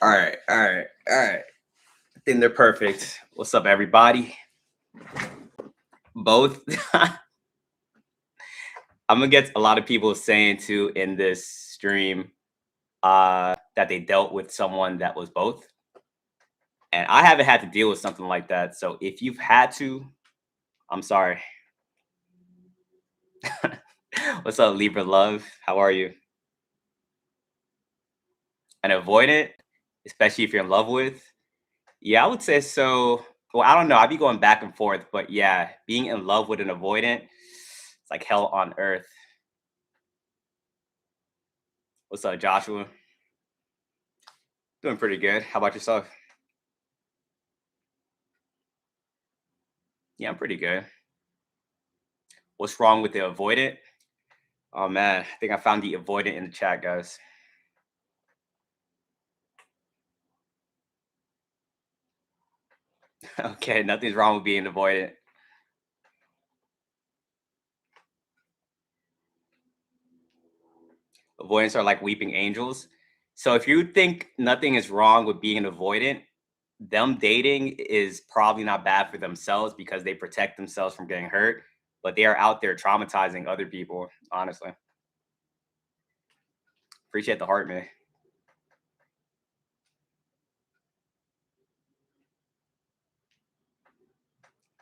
All right, all right, all right. I think they're perfect. What's up, everybody? Both. I'm gonna get a lot of people saying too in this stream that they dealt with someone that was both, and I haven't had to deal with something like that. So if you've had to, I'm sorry. What's up, Libra Love? How are you? An avoidant, especially if you're in love with. Yeah, I would say so. Well, I don't know. I'd be going back and forth, but yeah, being in love with an avoidant, it's like hell on earth. What's up, Joshua? Doing pretty good. How about yourself? Yeah, I'm pretty good. What's wrong with the avoidant? Oh man, I think I found the avoidant in the chat, guys. Okay, nothing's wrong with being avoidant. Avoidants are like weeping angels. So if you think nothing is wrong with being an avoidant, them dating is probably not bad for themselves because they protect themselves from getting hurt, but they are out there traumatizing other people, honestly. Appreciate the heart, man.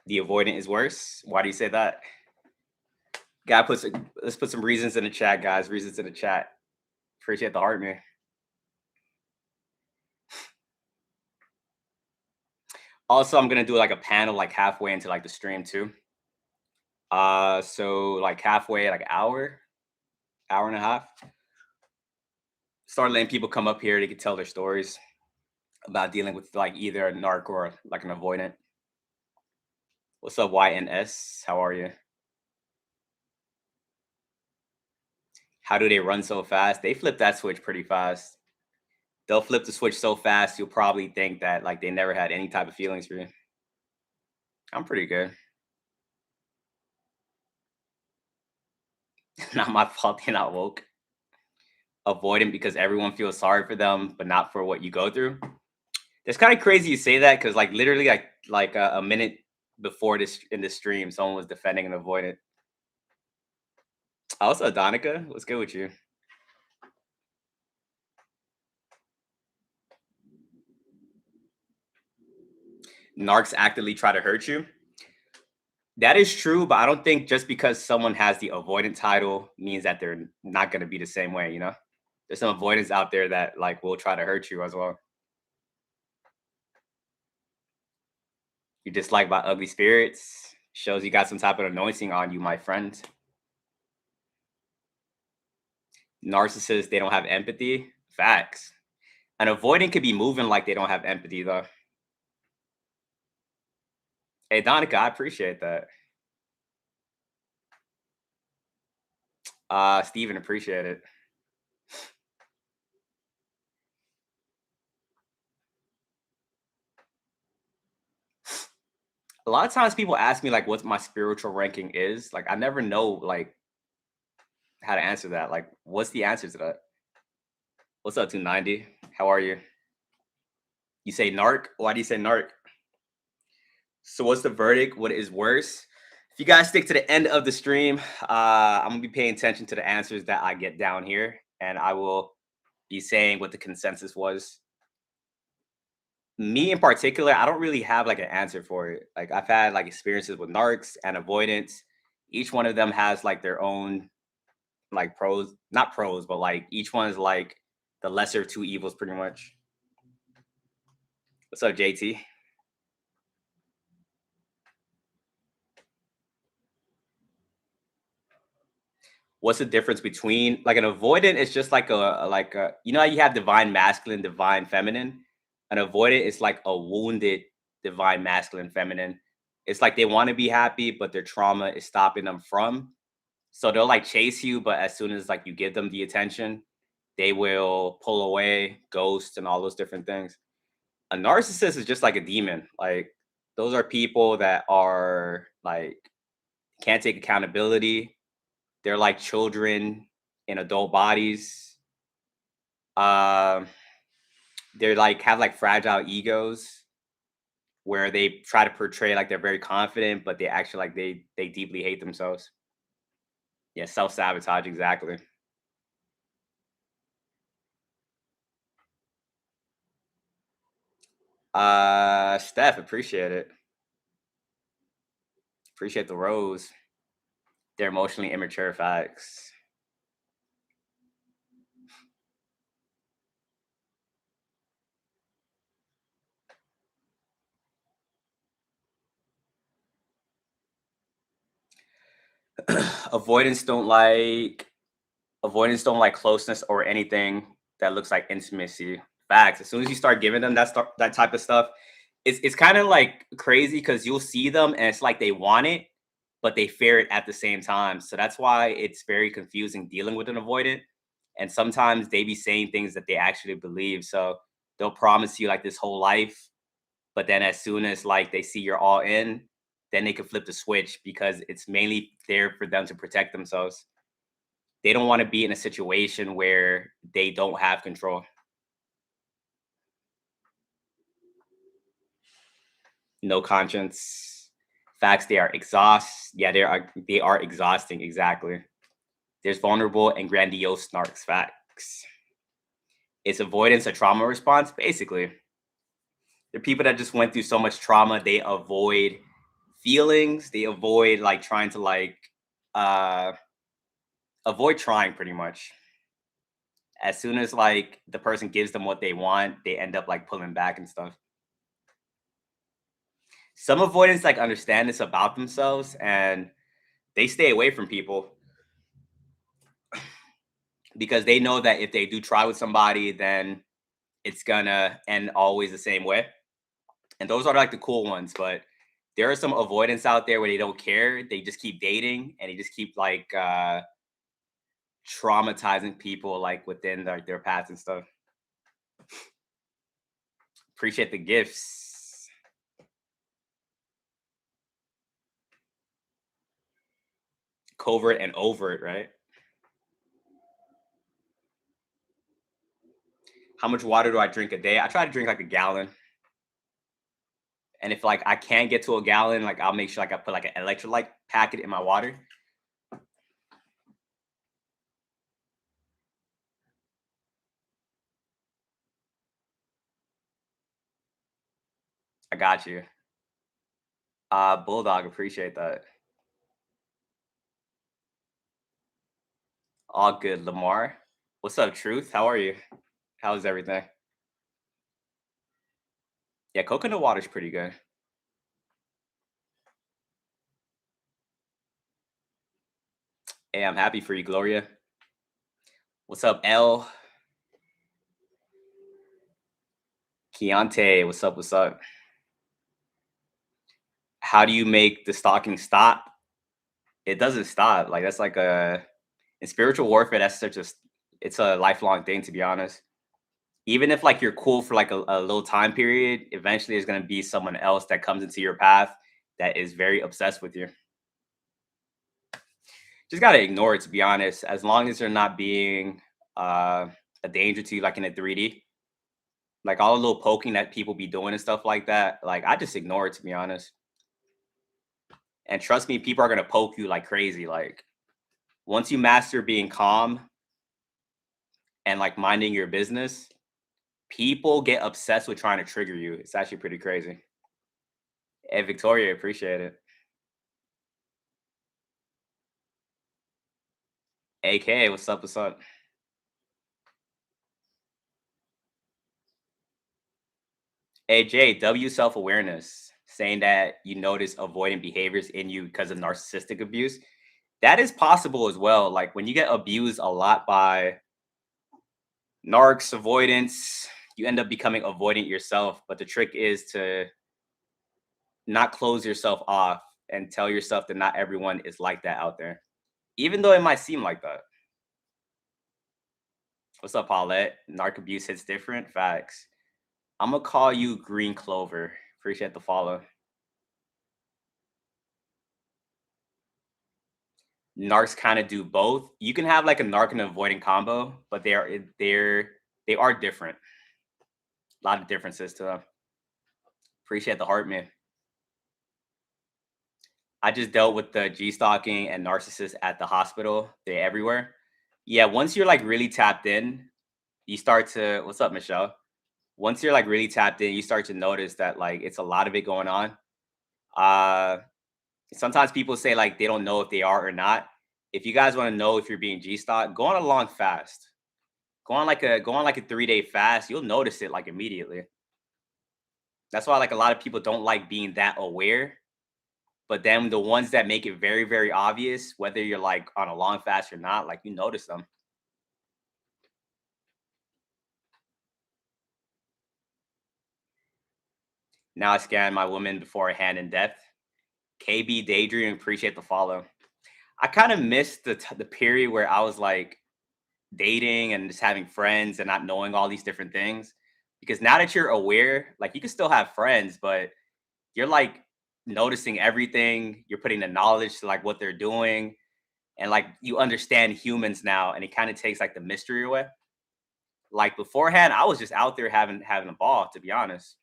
The avoidant is worse. Why do you say that? Let's put some reasons in the chat, guys. Reasons in the chat. Appreciate the heart, man. Also, I'm gonna do like a panel like halfway into like the stream too. So like halfway, like hour and a half. Start letting people come up here. They can tell their stories about dealing with like either a narc or like an avoidant. What's up, YNS? How are you? How do they run so fast? They flip that switch pretty fast. They'll flip the switch so fast you'll probably think that like they never had any type of feelings for you. I'm pretty good. Not my fault they're not woke. Avoidant because everyone feels sorry for them, but not for what you go through. It's kind of crazy you say that because like literally like a minute before this in this stream, someone was defending an avoidant. Also, Donica, what's good with you? Narcs actively try to hurt you. That is true, but I don't think just because someone has the avoidant title means that they're not going to be the same way. You know, there's some avoidants out there that like will try to hurt you as well. You dislike by ugly spirits shows you got some type of anointing on you, my friend. Narcissists, they don't have empathy. Facts. An avoidant could be moving like they don't have empathy though. Hey, Donica, I appreciate that. Steven, appreciate it. A lot of times people ask me like what my spiritual ranking is. Like I never know like how to answer that. Like, what's the answer to that? What's up, 290? How are you? You say narc? Why do you say narc? So what's the verdict? What is worse? If you guys stick to the end of the stream, I'm gonna be paying attention to the answers that I get down here, and I will be saying what the consensus was. Me in particular, I don't really have like an answer for it. Like I've had like experiences with narcs and avoidance. Each one of them has like their own like pros, not pros, but like each one is like the lesser of two evils, pretty much. What's up, JT? What's the difference between like an avoidant is just like a you know how you have divine masculine, divine feminine. An avoidant is like a wounded divine masculine, feminine. It's like they want to be happy, but their trauma is stopping them from. So they'll like chase you, but as soon as like you give them the attention, they will pull away, ghost, and all those different things. A narcissist is just like a demon. Like those are people that are like can't take accountability. They're like children in adult bodies. Um, They're like have like fragile egos where they try to portray like they're very confident, but they actually like they deeply hate themselves. Yeah, self-sabotage, exactly. Steph, appreciate it. Appreciate the rose. They're emotionally immature facts. Avoidance don't like avoidance don't like closeness or anything that looks like intimacy. Facts. As soon as you start giving them that type of stuff, it's kind of like crazy because you'll see them and it's like they want it, but they fear it at the same time. So that's why it's very confusing dealing with an avoidant. And sometimes they be saying things that they actually believe. So they'll promise you like this whole life, but then as soon as like they see you're all in, then they can flip the switch because it's mainly there for them to protect themselves. They don't want to be in a situation where they don't have control. No conscience. Facts, they are Yeah, they are exhausting, exactly. There's vulnerable and grandiose snarks. Facts. It's avoidance a trauma response? Basically. They're people that just went through so much trauma, they avoid feelings, they avoid like trying to like uh avoid trying pretty much. As soon as like the person gives them what they want, they end up like pulling back and stuff. Some avoidants like understand this about themselves and they stay away from people because they know that if they do try with somebody, then it's gonna end always the same way. And those are like the cool ones, but there are some avoidants out there where they don't care. They just keep dating and they just keep like traumatizing people like within their paths and stuff. Appreciate the gifts. Covert and overt, right? How much water do I drink a day? I try to drink like a gallon. And if like I can't get to a gallon, like I'll make sure like I put like an electrolyte packet in my water. I got you. Bulldog, appreciate that. All good. Lamar. What's up, Truth? How are you? How's everything? Yeah, coconut water's pretty good. Hey, I'm happy for you, Gloria. What's up, L? Keontae, what's up? What's up? How do you make the stalking stop? It doesn't stop. Like that's like a in spiritual warfare. That's such a it's a lifelong thing, to be honest. Even if like you're cool for like a little time period, eventually there's gonna be someone else that comes into your path that is very obsessed with you. Just gotta ignore it, to be honest. As long as they're not being uh, a danger to you, like in a 3D, like all the little poking that people be doing and stuff like that. Like I just ignore it, to be honest. And trust me, people are gonna poke you like crazy. Like once you master being calm and like minding your business, people get obsessed with trying to trigger you. It's actually pretty crazy. Hey, Victoria, appreciate it. AK, what's up? What's up? AJ, W self awareness, saying that you notice avoidant behaviors in you because of narcissistic abuse. That is possible as well. Like when you get abused a lot by narcs, avoidance, you end up becoming avoidant yourself. But the trick is to not close yourself off and tell yourself that not everyone is like that out there, even though it might seem like that. What's up, Paulette? Narc abuse hits different. Facts. I'm gonna call you Green Clover. Appreciate the follow. Narcs kind of do both. You can have like a narc and avoidant combo, but they are different. A lot of differences to them. Appreciate the heart, man. I just dealt with the G stalking and narcissist at the hospital. They're everywhere. Yeah, once you're like really tapped in, you start to what's up, Michelle? Once you're like really tapped in, you start to notice that like it's a lot of it going on. Uh Sometimes people say like they don't know if they are or not. If you guys want to know if you're being G stalked, go on a long fast. Go on like a 3-day fast. You'll notice it like immediately. That's why like a lot of people don't like being that aware. But then the ones that make it very, very obvious, whether you're like on a long fast or not, like you notice them. Now I scan my woman before a hand in depth. KB Daydream, appreciate the follow. I kind of missed the period where I was like dating and just having friends and not knowing all these different things. Because now that you're aware, like you can still have friends, but you're like noticing everything. You're putting the knowledge to like what they're doing, and like you understand humans now, and it kind of takes like the mystery away. Like beforehand, I was just out there having a ball. To be honest,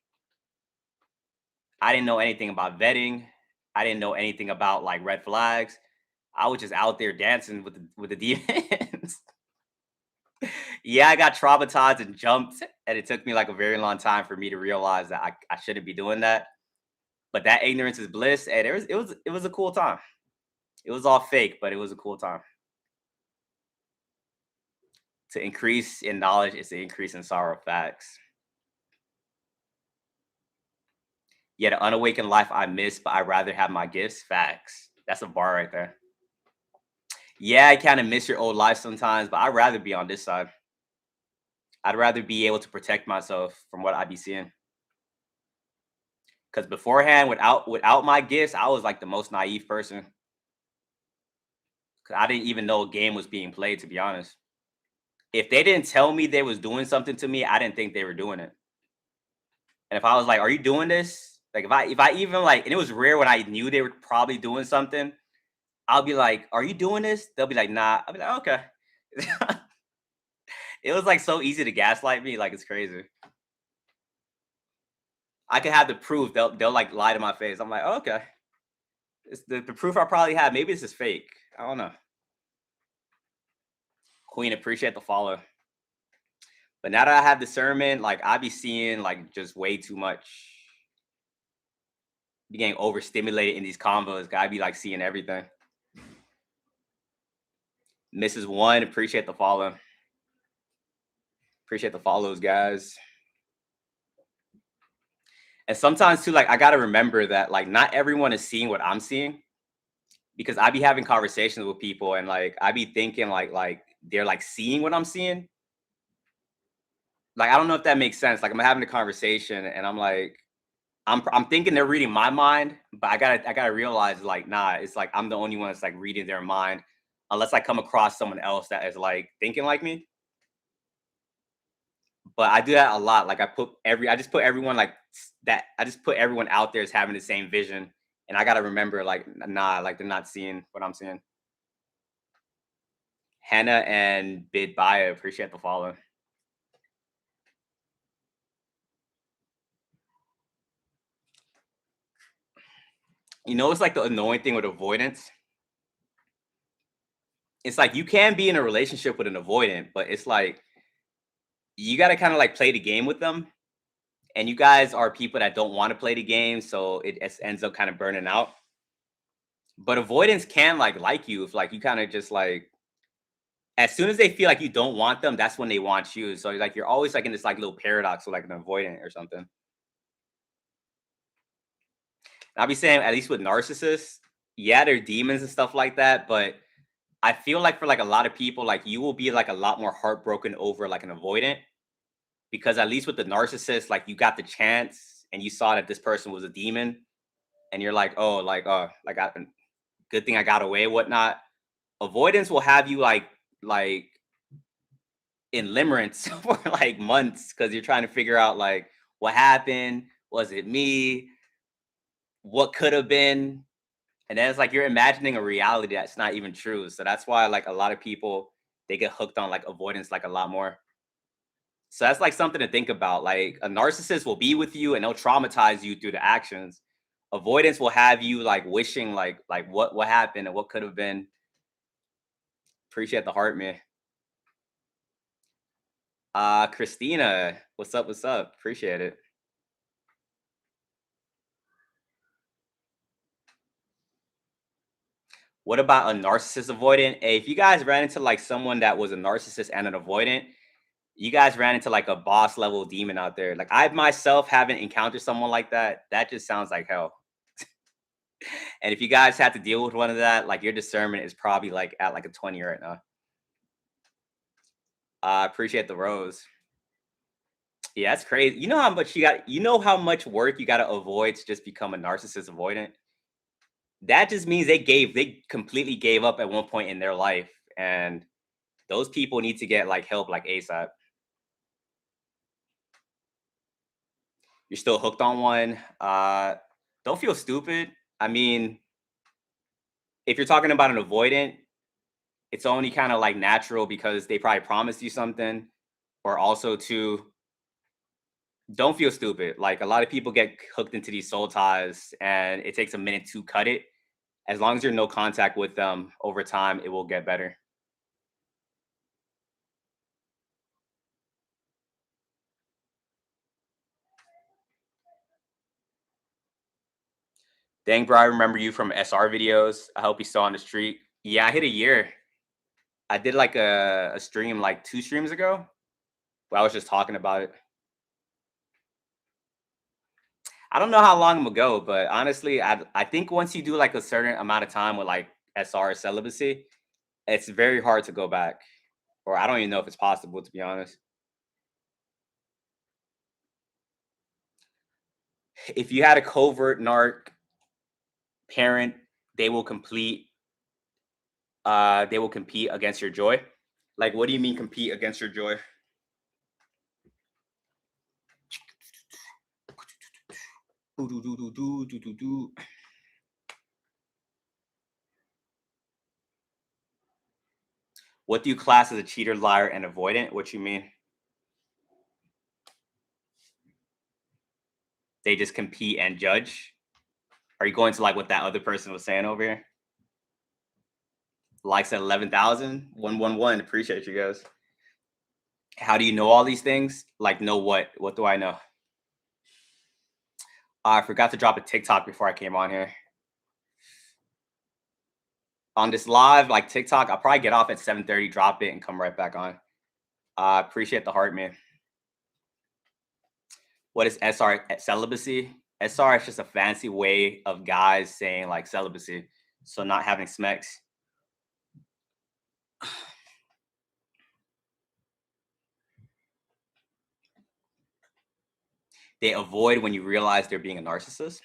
I didn't know anything about vetting. I didn't know anything about like red flags. I was just out there dancing with the demons. Yeah, I got traumatized and jumped, and it took me like a very long time for me to realize that I shouldn't be doing that. But that ignorance is bliss, and it was a cool time. It was all fake, but it was a cool time. To increase in knowledge is to increase in sorrow. Facts. Yet an unawakened life I miss, but I rather have my gifts. Facts. That's a bar right there. Yeah, I kind of miss your old life sometimes, but I'd rather be on this side. I'd rather be able to protect myself from what I be seeing. Because beforehand, without my gifts, I was like the most naive person. 'Cause I didn't even know a game was being played, to be honest. If they didn't tell me they was doing something to me, I didn't think they were doing it. And if I was like, "Are you doing this?" Like if I even like, and it was rare when I knew they were probably doing something, I'll be like, "Are you doing this?" They'll be like, "Nah." I'll be like, "Okay." It was like so easy to gaslight me, like it's crazy. I could have the proof. They'll like lie to my face. I'm like, oh, okay. It's the proof I probably have. Maybe this is fake. I don't know. Queen, appreciate the follow. But now that I have discernment, like I be seeing like just way too much. Be getting overstimulated in these combos. I be like seeing everything. Mrs. One, appreciate the follow. Appreciate the follows, guys. And sometimes too, like I gotta remember that like not everyone is seeing what I'm seeing, because I be having conversations with people and like I be thinking like they're like seeing what I'm seeing. Like I don't know if that makes sense. Like I'm having a conversation and I'm like I'm thinking they're reading my mind, but I gotta realize like nah, it's like I'm the only one that's like reading their mind, unless I come across someone else that is like thinking like me. But I do that a lot. Like I just put everyone like that. I just put everyone out there as having the same vision, and I gotta remember like nah, like they're not seeing what I'm seeing. Hannah and Bid Bio, appreciate the follow. You know, it's like the annoying thing with avoidance. It's like you can be in a relationship with an avoidant, but it's like you got to kind of like play the game with them. And you guys are people that don't want to play the game, so ends up kind of burning out. But avoidance can like you if like you kind of just like as soon as they feel like you don't want them, that's when they want you. So like you're always like in this like little paradox with like an avoidant or something. And I'll be saying at least with narcissists, yeah, they're demons and stuff like that, but I feel like for like a lot of people, like you will be like a lot more heartbroken over like an avoidant, because at least with the narcissist, like you got the chance and you saw that this person was a demon, and you're like, oh, like good thing I got away, whatnot. Avoidance will have you like in limerence for like months because you're trying to figure out like what happened, was it me, what could have been, and then it's like you're imagining a reality that's not even true. So that's why like a lot of people they get hooked on like avoidance like a lot more. So that's like something to think about. Like a narcissist will be with you and they'll traumatize you through the actions. Avoidance will have you like wishing like what happened and what could have been. Appreciate the heart, man. Christina, what's up? What's up? Appreciate it. What about a narcissist avoidant? Hey, if you guys ran into like someone that was a narcissist and an avoidant, you guys ran into like a boss level demon out there. Like I myself haven't encountered someone like that. That just sounds like hell. And if you guys have to deal with one of that, like your discernment is probably like at like a 20 right now. I appreciate the rose. Yeah, that's crazy. You know how much you know how much work you gotta avoid to just become a narcissist avoidant? That just means they completely gave up at one point in their life. And those people need to get like help like ASAP. You're still hooked on one. Don't feel stupid. I mean, if you're talking about an avoidant, it's only kind of like natural because they probably promised you something, or also to don't feel stupid. Like a lot of people get hooked into these soul ties, and it takes a minute to cut it. As long as you're no contact with them over time, it will get better. Dang, bro, I remember you from SR videos. I hope you still on the street. Yeah, I hit a year. I did like a stream like 2 streams ago. Where I was just talking about it. I don't know how long ago, but honestly, I think once you do like a certain amount of time with like SR celibacy, it's very hard to go back. Or I don't even know if it's possible to be honest. If you had a covert narc parent, they will complete they will compete against your joy. Like what do you mean compete against your joy? What do you class as a cheater, liar, and avoidant? What you mean? They just compete and judge? Are you going to like what that other person was saying over here? Likes at 11,000, 111. Appreciate you guys. How do you know all these things? Like, know what? What do I know? I forgot to drop a TikTok before I came on here. On this live, like TikTok, I'll probably get off at 7:30, drop it, and come right back on. Appreciate the heart, man. What is SR celibacy? SR is just a fancy way of guys saying like celibacy. So not having smecks. They avoid when you realize they're being a narcissist.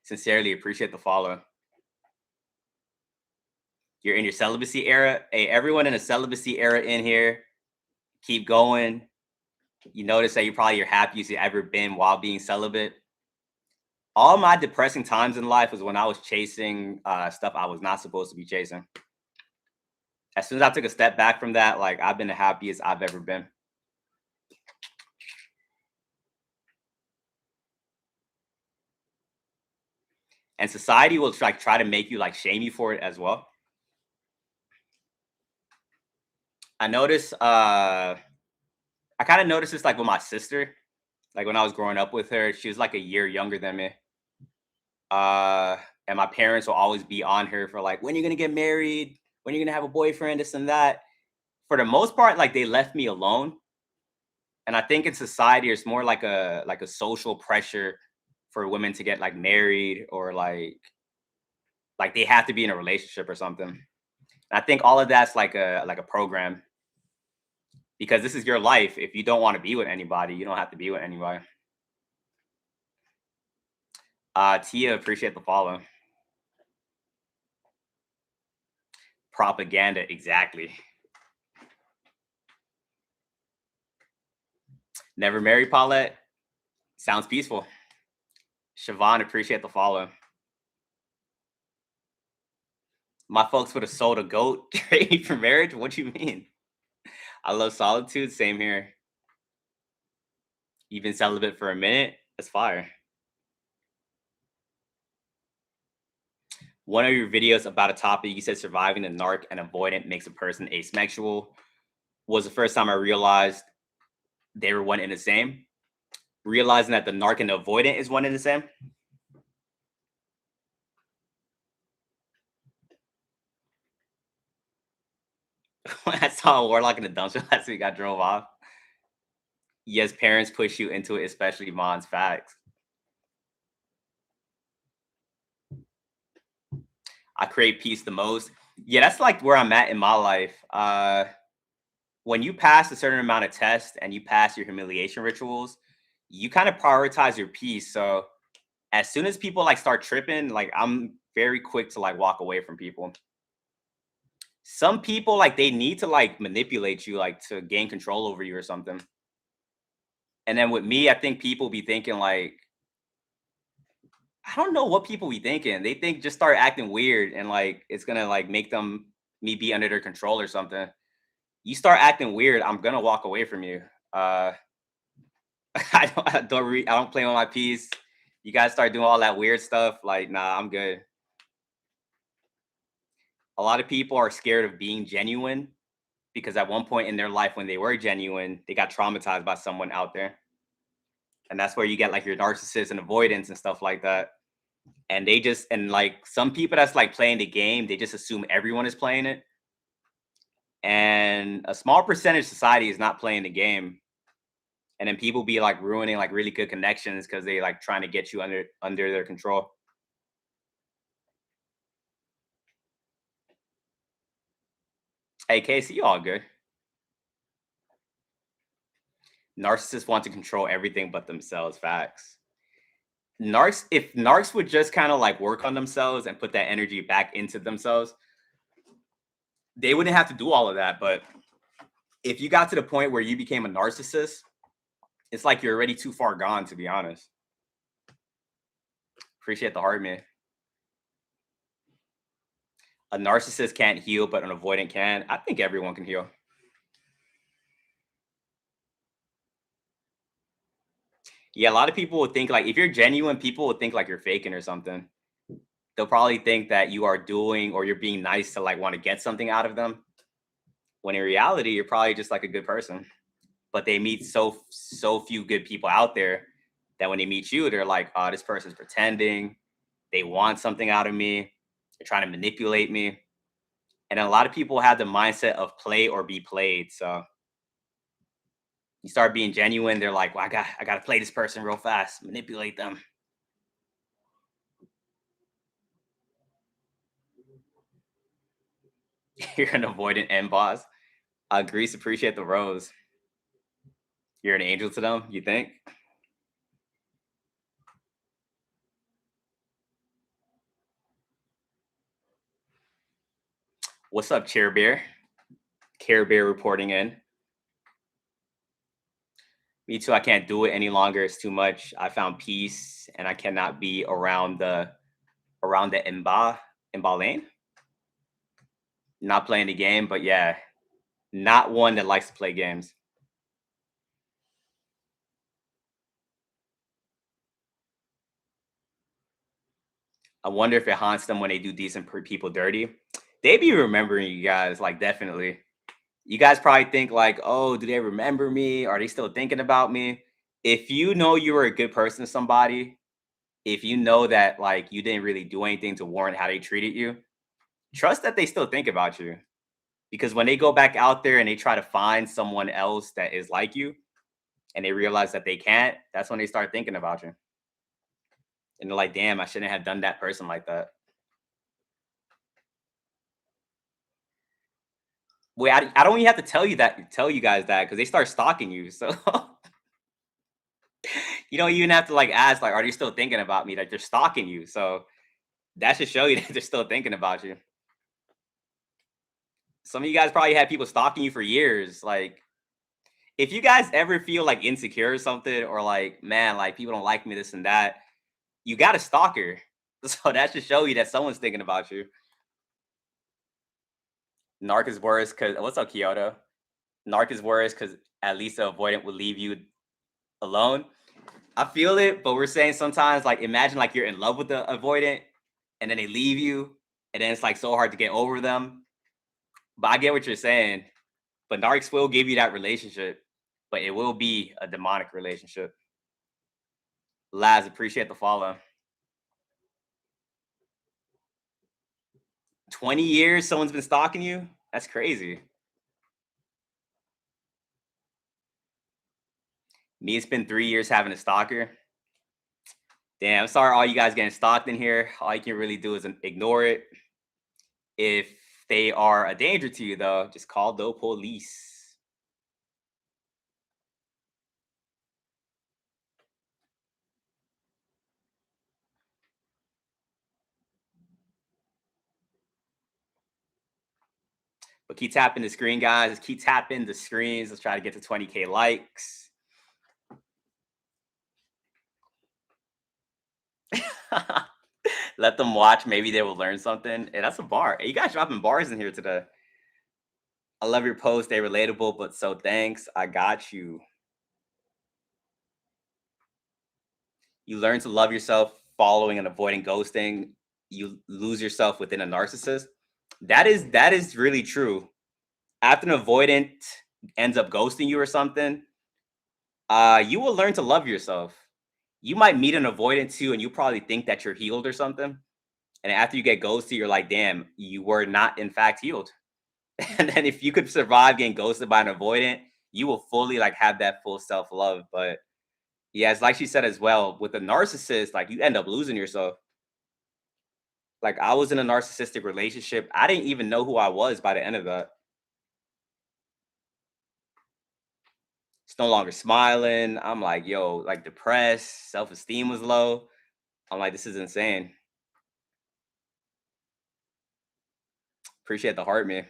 Sincerely appreciate the follow. You're in your celibacy era. Hey, everyone in a celibacy era in here, keep going. You notice that you're probably your happiest you've ever been while being celibate. All my depressing times in life was when I was chasing stuff I was not supposed to be chasing. As soon as I took a step back from that, like I've been the happiest I've ever been. And society will like try to make you like shame you for it as well. I notice I kind of noticed this like with my sister. Like when I was growing up with her, she was like a year younger than me. Uh and my parents will always be on her for like when you're gonna get married, when you're gonna have a boyfriend, this and that. For the most part, like they left me alone. And I think in society, it's more like a social pressure for women to get like married or like they have to be in a relationship or something. And I think all of that's like a program because this is your life. If you don't want to be with anybody, you don't have to be with anybody. Tia, appreciate the follow. Propaganda, exactly. Never married Paulette. Sounds peaceful. Siobhan, appreciate the follow. My folks would have sold a goat trade for marriage. What do you mean? I love solitude. Same here. You've been celibate for a minute? That's fire. One of your videos about a topic, you said surviving the narc and avoidant makes a person asexual. Was the first time I realized they were one and the same. Realizing that the narc and the avoidant is one and the same. When I saw a warlock in the dumpster last week, I drove off. Yes, parents push you into it, especially mom's facts. I crave peace the most. Yeah, that's like where I'm at in my life. When you pass a certain amount of tests and you pass your humiliation rituals, you kind of prioritize your peace. So as soon as people like start tripping, like I'm very quick to like walk away from people. Some people like they need to like manipulate you like to gain control over you or something. And then with me, I think people be thinking like I don't know what people be thinking. They think just start acting weird and like it's gonna like make them me be under their control or something. You start acting weird, I'm gonna walk away from you. Uh I don't play on my piece. You guys start doing all that weird stuff, like nah, I'm good. A lot of people are scared of being genuine because at one point in their life when they were genuine, they got traumatized by someone out there. And that's where you get like your narcissists and avoidance and stuff like that. And they just and like some people that's like playing the game, they just assume everyone is playing it. And a small percentage of society is not playing the game. And then people be like ruining like really good connections because they like trying to get you under their control. Hey Casey, you all good. Narcissists want to control everything but themselves. Facts. If narcs would just kind of like work on themselves and put that energy back into themselves, they wouldn't have to do all of that. But if you got to the point where you became a narcissist, it's like you're already too far gone, to be honest. Appreciate the heart, man. A narcissist can't heal, but an avoidant can. I think everyone can heal. Yeah, a lot of people would think like if you're genuine, people would think like you're faking or something. They'll probably think that you are doing or you're being nice to like want to get something out of them. When in reality, you're probably just like a good person. But they meet so few good people out there that when they meet you, they're like, oh, this person's pretending. They want something out of me. They're trying to manipulate me. And a lot of people have the mindset of play or be played. So you start being genuine, they're like, well, I gotta play this person real fast, manipulate them. You're an avoidant end boss. Greece, appreciate the rose. You're an angel to them, you think? What's up, Chair Bear? Care Bear reporting in. Me too. I can't do it any longer. It's too much. I found peace, and I cannot be around the Imba lane. Not playing the game, but yeah, not one that likes to play games. I wonder if it haunts them when they do decent people dirty. They be remembering you guys, like definitely. You guys probably think like, oh, do they remember me? Are they still thinking about me? If you know you were a good person to somebody, if you know that like you didn't really do anything to warrant how they treated you, trust that they still think about you. Because when they go back out there and they try to find someone else that is like you and they realize that they can't, that's when they start thinking about you. And they're like, damn, I shouldn't have done that person like that. Wait, I don't even have to tell you guys that because they start stalking you. So you don't even have to like ask, like, are they still thinking about me? Like they're stalking you. So that should show you that they're still thinking about you. Some of you guys probably had people stalking you for years. Like, if you guys ever feel like insecure or something, or like, man, like people don't like me, this and that, you got a stalker. So that should show you that someone's thinking about you. Narc is worse because what's up, Kyoto? Narc is worse because at least the avoidant will leave you. alone. I feel it, but we're saying sometimes, like, imagine like you're in love with the avoidant and then they leave you, and then it's like so hard to get over them. But I get what you're saying. But narcs will give you that relationship, but it will be a demonic relationship. Laz, appreciate the follow. 20 years someone's been stalking you? That's crazy. Me, it's been 3 years having a stalker. Damn, I'm sorry, all you guys getting stalked in here. All you can really do is ignore it. If they are a danger to you, though, just call the police. But keep tapping the screen, guys. Just keep tapping the screens. Let's try to get to 20K likes. Let them watch. Maybe they will learn something. Hey, that's a bar. Hey, you guys dropping bars in here today. I love your post. They're relatable, but so thanks. I got you. You learn to love yourself following and avoiding ghosting. You lose yourself within a narcissist. That is really true. After an avoidant ends up ghosting you or something, you will learn to love yourself. You might meet an avoidant too, and you probably think that you're healed or something. And after you get ghosted, you're like, damn, you were not in fact healed. And then if you could survive getting ghosted by an avoidant, you will fully like have that full self-love. But yeah, it's like she said as well, with a narcissist, like you end up losing yourself. Like I was in a narcissistic relationship. I didn't even know who I was by the end of that. It's no longer smiling. I'm like, yo, like depressed, self-esteem was low. I'm like, this is insane. Appreciate the heart, man.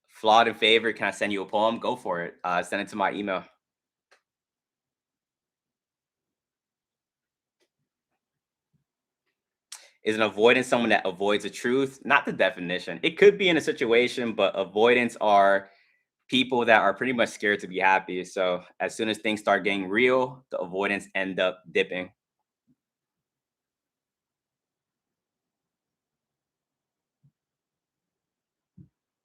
Flawed in favor. Can I send you a poem? Go for it. Send it to my email. Is an avoidant someone that avoids the truth? Not the definition. It could be in a situation, but avoidants are people that are pretty much scared to be happy. So as soon as things start getting real, the avoidants end up dipping.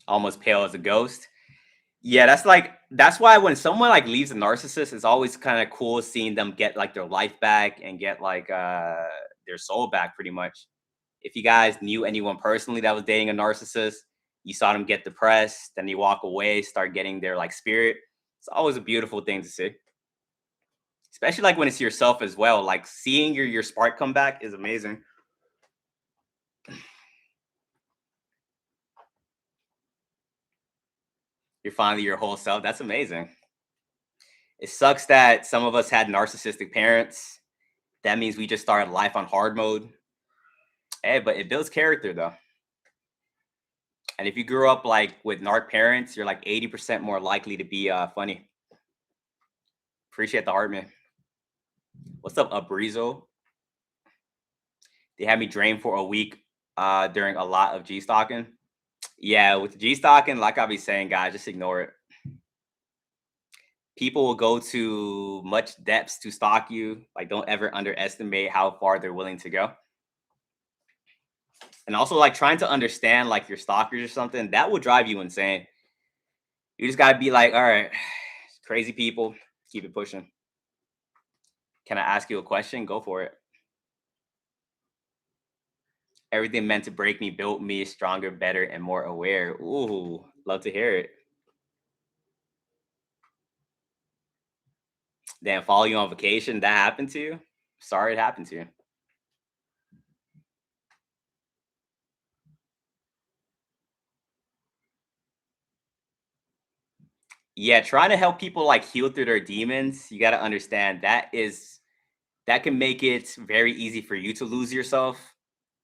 Almost pale as a ghost. Yeah, that's why when someone like leaves a narcissist, it's always kind of cool seeing them get like their life back and get like their soul back pretty much. If you guys knew anyone personally that was dating a narcissist, you saw them get depressed, then you walk away, start getting their like spirit. It's always a beautiful thing to see. Especially like when it's yourself as well. Like seeing your spark come back is amazing. You're finally your whole self. That's amazing. It sucks that some of us had narcissistic parents. That means we just started life on hard mode. Hey, but it builds character though. And if you grew up like with narc parents, you're like 80% more likely to be funny. Appreciate the heart, man. What's up, Abrizo? They had me drained for a week during a lot of G stalking. Yeah, with G stalking, like I'll be saying, guys, just ignore it. People will go to much depths to stalk you. Like, don't ever underestimate how far they're willing to go. And also, like trying to understand like your stalkers or something, that will drive you insane. You just gotta be like, all right, crazy people, keep it pushing. Can I ask you a question? Go for it. Everything meant to break me built me stronger, better, and more aware. Ooh, love to hear it. Then follow you on vacation. That happened to you? Sorry it happened to you. Yeah, trying to help people like heal through their demons. You got to understand that can make it very easy for you to lose yourself.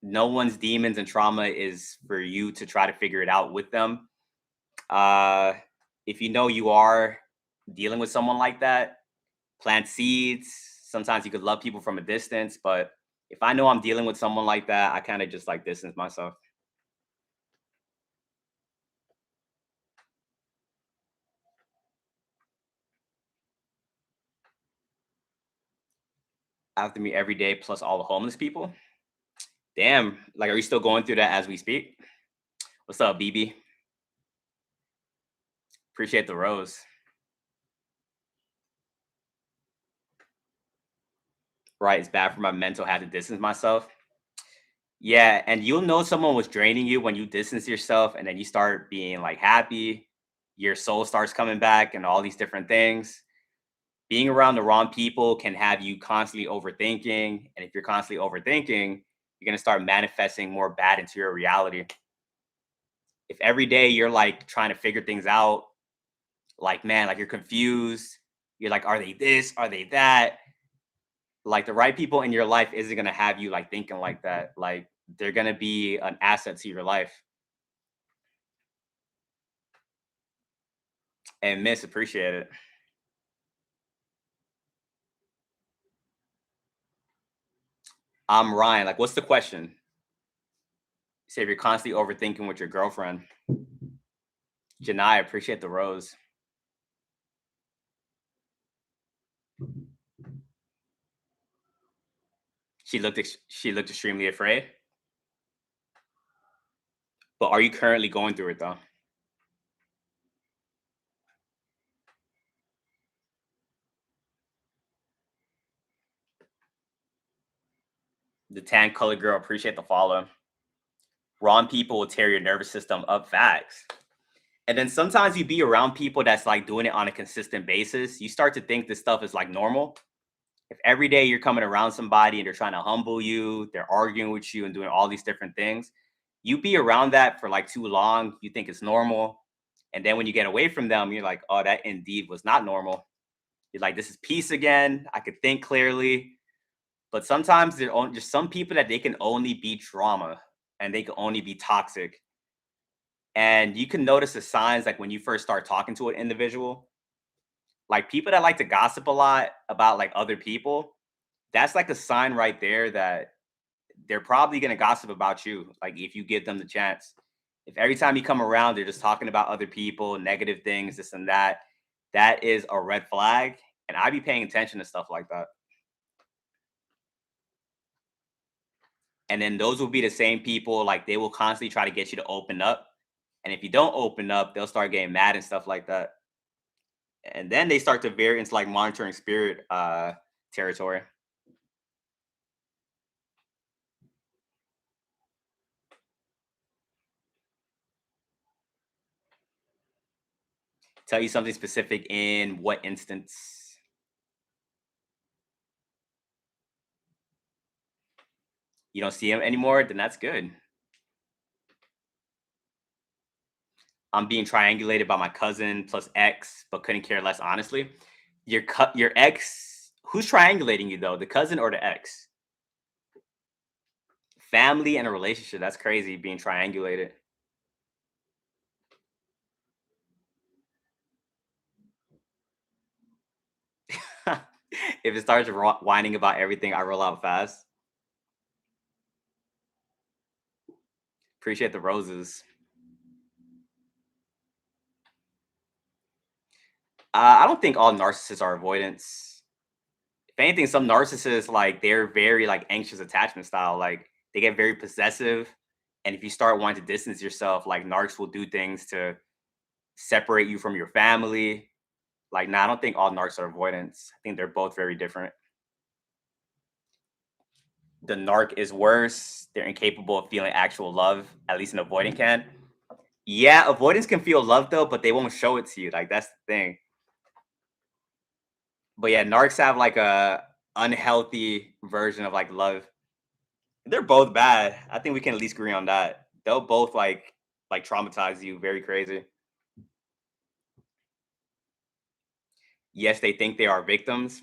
No one's demons and trauma is for you to try to figure it out with them. Uh, if you know you are dealing with someone like that, plant seeds. Sometimes you could love people from a distance, but if I know I'm dealing with someone like that, I kind of just like distance myself. After me every day, plus all the homeless people. Damn, like, are you still going through that as we speak? What's up, BB? Appreciate the rose. Right, it's bad for my mental. Had to distance myself. Yeah, and you'll know someone was draining you when you distance yourself, and then you start being like happy. Your soul starts coming back, and all these different things. Being around the wrong people can have you constantly overthinking, and if you're constantly overthinking, you're gonna start manifesting more bad into your reality. If every day you're like trying to figure things out, like man, like you're confused, you're like, are they this? Are they that? Like the right people in your life isn't gonna have you like thinking like that. Like they're gonna be an asset to your life. And miss, appreciate it. I'm Ryan. Like, what's the question? Say if you're constantly overthinking with your girlfriend. Janai, appreciate the rose. She looked extremely afraid. But are you currently going through it though? The tan colored girl, appreciate the follow. Wrong people will tear your nervous system up. Facts. And then sometimes you be around people that's like doing it on a consistent basis. You start to think this stuff is like normal. If every day you're coming around somebody and they're trying to humble you, they're arguing with you and doing all these different things, you be around that for like too long, you think it's normal. And then when you get away from them, you're like, oh, that indeed was not normal. You're like, this is peace again. I could think clearly. But sometimes there's some people that they can only be drama and they can only be toxic. And you can notice the signs like when you first start talking to an individual, like people that like to gossip a lot about like other people, that's like a sign right there that they're probably going to gossip about you. Like if you give them the chance, if every time you come around, they're just talking about other people, negative things, this and that, that is a red flag. And I'd be paying attention to stuff like that. And then those will be the same people, like they will constantly try to get you to open up. And if you don't open up, they'll start getting mad and stuff like that. And then they start to veer into like monitoring spirit territory. Tell you something specific in what instance? You don't see him anymore, then that's good. I'm being triangulated by my cousin plus ex, but couldn't care less. Honestly, your ex, who's triangulating you though, the cousin or the ex? Family and a relationship. That's crazy. Being triangulated. If it starts whining about everything, I roll out fast. Appreciate the roses. I don't think all narcissists are avoidants. If anything, some narcissists like they're very like anxious attachment style. Like they get very possessive, and if you start wanting to distance yourself, like narcs will do things to separate you from your family. Like, nah, I don't think all narcs are avoidants. I think they're both very different. The narc is worse. They're incapable of feeling actual love. At least an avoidant can. Yeah, avoidance can feel love though, but they won't show it to you. Like that's the thing. But yeah, narcs have like a unhealthy version of like love. They're both bad. I think we can at least agree on that. They'll both like traumatize you very crazy. Yes, they think they are victims.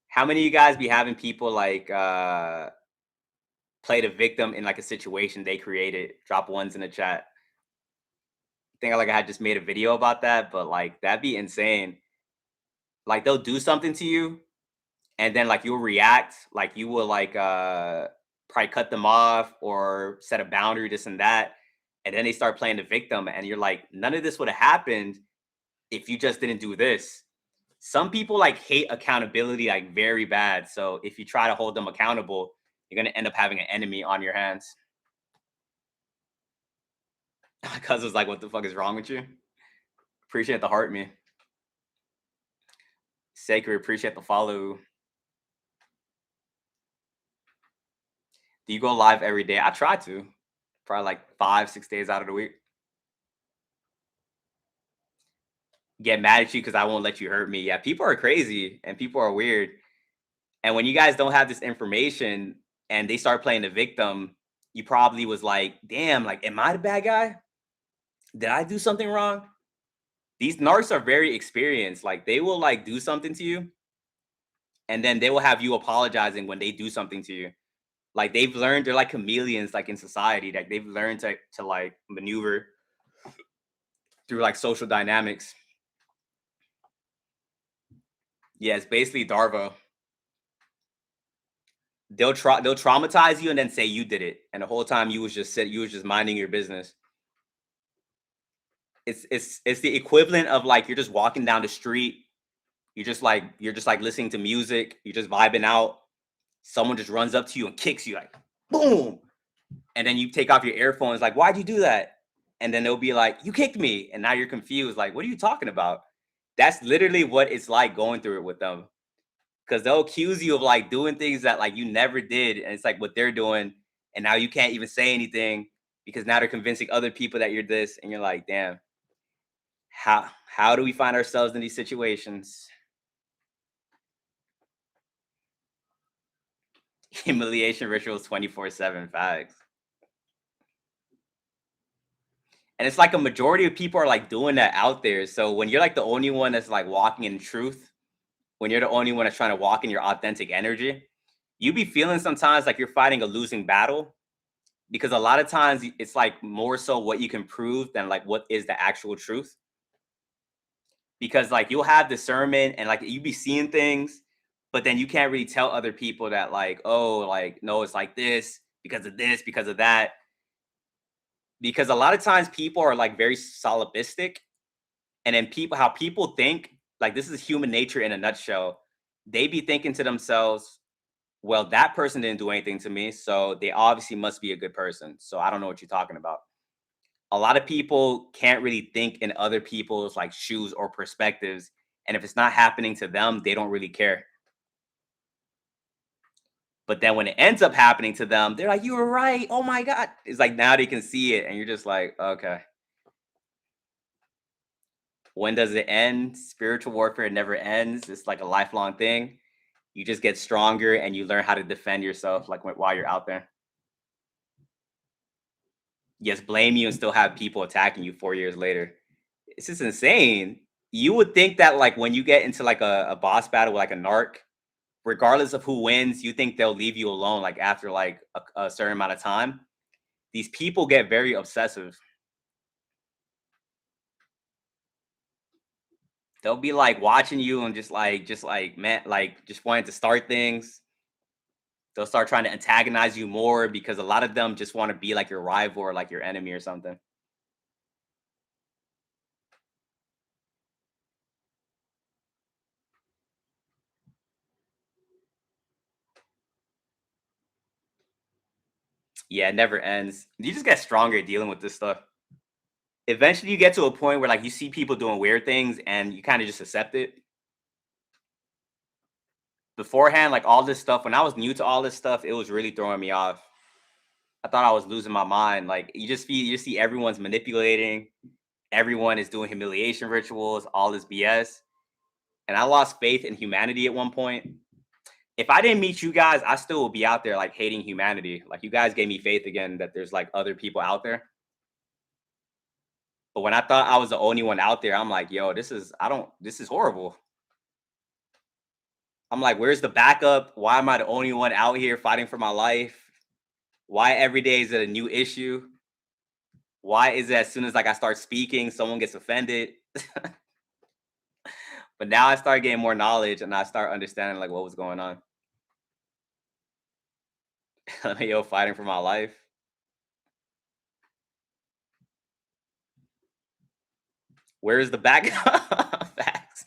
How many of you guys be having people like play the victim in like a situation they created? Drop ones in the chat. I think like I had just made a video about that, but like that'd be insane. Like they'll do something to you and then like you'll react, like you will like probably cut them off or set a boundary, this and that. And then they start playing the victim, and you're like, none of this would have happened if you just didn't do this. Some people like hate accountability like very bad. So if you try to hold them accountable, you're gonna end up having an enemy on your hands. My cousin's like, "What the fuck is wrong with you?" Appreciate the heart, me. Sacred, appreciate the follow. Do you go live every day? I try to. Probably like 5, 6 days out of the week. Get mad at you because I won't let you hurt me. Yeah, people are crazy and people are weird. And when you guys don't have this information and they start playing the victim, you probably was like, damn, like, am I the bad guy? Did I do something wrong? These narcs are very experienced. Like they will like do something to you and then they will have you apologizing when they do something to you. Like they've learned, they're like chameleons like in society. Like they've learned to like maneuver through like social dynamics. Yeah, it's basically Darvo. They'll traumatize you and then say you did it. And the whole time you was just minding your business. It's the equivalent of like you're just walking down the street, you're just like listening to music, you're just vibing out. Someone just runs up to you and kicks you like boom. And then you take off your earphones, like, why'd you do that? And then they'll be like, you kicked me. And now you're confused, like, what are you talking about? That's literally what it's like going through it with them. Because they'll accuse you of like doing things that like you never did. And it's like what they're doing. And now you can't even say anything because now they're convincing other people that you're this. And you're like, damn, how do we find ourselves in these situations? Humiliation rituals 24/7 facts. And it's like a majority of people are like doing that out there. So when you're like the only one that's like walking in truth, when you're the only one that's trying to walk in your authentic energy, you be feeling sometimes like you're fighting a losing battle because a lot of times it's like more so what you can prove than like what is the actual truth. Because like you'll have discernment and like you be seeing things, but then you can't really tell other people that like, oh, like no, it's like this, because of that. Because a lot of times people are like very solipsistic. And then people, how people think, like this is human nature in a nutshell. They be thinking to themselves, well, that person didn't do anything to me, so they obviously must be a good person. So I don't know what you're talking about. A lot of people can't really think in other people's like shoes or perspectives. And if it's not happening to them, they don't really care. But then when it ends up happening to them, they're like, you were right. Oh my God. It's like now they can see it. And you're just like, okay. When does it end? Spiritual warfare never ends. It's like a lifelong thing. You just get stronger and you learn how to defend yourself like while you're out there. Yes, blame you and still have people attacking you 4 years later. It's just insane. You would think that like when you get into like a boss battle with like a narc, regardless of who wins, you think they'll leave you alone like after like a certain amount of time. These people get very obsessive. They'll be like watching you and just like man, like just wanting to start things. They'll start trying to antagonize you more because a lot of them just want to be like your rival or like your enemy or something. Yeah, it never ends. You just get stronger dealing with this stuff. Eventually, you get to a point where like you see people doing weird things and you kind of just accept it. Beforehand, like all this stuff, when I was new to all this stuff, it was really throwing me off. I thought I was losing my mind. Like you see everyone's manipulating, everyone is doing humiliation rituals, all this BS. And I lost faith in humanity at one point. If I didn't meet you guys, I still would be out there like hating humanity. Like you guys gave me faith again that there's like other people out there. But when I thought I was the only one out there, I'm like, yo, this is horrible. I'm like, where's the backup? Why am I the only one out here fighting for my life? Why every day is it a new issue? Why is it as soon as like I start speaking, someone gets offended? But now I start getting more knowledge and I start understanding like what was going on. Yo, fighting for my life. Where is the backup? Facts.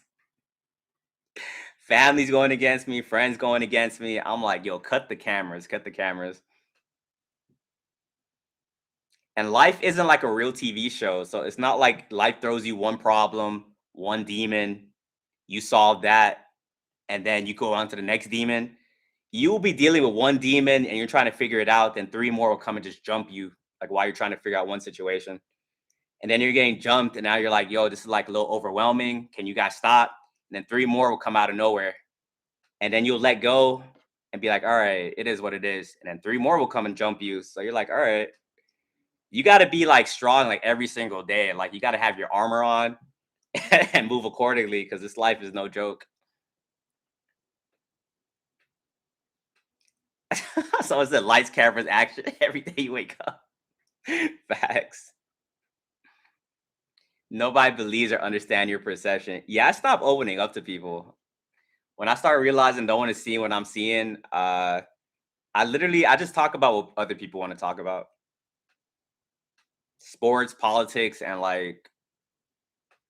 Family's going against me, friends going against me. I'm like, yo, cut the cameras, cut the cameras. And life isn't like a real TV show. So it's not like life throws you one problem, one demon, you solve that, and then you go on to the next demon. You will be dealing with one demon and you're trying to figure it out, then three more will come and just jump you, like while you're trying to figure out one situation. And then you're getting jumped, and now you're like, yo, this is like a little overwhelming. Can you guys stop? And then three more will come out of nowhere. And then you'll let go and be like, all right, it is what it is. And then three more will come and jump you. So you're like, all right, you got to be like strong like every single day. Like you got to have your armor on and move accordingly because this life is no joke. So it's the lights, cameras, action every day you wake up. Facts. Nobody believes or understand your perception. Yeah, I stopped opening up to people. When I start realizing no one is seeing what I'm seeing, I just talk about what other people want to talk about. Sports, politics, and like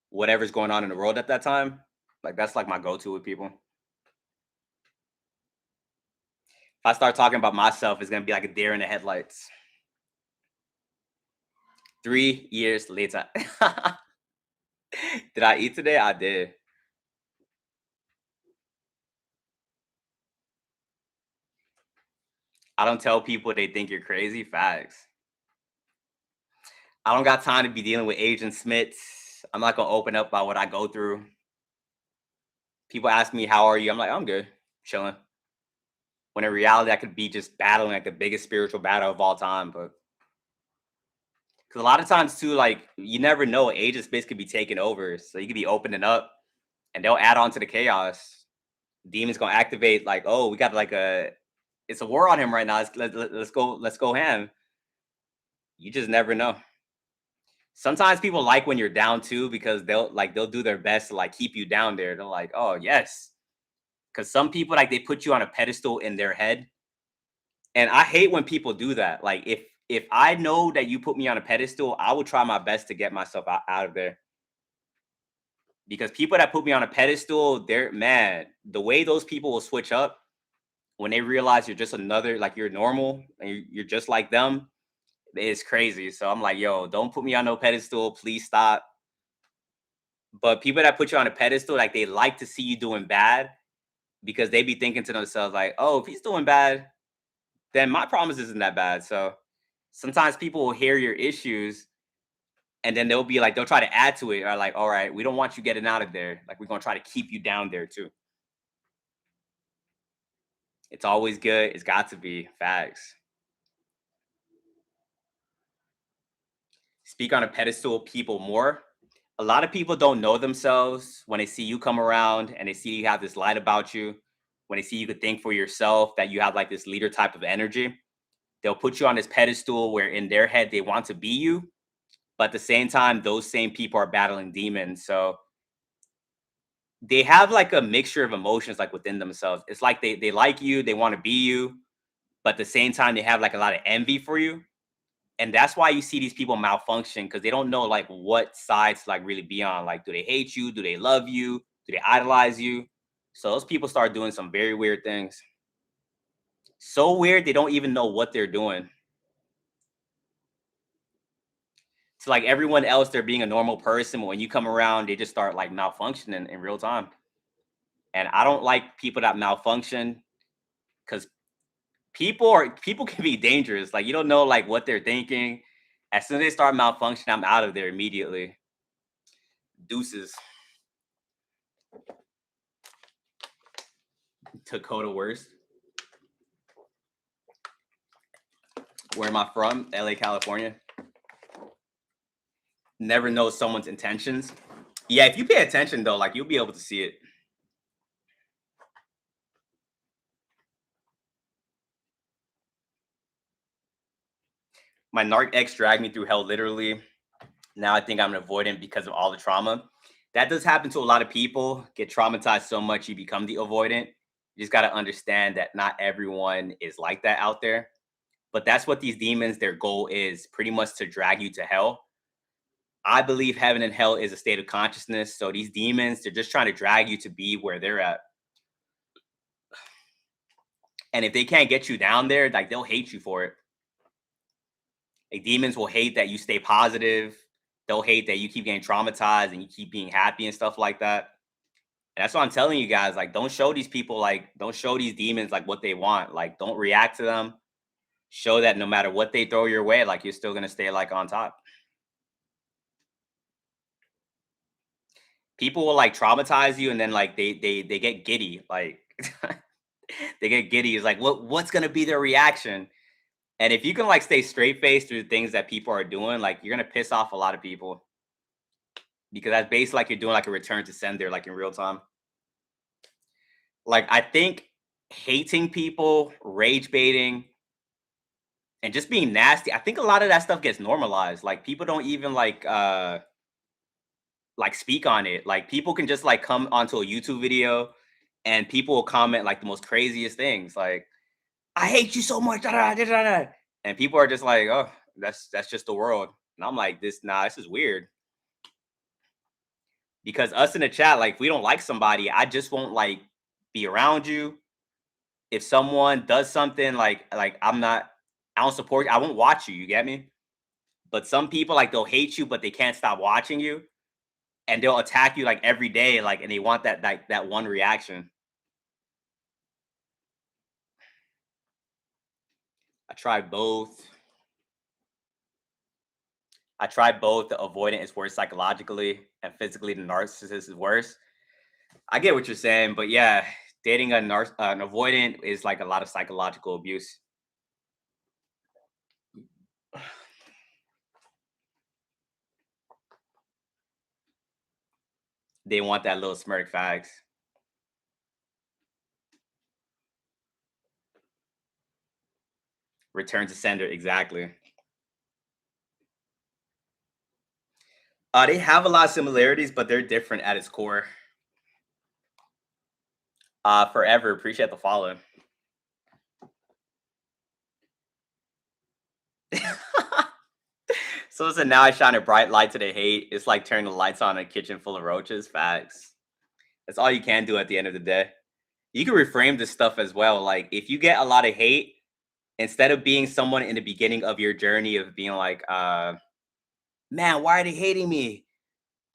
whatever's going on in the world at that time. Like that's like my go-to with people. If I start talking about myself, it's gonna be like a deer in the headlights. 3 years later. Did I eat today? I did. I don't tell people they think you're crazy. Facts. I don't got time to be dealing with Agent Smiths. I'm not gonna open up about what I go through. People ask me, "How are you?" I'm like, "I'm good, chilling." When in reality, I could be just battling like the biggest spiritual battle of all time. But because a lot of times too, like you never know, agent space could be taken over, so you could be opening up, and they'll add on to the chaos. Demons gonna activate, like, oh, we got like it's a war on him right now. Let's go ham. You just never know. Sometimes people like when you're down too because they'll do their best to like keep you down there. They're like, oh yes, because some people like they put you on a pedestal in their head, and I hate when people do that. Like if I know that you put me on a pedestal, I will try my best to get myself out of there. Because people that put me on a pedestal, they're man, the way those people will switch up when they realize you're just another, like you're normal and you're just like them, it's crazy. So I'm like, yo, don't put me on no pedestal. Please stop. But people that put you on a pedestal, like they like to see you doing bad because they be thinking to themselves, like, oh, if he's doing bad, then my promise isn't that bad. So sometimes people will hear your issues and then they'll be like, they'll try to add to it or like, all right, we don't want you getting out of there. Like, we're going to try to keep you down there too. It's always good. It's got to be facts. Speak on a pedestal people more. A lot of people don't know themselves when they see you come around and they see you have this light about you. When they see you could think for yourself, that you have like this leader type of energy, they'll put you on this pedestal where in their head they want to be you. But at the same time, those same people are battling demons. So they have like a mixture of emotions like within themselves. It's like they like you, they want to be you, but at the same time they have like a lot of envy for you. And that's why you see these people malfunction because they don't know like what sides to like really be on. Like, do they hate you? Do they love you? Do they idolize you? So those people start doing some very weird things. So weird they don't even know what they're doing. To like everyone else, they're being a normal person. But when you come around, they just start like malfunctioning in real time. And I don't like people that malfunction because people can be dangerous. Like you don't know like what they're thinking. As soon as they start malfunctioning, I'm out of there immediately. Deuces. Dakota worst. Where am I from? LA, California. Never know someone's intentions. Yeah, if you pay attention though, like you'll be able to see it. My narc ex dragged me through hell literally. Now I think I'm an avoidant because of all the trauma. That does happen to a lot of people. Get traumatized so much you become the avoidant. You just got to understand that not everyone is like that out there. But that's what these demons, their goal is pretty much to drag you to hell. I believe heaven and hell is a state of consciousness. So these demons, they're just trying to drag you to be where they're at. And if they can't get you down there, like they'll hate you for it. Like demons will hate that you stay positive. They'll hate that you keep getting traumatized and you keep being happy and stuff like that. And that's what I'm telling you guys. Like, don't show these people, like, don't show these demons like what they want. Like, don't react to them. Show that no matter what they throw your way, like you're still gonna stay like on top. People will like traumatize you and then like they get giddy. Like they get giddy. It's like what's gonna be their reaction? And if you can like stay straight faced through the things that people are doing, like you're gonna piss off a lot of people because that's basically like you're doing like a return to sender, like in real time. Like I think hating people, rage baiting, and just being nasty, I think a lot of that stuff gets normalized. Like people don't even like speak on it. Like people can just like come onto a YouTube video and people will comment like the most craziest things. Like, I hate you so much. Da, da, da, da, da. And people are just like, oh, that's just the world. And I'm like, this is weird. Because us in the chat, like, if we don't like somebody, I just won't like be around you. If someone does something like I don't support you, I won't watch you, you get me? But some people like they'll hate you, but they can't stop watching you. And they'll attack you like every day, like, and they want that like that one reaction. I tried both. I tried both. The avoidant is worse psychologically, and physically, the narcissist is worse. I get what you're saying, but yeah, dating an avoidant is like a lot of psychological abuse. They want that little smirk facts. Return to sender, exactly. They have a lot of similarities, but they're different at its core. Forever. Appreciate the follow. So listen, now I shine a bright light to the hate. It's like turning the lights on in a kitchen full of roaches. Facts. That's all you can do at the end of the day. You can reframe this stuff as well. Like if you get a lot of hate, instead of being someone in the beginning of your journey of being like, man, why are they hating me?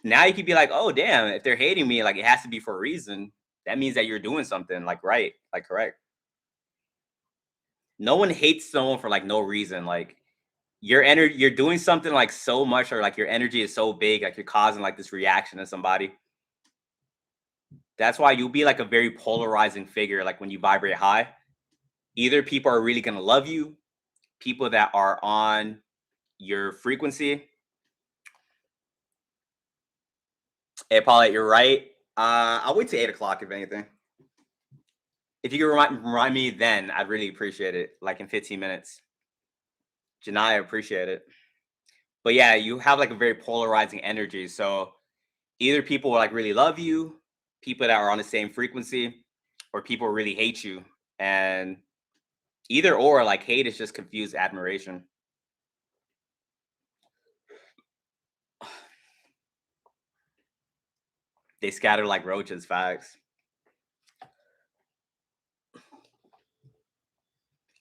Now you could be like, oh damn, if they're hating me, like it has to be for a reason. That means that you're doing something like right, like correct. No one hates someone for like no reason. Like your energy, you're doing something like so much, or like your energy is so big, like you're causing like this reaction in somebody. That's why you'll be like a very polarizing figure. Like when you vibrate high, either people are really gonna love you, people that are on your frequency. Hey, Paulette, you're right. I'll wait till 8 o'clock if anything. If you could remind me then, I'd really appreciate it. Like in 15 minutes. Janai, I appreciate it. But yeah, you have like a very polarizing energy. So either people will like really love you, people that are on the same frequency, or people really hate you. And either or, like hate is just confused admiration. They scatter like roaches, facts.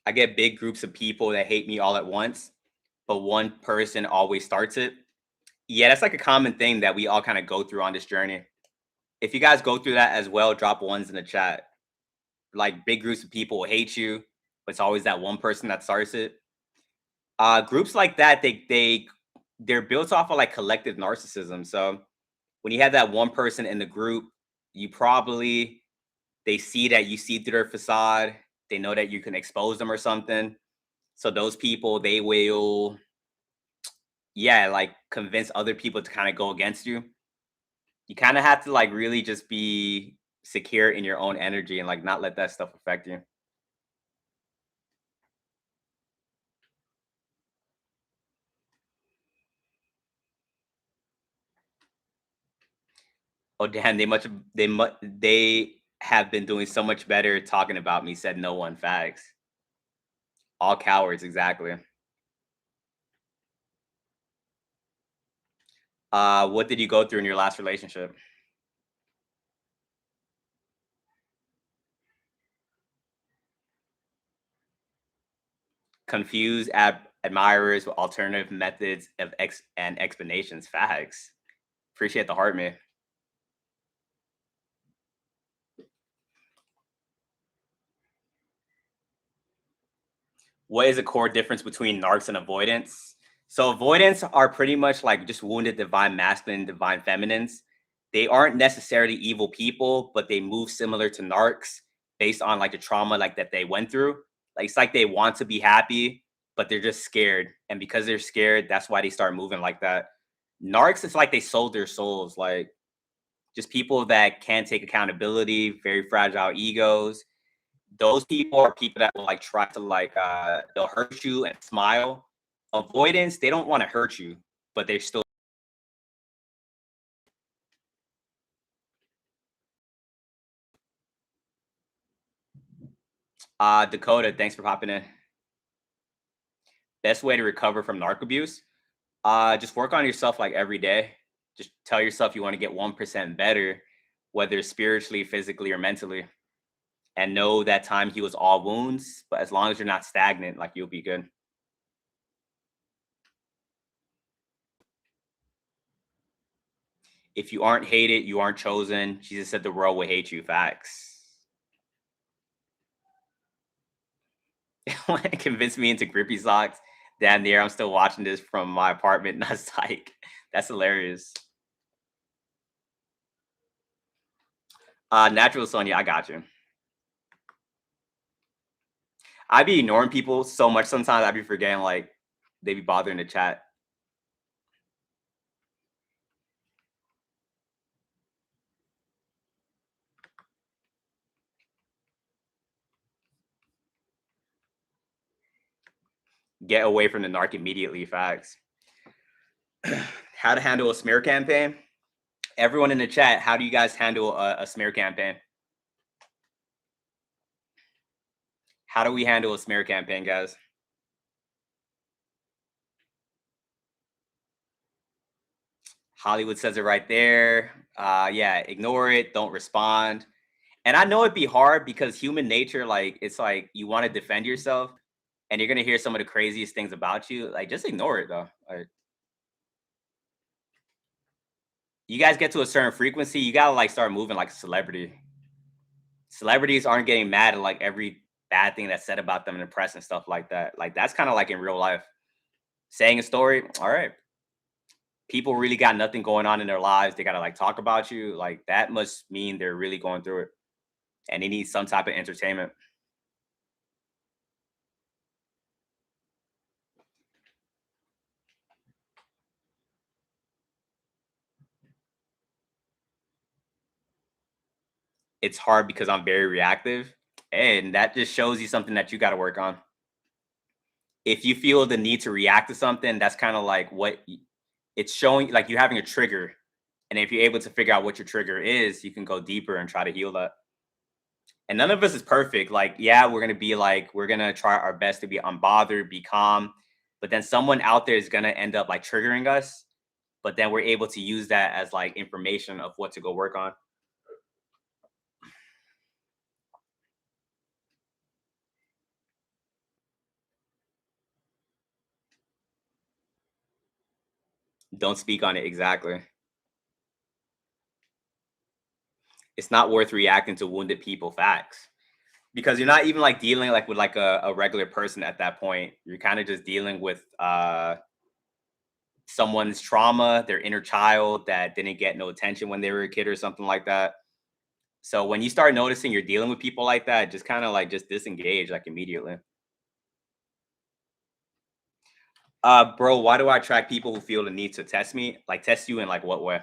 I get big groups of people that hate me all at once, but one person always starts it. Yeah, that's like a common thing that we all kind of go through on this journey. If you guys go through that as well, drop ones in the chat. Like big groups of people will hate you, but it's always that one person that starts it. Groups like that, they're built off of like collective narcissism. So when you have that one person in the group, you probably they see that you see through their facade. They know that you can expose them or something. So those people, they will, yeah, like convince other people to kind of go against you. You kind of have to like really just be secure in your own energy and like not let that stuff affect you. Oh damn, they have been doing so much better talking about me, said no one. Facts. All cowards, exactly. What did you go through in your last relationship? Confuse admirers with alternative methods of and explanations. Facts. Appreciate the heart, man. What is a core difference between narcs and avoidance? So avoidants are pretty much like just wounded divine masculine, divine feminines. They aren't necessarily evil people, but they move similar to narcs based on like the trauma like that they went through. Like it's like they want to be happy, but they're just scared. And because they're scared, that's why they start moving like that. Narcs, it's like they sold their souls, like just people that can't take accountability, very fragile egos. Those people are people that will like try to like they'll hurt you and smile. Avoidance, they don't want to hurt you, but they're still Dakota, thanks for popping in. Best way to recover from narc abuse. Just work on yourself like every day. Just tell yourself you want to get 1% better, whether spiritually, physically, or mentally. And know that time heals all wounds. But as long as you're not stagnant, like you'll be good. If you aren't hated, you aren't chosen. Jesus said the world will hate you. Facts. Convinced me into grippy socks. Damn near, I'm still watching this from my apartment. And I was like, that's hilarious. Natural Sonia, I got you. I be ignoring people so much sometimes. I be forgetting like they be bothering the chat. Get away from the narc immediately. Facts. How to handle a smear campaign? Everyone in the chat, how do you guys handle a smear campaign? How do we handle a smear campaign, guys? Hollywood says it right there. Yeah, ignore it. Don't respond. And I know it'd be hard because human nature, like, it's like you want to defend yourself and you're going to hear some of the craziest things about you. Like, just ignore it, though. Like, you guys get to a certain frequency, you got to like start moving like a celebrity. Celebrities aren't getting mad at like every bad thing that's said about them in the press and stuff like that. Like, that's kind of like in real life. Saying a story, all right, people really got nothing going on in their lives. They got to like talk about you. Like, that must mean they're really going through it and they need some type of entertainment. It's hard because I'm very reactive. And that just shows you something that you got to work on. If you feel the need to react to something, that's kind of like it's showing, like you're having a trigger. And if you're able to figure out what your trigger is, you can go deeper and try to heal that. And none of us is perfect. Like, yeah, we're gonna try our best to be unbothered, be calm. But then someone out there is gonna end up like triggering us. But then we're able to use that as like information of what to go work on. Don't speak on it exactly. It's not worth reacting to wounded people facts. Because you're not even like dealing like with like a regular person at that point. You're kind of just dealing with someone's trauma, their inner child that didn't get no attention when they were a kid or something like that. So when you start noticing you're dealing with people like that, just kind of like just disengage like immediately. Bro, why do I attract people who feel the need to test me? Like test you in like what way?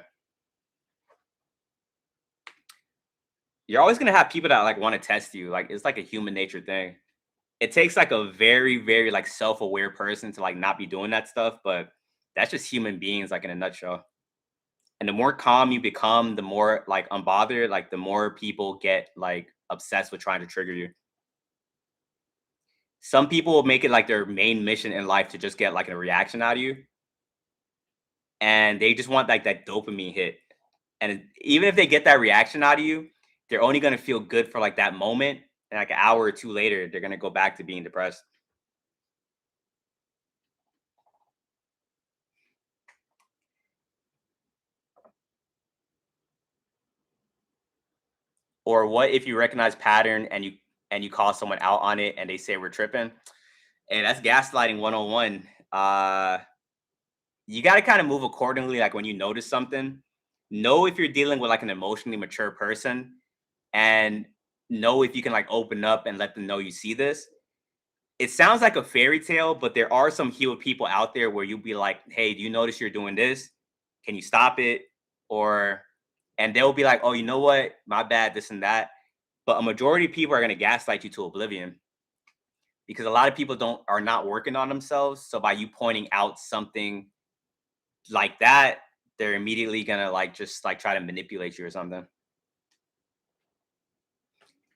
You're always gonna have people that like want to test you. Like it's like a human nature thing. It takes like a very, very like self-aware person to like not be doing that stuff, but that's just human beings like in a nutshell. And the more calm you become, the more like unbothered, like the more people get like obsessed with trying to trigger you. Some people will make it like their main mission in life to just get like a reaction out of you. And they just want like that dopamine hit. And even if they get that reaction out of you, they're only gonna feel good for like that moment. And like an hour or two later, they're gonna go back to being depressed. Or what if you recognize pattern and you call someone out on it and they say we're tripping? And that's gaslighting 101. You got to kind of move accordingly. Like when you notice something, know if you're dealing with like an emotionally mature person, and know if you can like open up and let them know you see this. It sounds like a fairy tale, but there are some healed people out there where you'll be like, hey, do you notice you're doing this? Can you stop it? Or, and they'll be like, oh, you know what? My bad, this and that. But a majority of people are going to gaslight you to oblivion, because a lot of people don't are not working on themselves. So by you pointing out something like that, they're immediately gonna like just like try to manipulate you or something.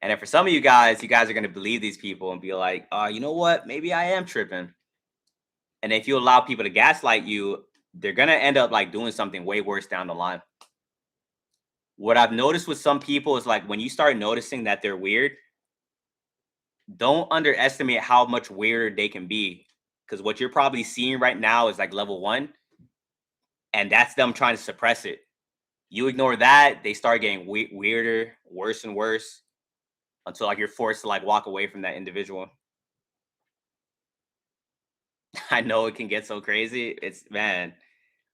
And then for some of you guys are gonna believe these people and be like, you know what? Maybe I am tripping. And if you allow people to gaslight you, they're gonna end up like doing something way worse down the line. What I've noticed with some people is like when you start noticing that they're weird, don't underestimate how much weirder they can be. Because what you're probably seeing right now is like level one, and that's them trying to suppress it. You ignore that, they start getting weirder, worse and worse, until like you're forced to like walk away from that individual. I know it can get so crazy. It's man,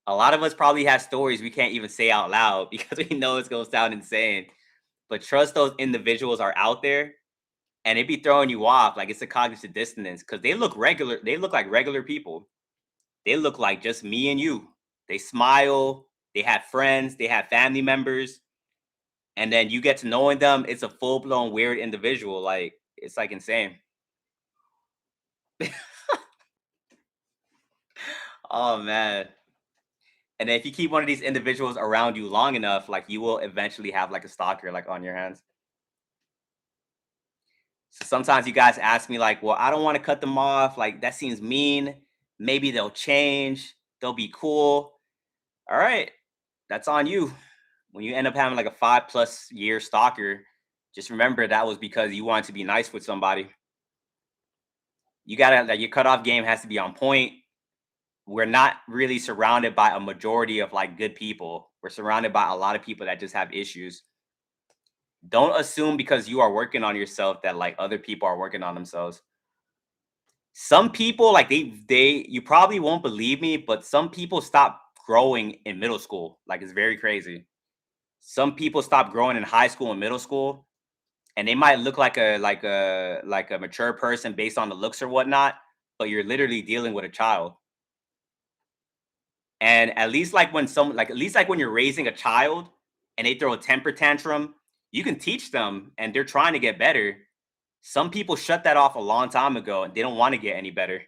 a lot of us probably have stories we can't even say out loud because we know it's gonna sound insane. But trust those individuals are out there, and it be throwing you off. Like it's a cognitive dissonance because they look regular. They look like regular people. They look like just me and you. They smile. They have friends. They have family members. And then you get to knowing them. It's a full blown weird individual. Like it's like insane. Oh man. And then if you keep one of these individuals around you long enough, like you will eventually have like a stalker like on your hands. So sometimes you guys ask me like, well, I don't want to cut them off. Like that seems mean. Maybe they'll change. They'll be cool. All right. That's on you. When you end up having like a 5+ year stalker, just remember that was because you wanted to be nice with somebody. You gotta like your cutoff game has to be on point. We're not really surrounded by a majority of like good people. We're surrounded by a lot of people that just have issues. Don't assume because you are working on yourself that like other people are working on themselves. Some people like they you probably won't believe me, but some people stop growing in middle school. Like it's very crazy. Some people stop growing in high school and middle school, and they might look like a mature person based on the looks or whatnot, but you're literally dealing with a child. And at least like when some like at least like when you're raising a child and they throw a temper tantrum, you can teach them and they're trying to get better. Some people shut that off a long time ago and they don't want to get any better.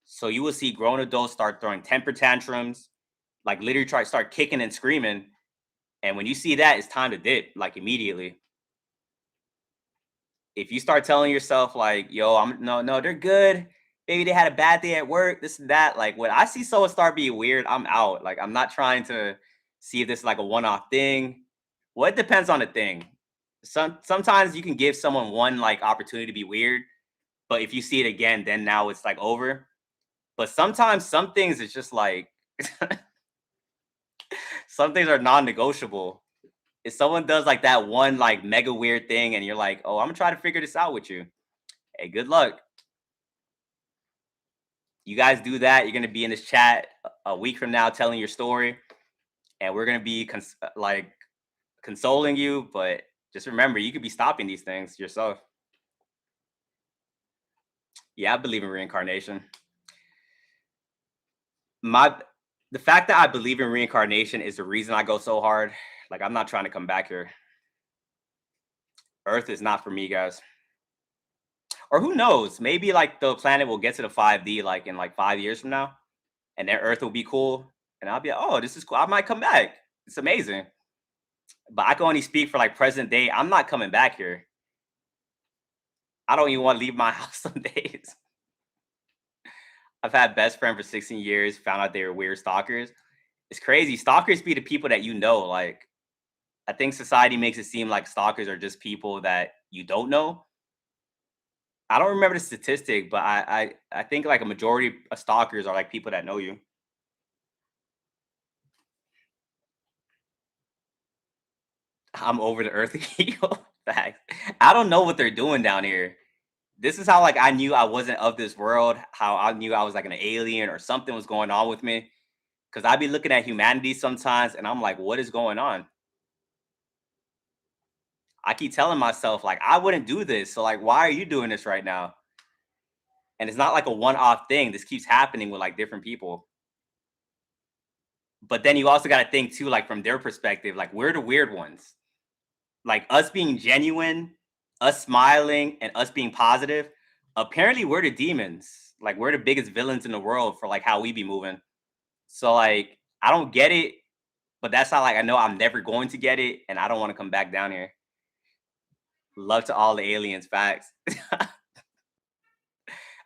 So you will see grown adults start throwing temper tantrums, like literally try to start kicking and screaming. And when you see that, it's time to dip, like immediately. If you start telling yourself like, "Yo, I'm no, they're good. Maybe they had a bad day at work, this and that." Like when I see someone start being weird, I'm out. Like I'm not trying to see if this is like a one-off thing. Well, it depends on the thing. Sometimes you can give someone one like opportunity to be weird, but if you see it again, then now it's like over. But sometimes some things it's just like some things are non-negotiable. If someone does like that one like mega weird thing and you're like, "Oh, I'm gonna try to figure this out with you." Hey, good luck. You guys do that, you're gonna be in this chat a week from now telling your story, and we're gonna be like consoling you. But just remember, you could be stopping these things yourself. Yeah, I believe in reincarnation. My the fact that I believe in reincarnation is the reason I go so hard. Like I'm not trying to come back here. Earth is not for me, guys. Or who knows? Maybe like the planet will get to the 5D like in like 5 years from now, and then Earth will be cool, and I'll be like, oh, this is cool. I might come back. It's amazing. But I can only speak for like present day. I'm not coming back here. I don't even want to leave my house some days. I've had best friend for 16 years, found out they were weird stalkers. It's crazy. Stalkers be the people that you know. Like I think society makes it seem like stalkers are just people that you don't know. I don't remember the statistic, but I think like a majority of stalkers are like people that know you. I'm over the earth heal. Facts. I don't know what they're doing down here. This is how like I knew I wasn't of this world, how I knew I was like an alien or something was going on with me. Cause I'd be looking at humanity sometimes and I'm like, what is going on? I keep telling myself, like, I wouldn't do this. So like, why are you doing this right now? And it's not like a one-off thing. This keeps happening with like different people. But then you also got to think too, like from their perspective, like we're the weird ones. Like us being genuine, us smiling, and us being positive. Apparently, we're the demons. Like we're the biggest villains in the world for like how we be moving. So like, I don't get it, but that's how like I know I'm never going to get it, and I don't want to come back down here. Love to all the aliens, facts.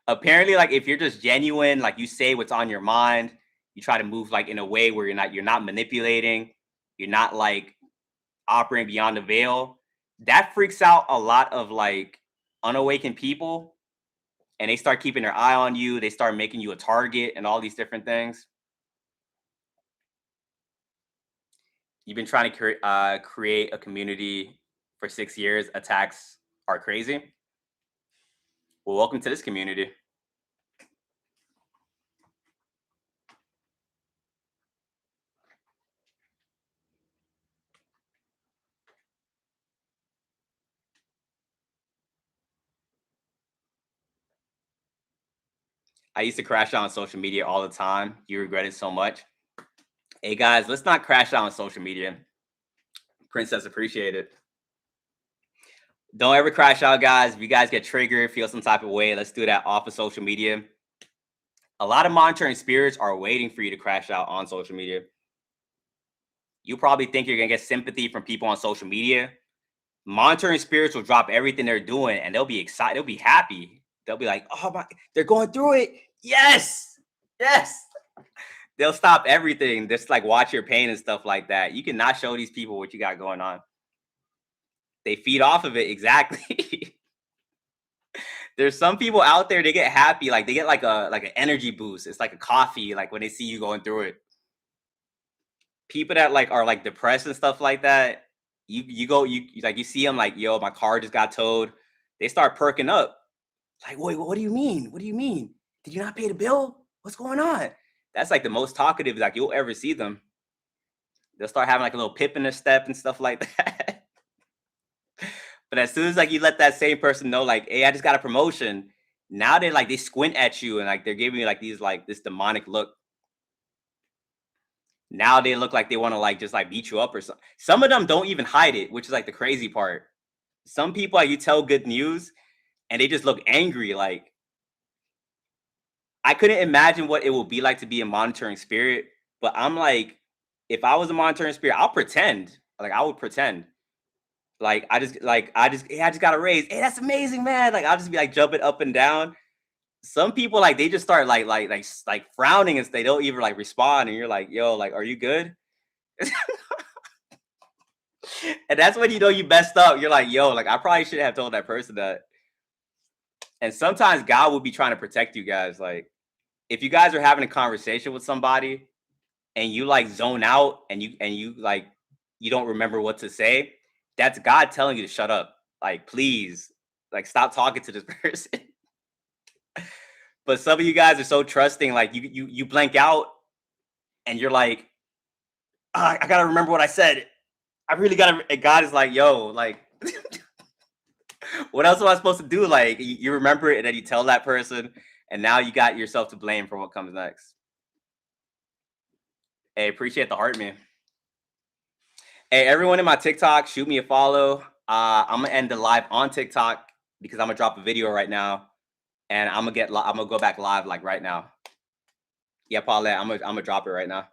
Apparently, like if you're just genuine, like you say what's on your mind, you try to move like in a way where you're not manipulating, you're not like operating beyond the veil. That freaks out a lot of like unawakened people, and they start keeping their eye on you. They start making you a target and all these different things. You've been trying to create a community for 6 years. Attacks are crazy. Well, welcome to this community. I used to crash out on social media all the time. You regret it so much. Hey guys, let's not crash out on social media. Princess, appreciate it. Don't ever crash out, guys. If you guys get triggered, feel some type of way, let's do that off of social media. A lot of monitoring spirits are waiting for you to crash out on social media. You probably think you're gonna get sympathy from people on social media. Monitoring spirits will drop everything they're doing and they'll be excited, they'll be happy. They'll be like, oh my, they're going through it. Yes, yes. They'll stop everything, just like watch your pain and stuff like that. You cannot show these people what you got going on. They feed off of it, exactly. There's some people out there, they get happy, like they get like an energy boost. It's like a coffee, like when they see you going through it. People that like are like depressed and stuff like that, you go like you see them like, yo, my car just got towed. They start perking up. Like, wait, what do you mean? What do you mean? Did you not pay the bill? What's going on? That's like the most talkative like you'll ever see them. They'll start having like a little pip in their step and stuff like that. But as soon as like you let that same person know, like, hey, I just got a promotion, now they like they squint at you and like they're giving you like these like this demonic look. Now they look like they want to like just like beat you up or something. Some of them don't even hide it, which is like the crazy part. Some people like you tell good news and they just look angry. Like I couldn't imagine what it would be like to be a monitoring spirit, but I'm like, if I was a monitoring spirit, I'll pretend. Like I would pretend. Like hey, I just got a raise. Hey, that's amazing, man. Like I'll just be like jumping up and down. Some people like they just start like frowning and they don't even like respond, and you're like, yo, like, are you good? And that's when you know you messed up. You're like, yo, like I probably should have told that person that. And sometimes God will be trying to protect you guys. Like if you guys are having a conversation with somebody and you like zone out and you like you don't remember what to say, that's God telling you to shut up. Like please, like stop talking to this person. But some of you guys are so trusting, like you blank out and you're like, "Ah, I gotta remember what I said. I really gotta. And God is like, yo, like, what else am I supposed to do? Like, you remember it and then you tell that person, and now you got yourself to blame for what comes next. Hey, appreciate the heart, man. Hey, everyone in my TikTok, shoot me a follow. I'm gonna end the live on TikTok because I'm gonna drop a video right now, and I'm gonna go back live like right now. Yeah, Paulette, I'm gonna drop it right now.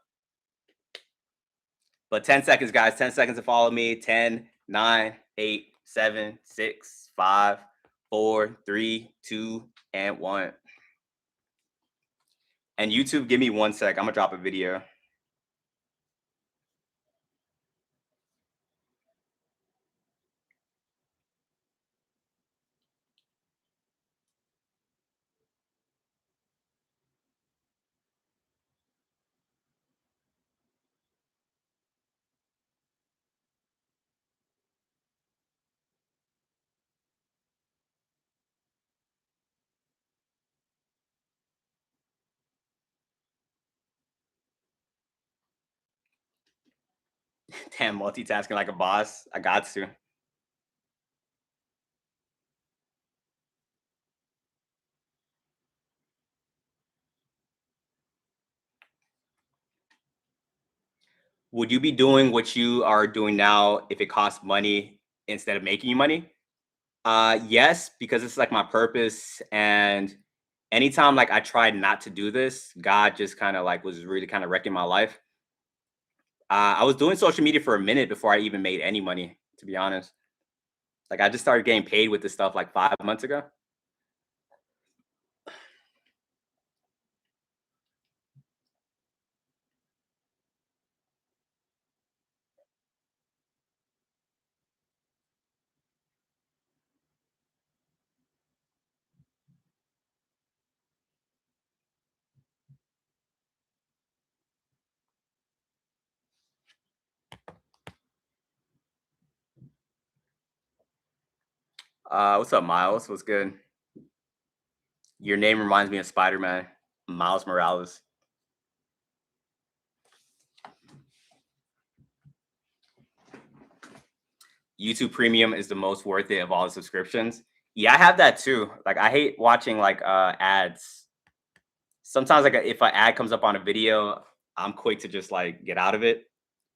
But 10 seconds, guys. 10 seconds to follow me. 10, 9, 8, 7, 6, 5, 4, 3, 2, and 1. And YouTube, give me 1 sec. I'm gonna drop a video. Damn, multitasking like a boss. I got to. Would you be doing what you are doing now if it costs money instead of making you money? Yes, because it's like my purpose. And anytime like I tried not to do this, God just kind of like was really kind of wrecking my life. I was doing social media for a minute before I even made any money, to be honest. Like I just started getting paid with this stuff like 5 months ago. What's up, Miles? What's good? Your name reminds me of Spider Man, Miles Morales. YouTube Premium is the most worth it of all the subscriptions. Yeah, I have that too. Like I hate watching like ads. Sometimes like if an ad comes up on a video, I'm quick to just like get out of it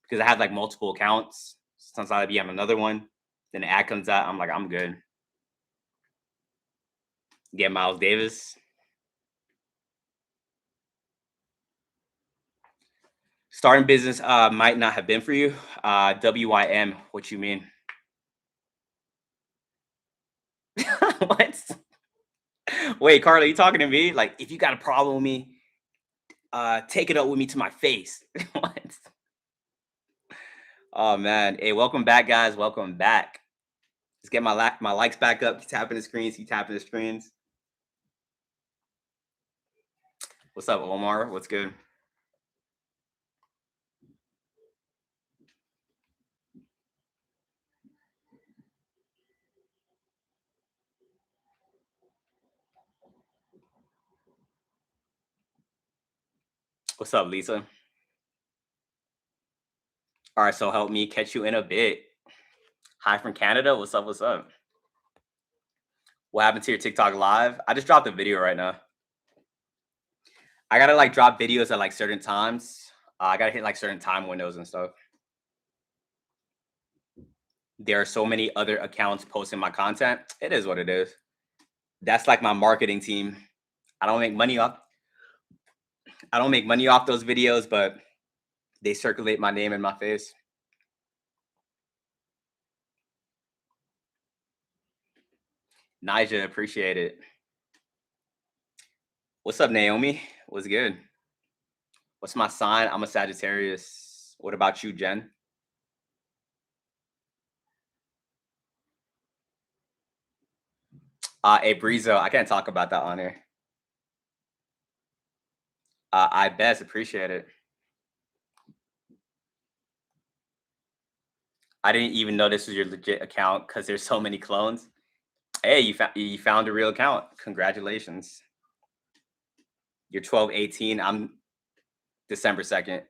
because I have like multiple accounts. Sometimes I'll be on another one. Then the ad comes out, I'm like, I'm good. Get Miles Davis. Starting business might not have been for you. WYM, what you mean? What? Wait, Carla, you talking to me? Like, if you got a problem with me, take it up with me to my face. What? Oh man. Hey, welcome back, guys. Welcome back. Let's get my likes back up. Keep tapping the screens. Keep tapping the screens. What's up, Omar? What's good? What's up, Lisa? All right, so help me catch you in a bit. Hi from Canada. What's up? What's up? What happened to your TikTok live? I just dropped a video right now. I gotta like drop videos at like certain times. I gotta hit like certain time windows and stuff. There are so many other accounts posting my content. It is what it is. That's like my marketing team. I don't make money off. I don't make money off those videos, but they circulate my name and my face. Nija, appreciate it. What's up, Naomi? What's good? What's my sign? I'm a Sagittarius. What about you, Jen? Hey, Breezo, I can't talk about that on here. I best appreciate it. I didn't even know this was your legit account because there's so many clones. Hey, you found a real account. Congratulations. You're 12/18. I'm December 2nd.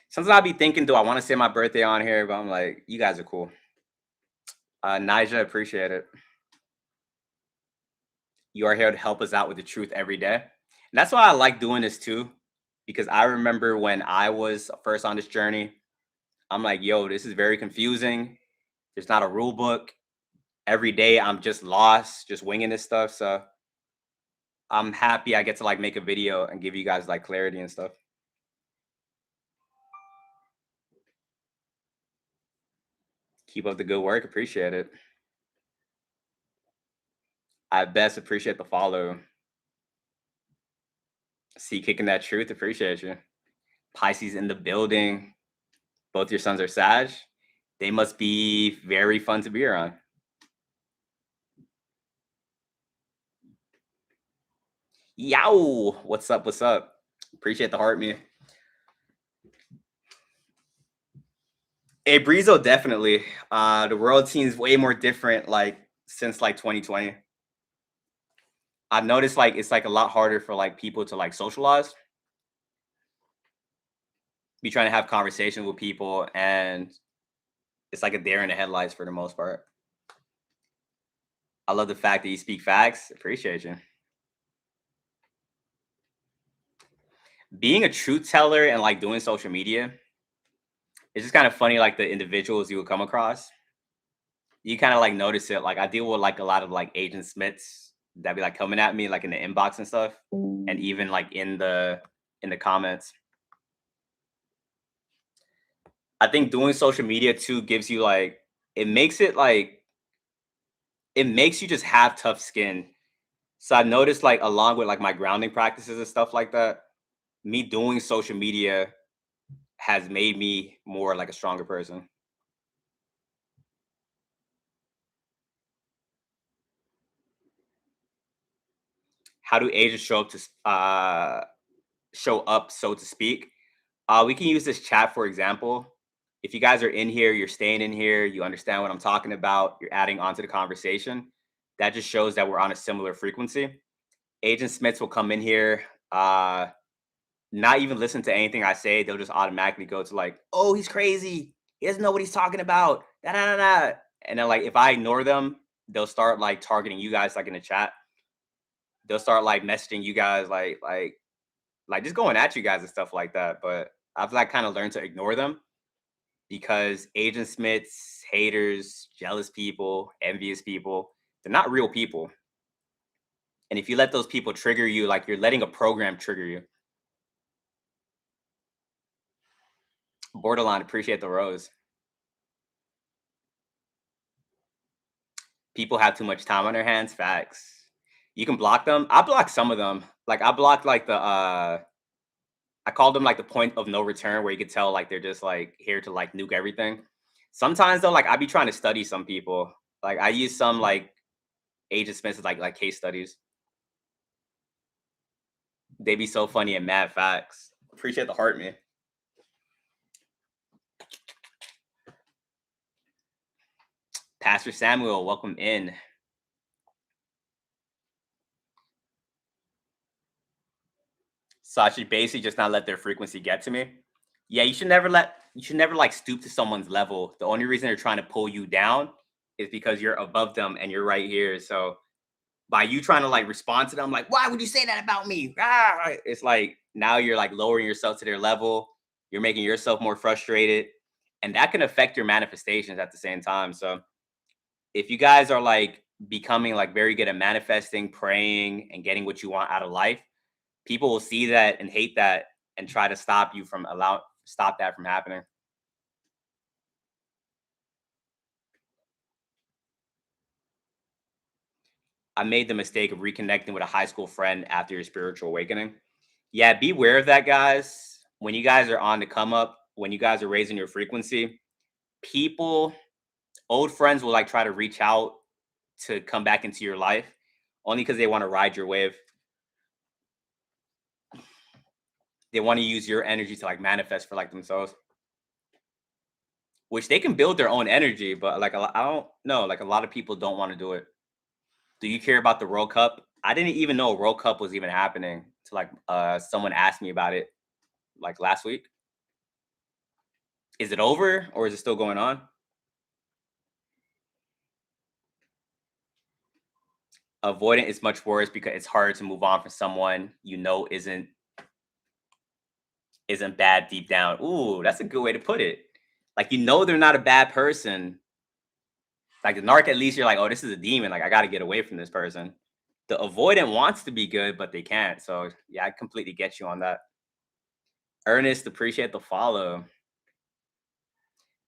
Sometimes I'll be thinking, do I want to say my birthday on here? But I'm like, you guys are cool. Nija, appreciate it. You are here to help us out with the truth every day. And that's why I like doing this too, because I remember when I was first on this journey, I'm like, yo, this is very confusing. There's not a rule book. Every day I'm just lost, just winging this stuff. So I'm happy I get to like make a video and give you guys like clarity and stuff. Keep up the good work. Appreciate it. I best appreciate the follow. See, kicking that truth. Appreciate you. Pisces in the building. Both your sons are Sag. They must be very fun to be around. Yow! What's up? What's up? Appreciate the heart, me. Hey, Breezo, definitely. The world seems way more different, like since like 2020. I've noticed like it's like a lot harder for like people to like socialize. be trying to have conversation with people, and it's like a dare in the headlights for the most part. I love the fact that you speak facts. Appreciate you. Being a truth teller and like doing social media, it's just kind of funny, like the individuals you will come across. You kind of like notice it. Like I deal with like a lot of like agent Smiths that be like coming at me like in the inbox and stuff, and even like in the comments. I think doing social media too gives you like it makes it like it makes you just have tough skin. So I noticed like along with like my grounding practices and stuff like that, me doing social media has made me more like a stronger person. How do agents show up, so to speak? We can use this chat for example. If you guys are in here, you're staying in here, you understand what I'm talking about, you're adding on to the conversation. That just shows that we're on a similar frequency. Agent Smiths will come in here, not even listen to anything I say. They'll just automatically go to like, "Oh, he's crazy. He doesn't know what he's talking about." Da, da, da, da. And then like if I ignore them, they'll start like targeting you guys like in the chat. They'll start like messaging you guys like just going at you guys and stuff like that. But I've like kind of learned to ignore them because Agent Smiths, haters, jealous people, envious people, they're not real people. And if you let those people trigger you, like you're letting a program trigger you. Borderline, appreciate the rose. People have too much time on their hands. Facts. You can block them. I blocked some of them. Like I blocked like I called them like the point of no return where you could tell like they're just like here to like nuke everything. Sometimes though, like I be trying to study some people. Like I use some like Agent Smiths like case studies. They be so funny and mad facts. Appreciate the heart, man. Pastor Samuel, welcome in. So I should basically just not let their frequency get to me. Yeah, you should never like stoop to someone's level. The only reason they're trying to pull you down is because you're above them and you're right here. So by you trying to like respond to them, like, why would you say that about me? Ah, it's like now you're like lowering yourself to their level. You're making yourself more frustrated. And that can affect your manifestations at the same time. So if you guys are like becoming like very good at manifesting, praying, and getting what you want out of life, people will see that and hate that and try to stop you from stop that from happening. I made the mistake of reconnecting with a high school friend after your spiritual awakening. Yeah, be aware of that, guys. When you guys are on the come up, when you guys are raising your frequency, people, old friends will like try to reach out to come back into your life only because they want to ride your wave. They want to use your energy to like manifest for like themselves, which they can build their own energy, but like I don't know, like a lot of people don't want to do it. Do you care about the World Cup? I didn't even know a World Cup was even happening. To like someone asked me about it like last week. Is it over or is it still going on? Avoidant is much worse because it's harder to move on from someone you know isn't bad deep down. Ooh, that's a good way to put it. Like you know they're not a bad person. Like the narc, at least you're like, oh, this is a demon. Like I got to get away from this person. The avoidant wants to be good, but they can't. So yeah, I completely get you on that. Ernest, appreciate the follow.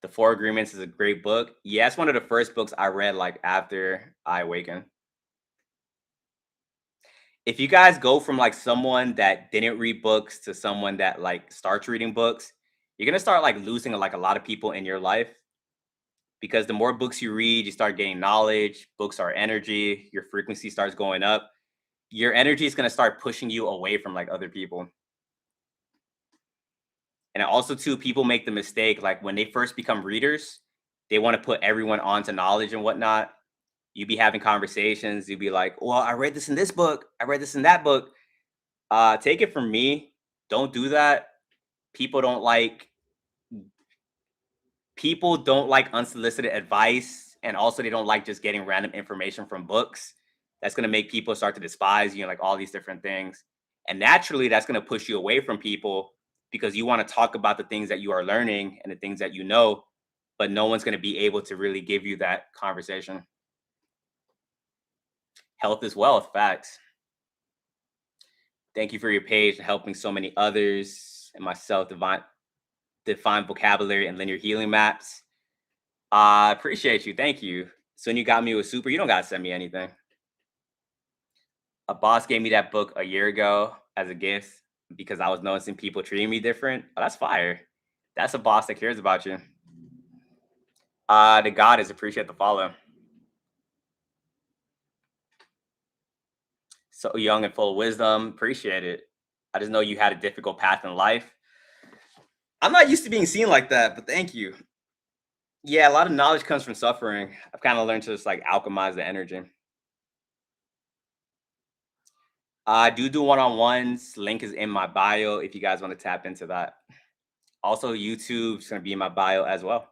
The Four Agreements is a great book. Yeah, it's one of the first books I read like after I awakened. If you guys go from like someone that didn't read books to someone that like starts reading books, you're gonna start like losing like a lot of people in your life because the more books you read, you start gaining knowledge. Books are energy. Your frequency starts going up. Your energy is gonna start pushing you away from like other people. And also too, people make the mistake like when they first become readers, they want to put everyone onto knowledge and whatnot. You be having conversations, you'd be like, well, I read this in this book, I read this in that book. Take it from me, don't do that. People don't like people don't like unsolicited advice, and also they don't like just getting random information from books. That's going to make people start to despise you and like all these different things. And naturally that's going to push you away from people because you want to talk about the things that you are learning and the things that you know, but no one's going to be able to really give you that conversation. Health is wealth, facts. Thank you for your page and helping so many others and myself define vocabulary and linear healing maps. I appreciate you. Thank you. So when you got me with super, you don't gotta send me anything. A boss gave me that book a year ago as a gift because I was noticing people treating me different. Oh, that's fire. That's a boss that cares about you. The goddess, appreciate the follow. So young and full of wisdom. Appreciate it. I just know you had a difficult path in life. I'm not used to being seen like that, but thank you. Yeah, a lot of knowledge comes from suffering. I've kind of learned to just like alchemize the energy. I do one-on-ones. Link is in my bio if you guys want to tap into that. Also, YouTube's gonna be in my bio as well.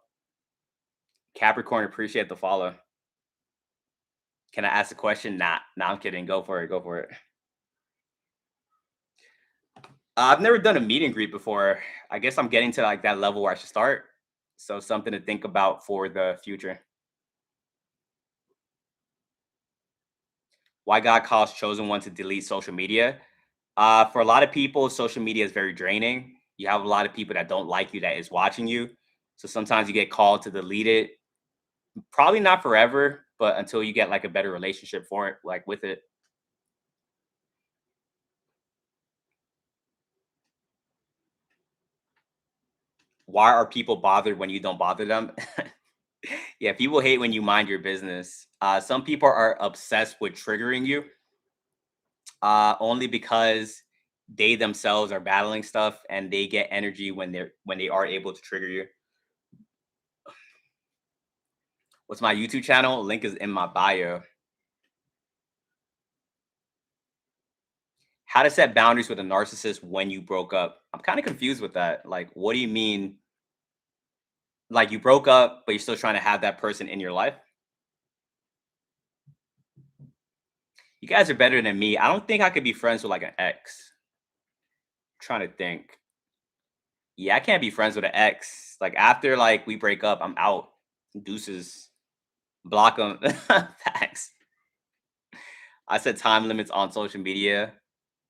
Capricorn, appreciate the follow. Can I ask a question? Nah, I'm kidding. Go for it. Go for it. I've never done a meet and greet before. I guess I'm getting to like that level where I should start. So something to think about for the future. Why God calls chosen one to delete social media? For a lot of people, social media is very draining. You have a lot of people that don't like you that is watching you. So sometimes you get called to delete it. Probably not forever, but until you get like a better relationship for it, like with it. Why are people bothered when you don't bother them? Yeah, people hate when you mind your business. Some people are obsessed with triggering you, only because they themselves are battling stuff and they get energy when they are able to trigger you. What's my YouTube channel? Link is in my bio. How to set boundaries with a narcissist when you broke up? I'm kind of confused with that. Like, what do you mean? Like you broke up, but you're still trying to have that person in your life? You guys are better than me. I don't think I could be friends with like an ex. Trying to think. Yeah, I can't be friends with an ex. Like after like we break up, I'm out. Deuces. Block them. Facts. I set time limits on social media.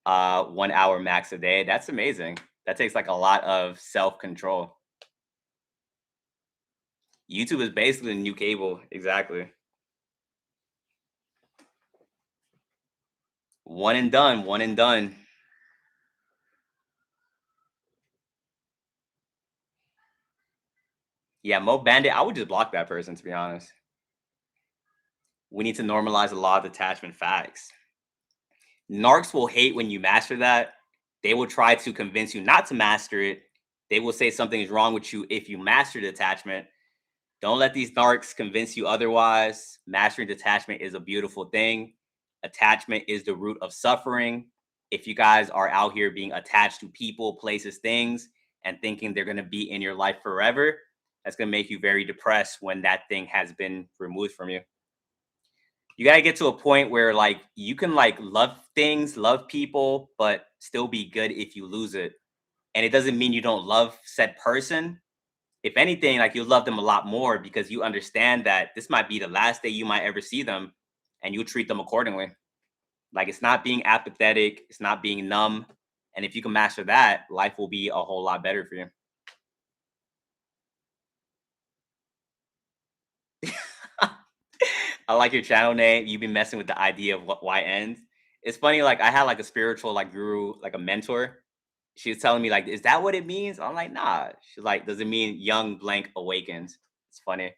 1 hour max a day. That's amazing. That takes like a lot of self-control. YouTube is basically the new cable. Exactly. One and done. One and done. Yeah, Mo Bandit. I would just block that person to be honest. We need to normalize the law of detachment. Facts. Narcs will hate when you master that. They will try to convince you not to master it. They will say something is wrong with you if you master detachment. Don't let these narcs convince you otherwise. Mastering detachment is a beautiful thing. Attachment is the root of suffering. If you guys are out here being attached to people, places, things, and thinking they're going to be in your life forever, that's going to make you very depressed when that thing has been removed from you. You got to get to a point where like you can like love things, love people, but still be good if you lose it. And it doesn't mean you don't love said person. If anything, like you love them a lot more because you understand that this might be the last day you might ever see them and you treat them accordingly. Like it's not being apathetic, it's not being numb. And if you can master that, life will be a whole lot better for you. I like your channel name. You've been messing with the idea of what why ends. It's funny, like I had like a spiritual like guru, like a mentor. She was telling me, like, is that what it means? I'm like, nah. She's like, does it mean young blank awakens? It's funny.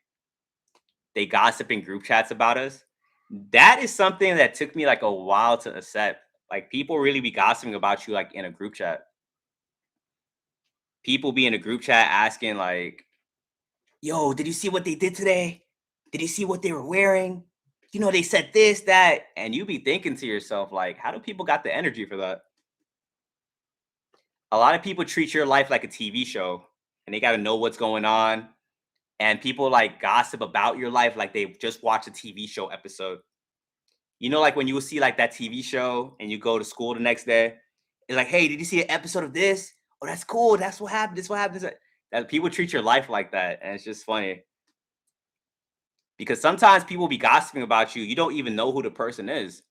They gossip in group chats about us. That is something that took me like a while to accept. Like people really be gossiping about you like in a group chat. People be in a group chat asking like, "Yo, did you see what they did today? Did you see what they were wearing? You know, they said this, that." And you be thinking to yourself like, "How do people got the energy for that?" A lot of people treat your life like a TV show, and they got to know what's going on. And people like gossip about your life like they just watched a TV show episode. You know, like when you will see like that TV show and you go to school the next day, it's like, hey, did you see an episode of this? Oh, that's cool. That's what happened. This what happened. That people treat your life like that, and it's just funny because sometimes people be gossiping about you. You don't even know who the person is,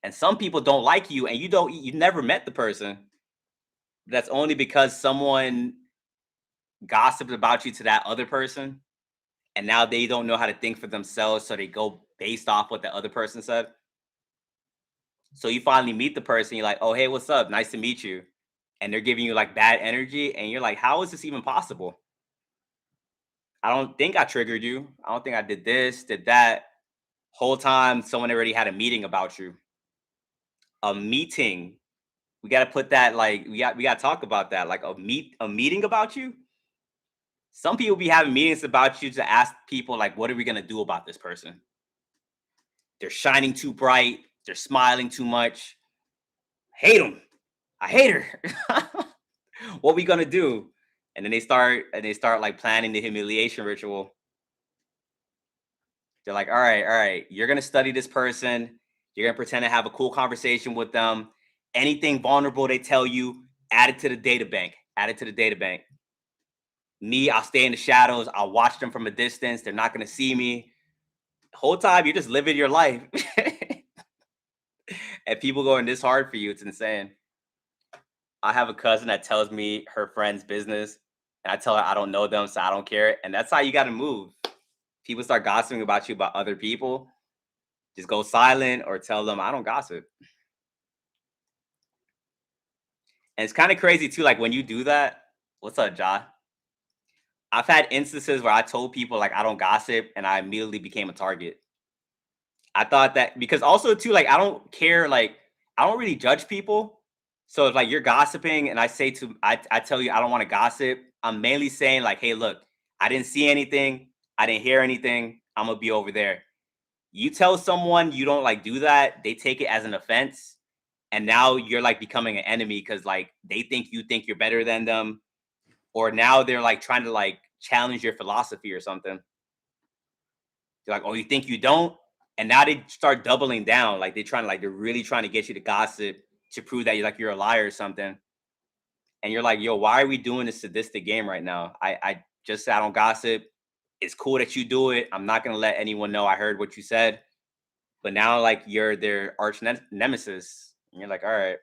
and some people don't like you, and you never met the person. That's only because someone gossiped about you to that other person, and now they don't know how to think for themselves, so they go based off what the other person said. So you finally meet the person, you're like, "Oh, hey, what's up? Nice to meet you." And they're giving you like bad energy, and you're like, "How is this even possible? I don't think I triggered you. I don't think I did this, did that." Whole time, someone already had a meeting about you. A meeting. We got to put that like we got to talk about that like a meeting about you. Some people be having meetings about you to ask people like, "What are we gonna do about this person? They're shining too bright. They're smiling too much. Hate them. I hate her. What we gonna do?" And then they start like planning the humiliation ritual. They're like, all right, you're gonna study this person. You're gonna pretend to have a cool conversation with them. Anything vulnerable they tell you, add it to the data bank. Add it to the data bank. Me, I'll stay in the shadows. I'll watch them from a distance. They're not gonna see me. The whole time you're just living your life. And people going this hard for you. It's insane. I have a cousin that tells me her friend's business, and I tell her I don't know them, so I don't care. And that's how you got to move. People start gossiping about you about other people, just go silent or tell them I don't gossip. And it's kind of crazy too. Like when you do that, what's up, Ja? I've had instances where I told people like I don't gossip, and I immediately became a target. I thought that because also too, like I don't care, like I don't really judge people. So if like you're gossiping and I tell you I don't want to gossip, I'm mainly saying like, hey, look, I didn't see anything, I didn't hear anything, I'm gonna be over there. You tell someone you don't like do that, they take it as an offense, and now you're like becoming an enemy because like they think you're better than them, or now they're like trying to like challenge your philosophy or something. They're like, "Oh, you think you don't?" And now they start doubling down. Like they're really trying to get you to gossip to prove that you're a liar or something. And you're like, "Yo, why are we doing this sadistic game right now? I just said I don't gossip. It's cool that you do it. I'm not gonna let anyone know I heard what you said." But now like you're their nemesis. And you're like, all right.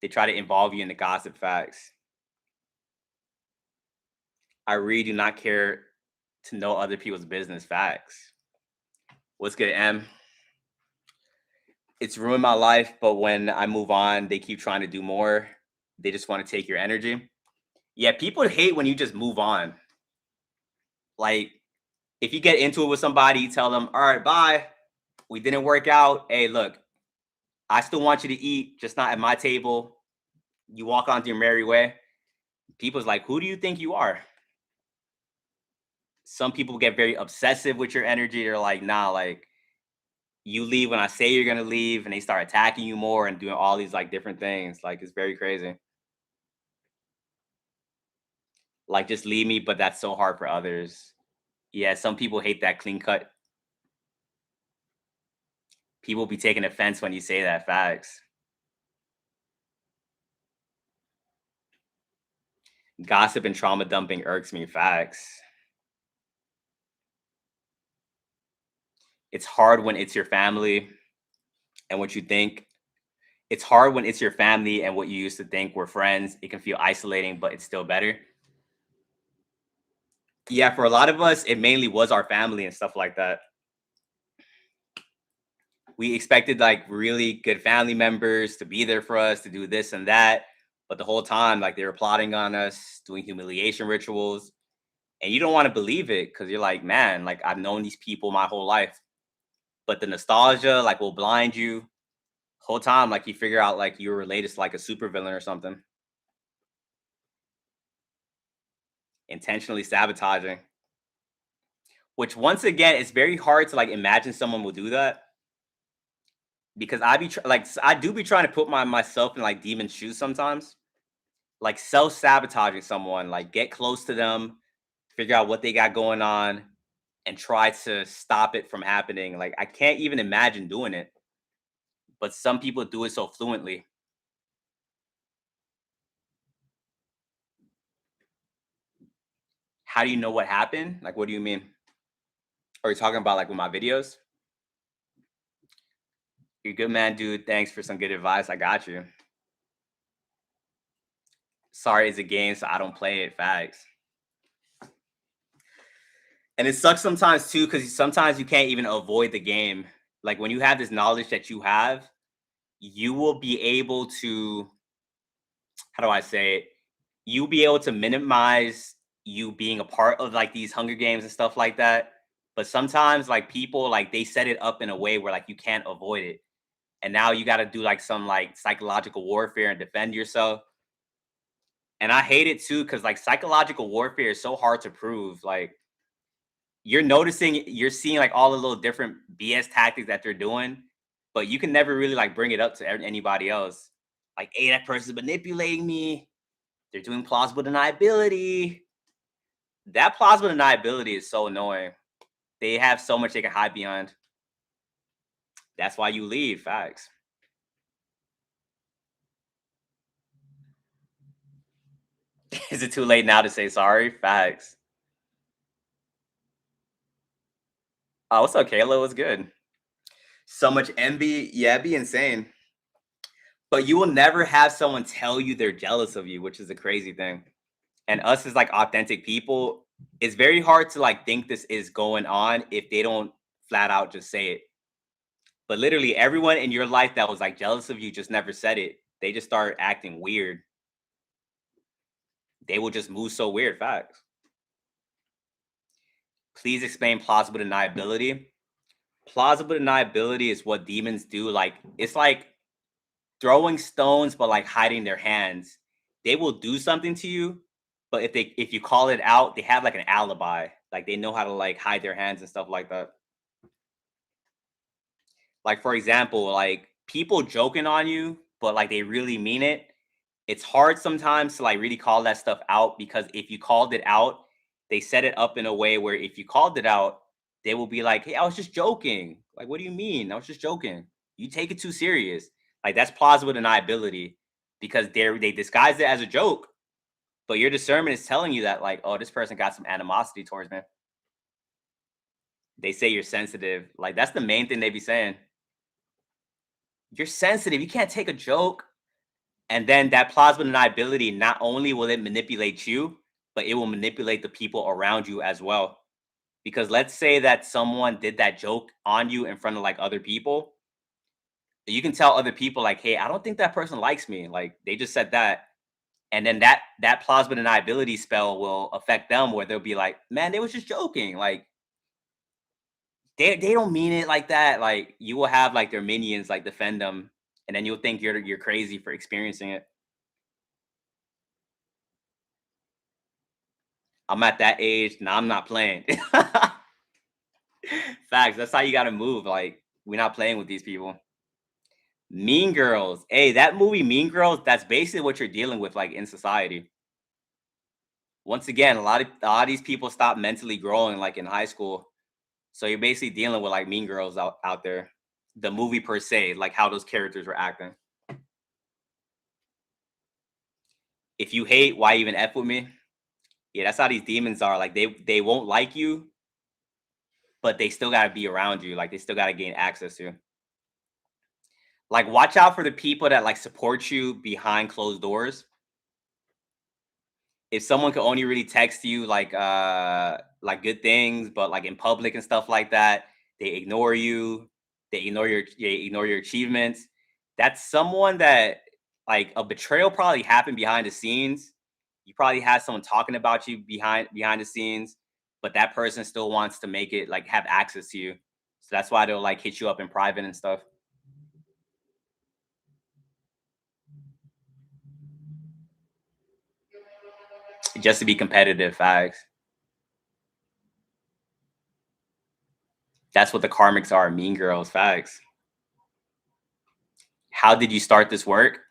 They try to involve you in the gossip facts. I really do not care to know other people's business facts. What's good, M? It's ruined my life, but when I move on, they keep trying to do more. They just want to take your energy. Yeah, people hate when you just move on. Like, if you get into it with somebody, you tell them, all right, bye. We didn't work out. Hey, look, I still want you to eat, just not at my table. You walk on to your merry way. People's like, who do you think you are? Some people get very obsessive with your energy. They're like, nah, like, you leave when I say you're gonna leave, and they start attacking you more and doing all these like different things. Like it's very crazy. Like just leave me, but that's so hard for others. Yeah, some people hate that clean cut. People be taking offense when you say that. Facts. Gossip and trauma dumping irks me. Facts. It's hard when it's your family and what you think. It's hard when it's your family and what you used to think were friends. It can feel isolating, but it's still better. Yeah, for a lot of us, it mainly was our family and stuff like that. We expected like really good family members to be there for us to do this and that, but the whole time like they were plotting on us, doing humiliation rituals, and you don't want to believe it because you're like, man, like I've known these people my whole life, but the nostalgia like will blind you. Whole time like you figure out like you're related to like a supervillain or something, intentionally sabotaging. Which once again, it's very hard to like imagine someone will do that. because I do be trying to put myself in like demon shoes sometimes, like self sabotaging someone, like get close to them, figure out what they got going on, and try to stop it from happening. Like I can't even imagine doing it, but some people do it so fluently. How do you know what happened? Like, what do you mean? Are you talking about like with my videos? You're a good man, dude. Thanks for some good advice. I got you. Sorry, it's a game, so I don't play it. Facts. And it sucks sometimes too, because sometimes you can't even avoid the game. Like when you have this knowledge that you have, you will be able to, how do I say it? You'll be able to minimize you being a part of like these Hunger Games and stuff like that. But sometimes like people like they set it up in a way where like you can't avoid it. And now you got to do like some like psychological warfare and defend yourself. And I hate it too because like psychological warfare is so hard to prove. Like you're seeing like all the little different BS tactics that they're doing, but you can never really like bring it up to anybody else. Like, hey, that person's manipulating me. They're doing plausible deniability. That plausible deniability is so annoying. They have so much they can hide behind. That's why you leave. Facts. Is it too late now to say sorry? Facts. Oh, what's up, Kayla? What's good? So much envy. Yeah, it'd be insane. But you will never have someone tell you they're jealous of you, which is a crazy thing. And us as like authentic people, it's very hard to like think this is going on if they don't flat out just say it. But literally everyone in your life that was like jealous of you just never said it. They just start acting weird. They will just move so weird. Facts. Please explain plausible deniability. Plausible deniability is what demons do. Like it's like throwing stones but like hiding their hands. They will do something to you, but if you call it out, they have like an alibi. Like they know how to like hide their hands and stuff like that. Like for example, like people joking on you, but like they really mean it. It's hard sometimes to like really call that stuff out because if you called it out, they set it up in a way where if you called it out, they will be like, "Hey, I was just joking." Like, what do you mean? I was just joking. You take it too serious. Like that's plausible deniability because they disguise it as a joke, but your discernment is telling you that like, oh, this person got some animosity towards me. They say you're sensitive. Like that's the main thing they be saying. You're sensitive. You can't take a joke. And then that plausible deniability, not only will it manipulate you, but it will manipulate the people around you as well. Because let's say that someone did that joke on you in front of like other people, you can tell other people like, "Hey, I don't think that person likes me." Like they just said that, and then that plausible deniability spell will affect them, where they'll be like, "Man, they was just joking." Like they don't mean it like that. Like you will have like their minions like defend them, and then you'll think you're crazy for experiencing it. I'm at that age. Now I'm not playing. Facts. That's how you gotta move. Like, we're not playing with these people. Mean Girls. Hey, that movie Mean Girls, that's basically what you're dealing with, like in society. Once again, a lot of these people stop mentally growing like in high school. So you're basically dealing with like Mean Girls out there. The movie per se, like how those characters were acting. If you hate, why even F with me? Yeah, that's how these demons are. Like they won't like you, but they still gotta be around you. Like they still gotta gain access to you. Like, watch out for the people that like support you behind closed doors. If someone could only really text you like good things, but like in public and stuff like that, they ignore you, they ignore your achievements. That's someone that like a betrayal probably happened behind the scenes. You probably had someone talking about you behind the scenes, but that person still wants to make it like have access to you. So that's why they'll like hit you up in private and stuff just to be competitive. Facts. That's what the karmics are, mean girls, facts. How did you start this work?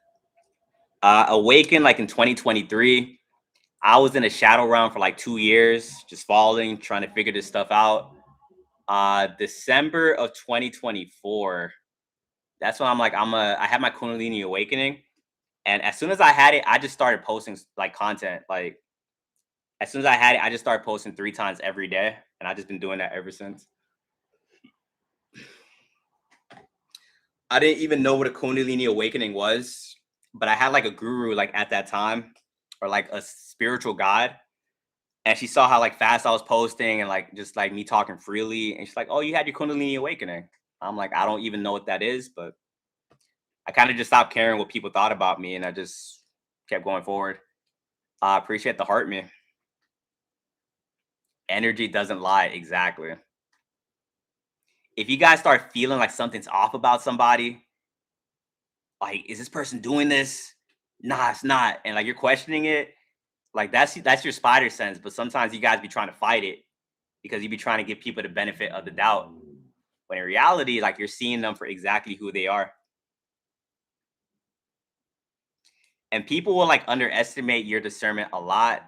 Awaken like in 2023. I was in a shadow realm for like 2 years, just falling, trying to figure this stuff out. December of 2024. That's when I had my Kundalini awakening. And as soon as I had it, I just started posting like content. Like as soon as I had it, I just started posting 3 times every day. And I've just been doing that ever since. I didn't even know what a Kundalini awakening was, but I had like a guru like at that time, or like a spiritual guide. And she saw how like fast I was posting and like just like me talking freely. And she's like, "Oh, you had your Kundalini awakening." I'm like, "I don't even know what that is," but I kind of just stopped caring what people thought about me and I just kept going forward. I appreciate the heart me. Energy doesn't lie. Exactly. If you guys start feeling like something's off about somebody, like, is this person doing this? Nah, it's not. And like you're questioning it, like that's your spider sense. But sometimes you guys be trying to fight it because you be trying to give people the benefit of the doubt. When in reality, like you're seeing them for exactly who they are. And people will like underestimate your discernment a lot.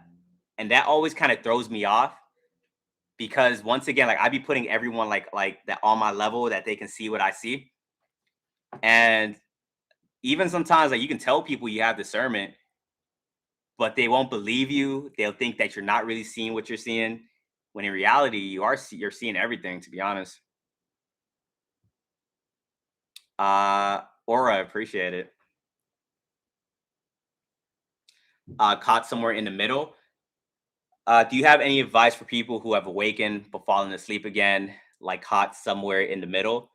And that always kind of throws me off because once again, like I be putting everyone like that on my level that they can see what I see. And even sometimes like you can tell people you have discernment, but they won't believe you. They'll think that you're not really seeing what you're seeing, when in reality you're seeing everything. To be honest, Aura, appreciate it. Caught somewhere in the middle. Do you have any advice for people who have awakened but fallen asleep again, like caught somewhere in the middle?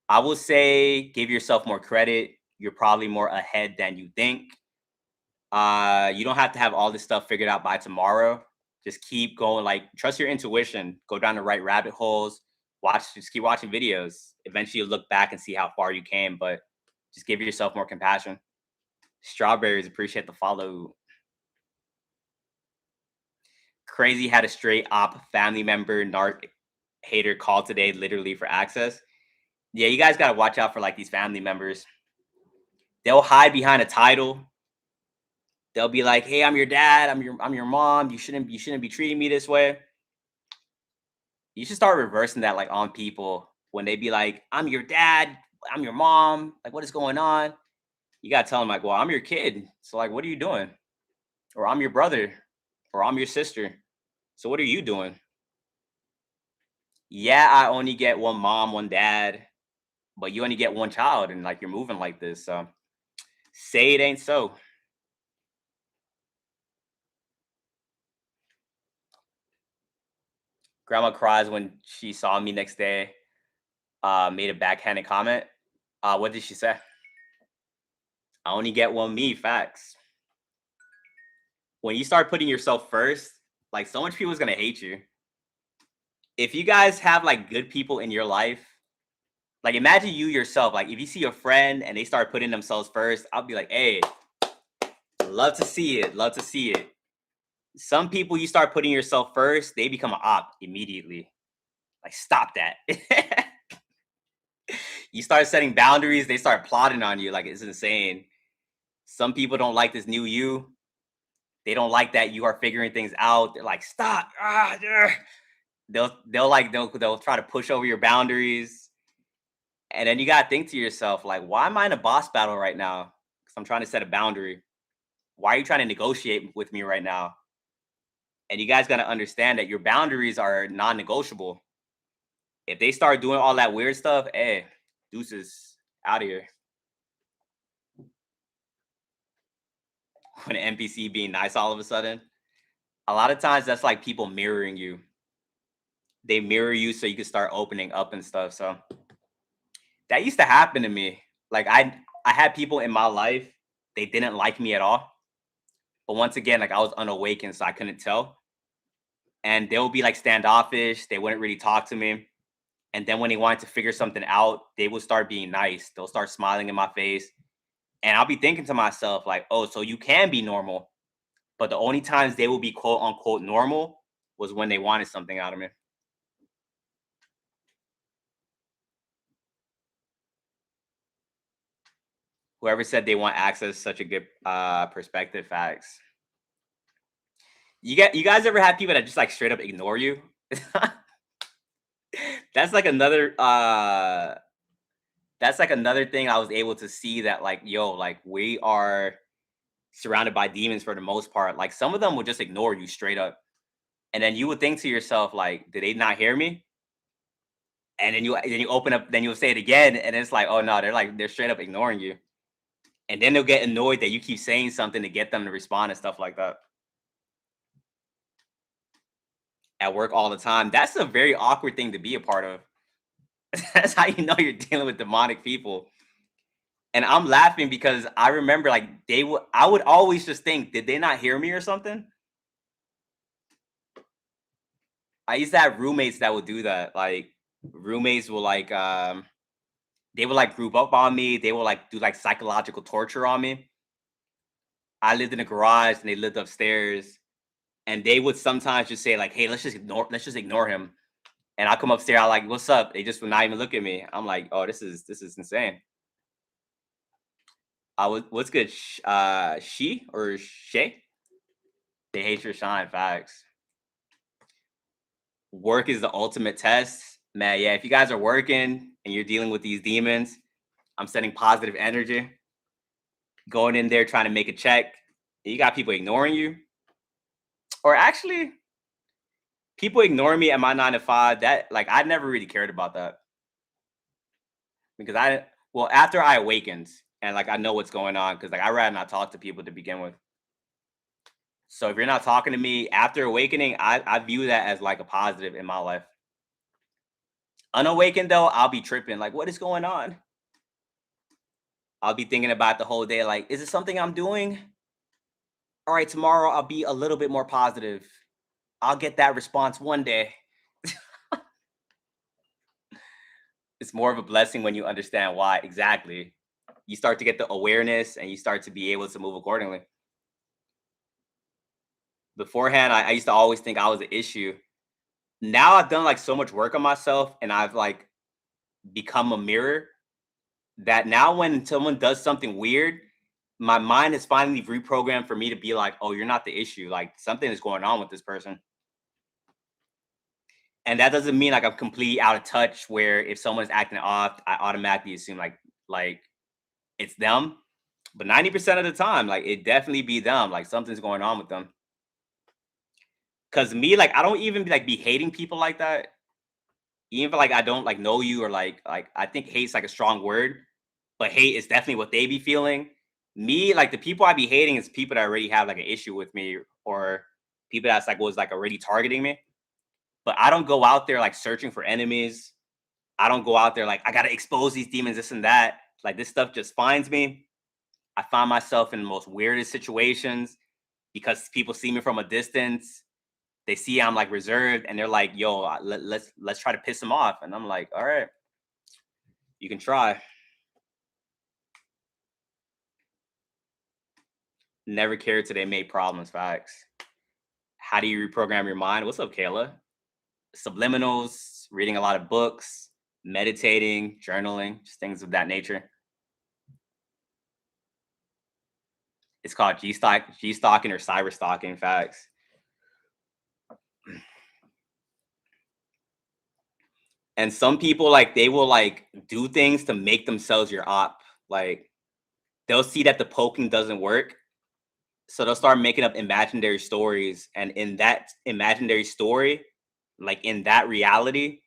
I will say give yourself more credit. You're probably more ahead than you think. You don't have to have all this stuff figured out by tomorrow. Just keep going, like trust your intuition, go down the right rabbit holes, just keep watching videos. Eventually you'll look back and see how far you came, but just give yourself more compassion. Strawberries, appreciate the follow. Crazy had a straight op family member narc hater call today literally for access. Yeah, you guys gotta watch out for like these family members. They'll hide behind a title. They'll be like, "Hey, I'm your dad. I'm your mom. You shouldn't be treating me this way." You should start reversing that like on people when they be like, "I'm your dad. I'm your mom. Like, what is going on?" You gotta tell them like, "Well, I'm your kid. So like, what are you doing?" Or "I'm your brother," or "I'm your sister. So what are you doing?" Yeah, I only get one mom, one dad, but you only get one child, and like you're moving like this. So say it ain't so. Grandma cries when she saw me next day. Made a backhanded comment. What did she say? I only get one me. Facts. When you start putting yourself first, like so much people is gonna hate you. If you guys have like good people in your life, like imagine you yourself. Like if you see a friend and they start putting themselves first, I'll be like, "Hey, love to see it. Love to see it." Some people you start putting yourself first, they become an op immediately. Like stop that. You start setting boundaries, they start plotting on you. Like it's insane. Some people don't like this new you. They don't like that you are figuring things out. They're like, stop. They'll try to push over your boundaries. And then you gotta think to yourself, like, why am I in a boss battle right now? Because I'm trying to set a boundary. Why are you trying to negotiate with me right now? And you guys gotta understand that your boundaries are non-negotiable. If they start doing all that weird stuff, hey, deuces out of here. When an NPC being nice all of a sudden, a lot of times that's like people mirroring you. They mirror you so you can start opening up and stuff. So that used to happen to me. Like I had people in my life, they didn't like me at all. But once again, like I was unawakened, so I couldn't tell. And they'll be like standoffish. They wouldn't really talk to me. And then when they wanted to figure something out, they would start being nice. They'll start smiling in my face. And I'll be thinking to myself, like, oh, so you can be normal. But the only times they will be quote unquote normal was when they wanted something out of me. Whoever said they want access, such a good perspective. Facts. You guys ever have people that just like straight up ignore you? That's like another that's like another thing I was able to see, that like, yo, like we are surrounded by demons for the most part. Like some of them will just ignore you straight up. And then you would think to yourself, like, did they not hear me? And then you open up, then you'll say it again, and it's like, oh no, they're straight up ignoring you. And then they'll get annoyed that you keep saying something to get them to respond and stuff like that. At work all the time. That's a very awkward thing to be a part of. That's how you know you're dealing with demonic people. And I'm laughing because I remember like I would always just think, did they not hear me or something? I used to have roommates that would do that. Like roommates will like they would like group up on me. They would like do like psychological torture on me. I lived in a garage and they lived upstairs. And they would sometimes just say like, "Hey, let's just ignore him." And I come upstairs, I like, "What's up?" They just would not even look at me. I'm like, "Oh, this is insane." What's good? She or Shay? They hate your shine. Facts. Work is the ultimate test, man. Yeah, if you guys are working and you're dealing with these demons, I'm sending positive energy. Going in there trying to make a check, and you got people ignoring you, or actually, people ignoring me at my 9 to 5. That like I never really cared about that because well, after I awakened and like I know what's going on, because like I rather not talk to people to begin with. So if you're not talking to me after awakening, I view that as like a positive in my life. Unawakened though, I'll be tripping. Like, what is going on? I'll be thinking about the whole day. Like, is it something I'm doing? All right, tomorrow I'll be a little bit more positive. I'll get that response one day. It's more of a blessing when you understand why exactly. You start to get the awareness and you start to be able to move accordingly. Beforehand, I used to always think I was an issue. Now I've done like so much work on myself and I've like become a mirror, that now when someone does something weird, my mind is finally reprogrammed for me to be like, oh, you're not the issue. Like something is going on with this person. And that doesn't mean like I'm completely out of touch where if someone's acting off, I automatically assume like it's them. But 90% of the time, like it definitely be them. Like something's going on with them. Cause me, like I don't even be hating people like that. Even if like I don't like know you, or like I think hate's like a strong word, but hate is definitely what they be feeling. Me, like the people I be hating is people that already have like an issue with me, or people that's like was like already targeting me. But I don't go out there like searching for enemies. I don't go out there like I gotta expose these demons, this and that. Like this stuff just finds me. I find myself in the most weirdest situations because people see me from a distance. They see I'm like reserved, and they're like, "Yo, let's try to piss them off." And I'm like, "All right, you can try." Never cared till they made problems. Facts. How do you reprogram your mind? What's up, Kayla? Subliminals, reading a lot of books, meditating, journaling, just things of that nature. It's called G stalking or cyber stalking. Facts. And some people like they will like do things to make themselves your op. Like they'll see that the poking doesn't work, so they'll start making up imaginary stories, and in that imaginary story, like in that reality,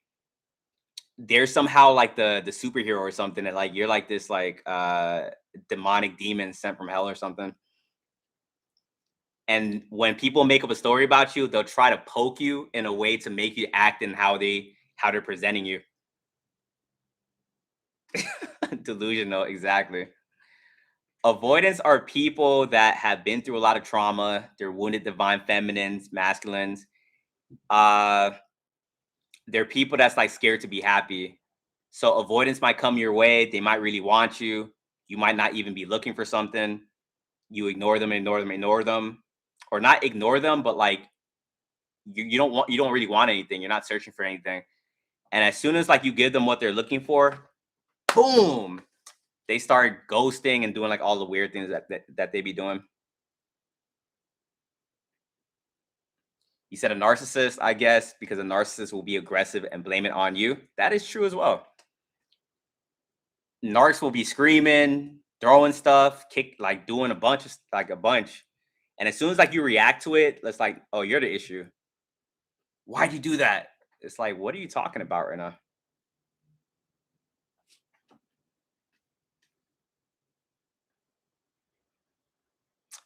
they're somehow like the superhero or something, and like you're like this like demonic demon sent from hell or something. And when people make up a story about you, they'll try to poke you in a way to make you act in how they're presenting you. Delusional, exactly. Avoidants are people that have been through a lot of trauma. They're wounded divine feminines, masculines. Uh, they're people that's like scared to be happy. So avoidance might come your way. They might really want you. You might not even be looking for something. You ignore them, ignore them, ignore them, or not ignore them, but like you don't really want anything. You're not searching for anything. And as soon as like you give them what they're looking for, boom, They start ghosting and doing like all the weird things that they be doing. You said a narcissist, I guess, because a narcissist will be aggressive and blame it on you. That is true as well. Narcs will be screaming, throwing stuff, kick like doing a bunch. And as soon as like you react to it, it's like, oh, you're the issue. Why'd you do that? It's like, what are you talking about right now?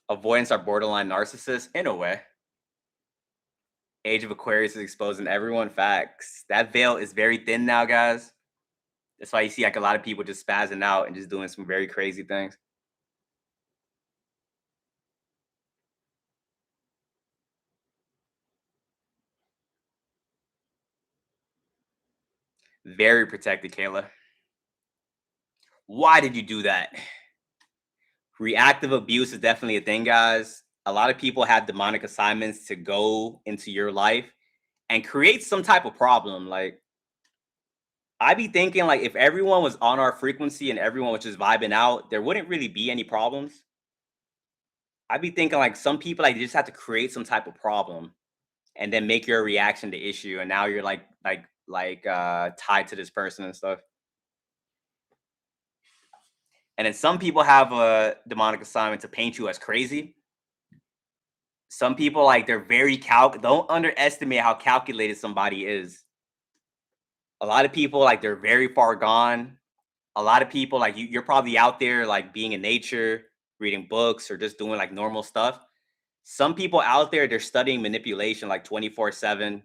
Avoidants are borderline narcissists in a way. Age of Aquarius is exposing everyone. Facts. That veil is very thin now, guys. That's why you see like a lot of people just spazzing out and just doing some very crazy things. Very protected, Kayla. Why did you do that? Reactive abuse is definitely a thing, guys. A lot of people have demonic assignments to go into your life and create some type of problem. Like, I be thinking, like, if everyone was on our frequency and everyone was just vibing out, there wouldn't really be any problems. I be thinking, like, some people, like, they just have to create some type of problem and then make your reaction the issue. And now you're tied to this person and stuff. And then some people have a demonic assignment to paint you as crazy. Some people, like, they're very don't underestimate how calculated somebody is. A lot of people, like, they're very far gone. A lot of people, like, you're probably out there, like, being in nature, reading books, or just doing, like, normal stuff. Some people out there, they're studying manipulation, like, 24/7.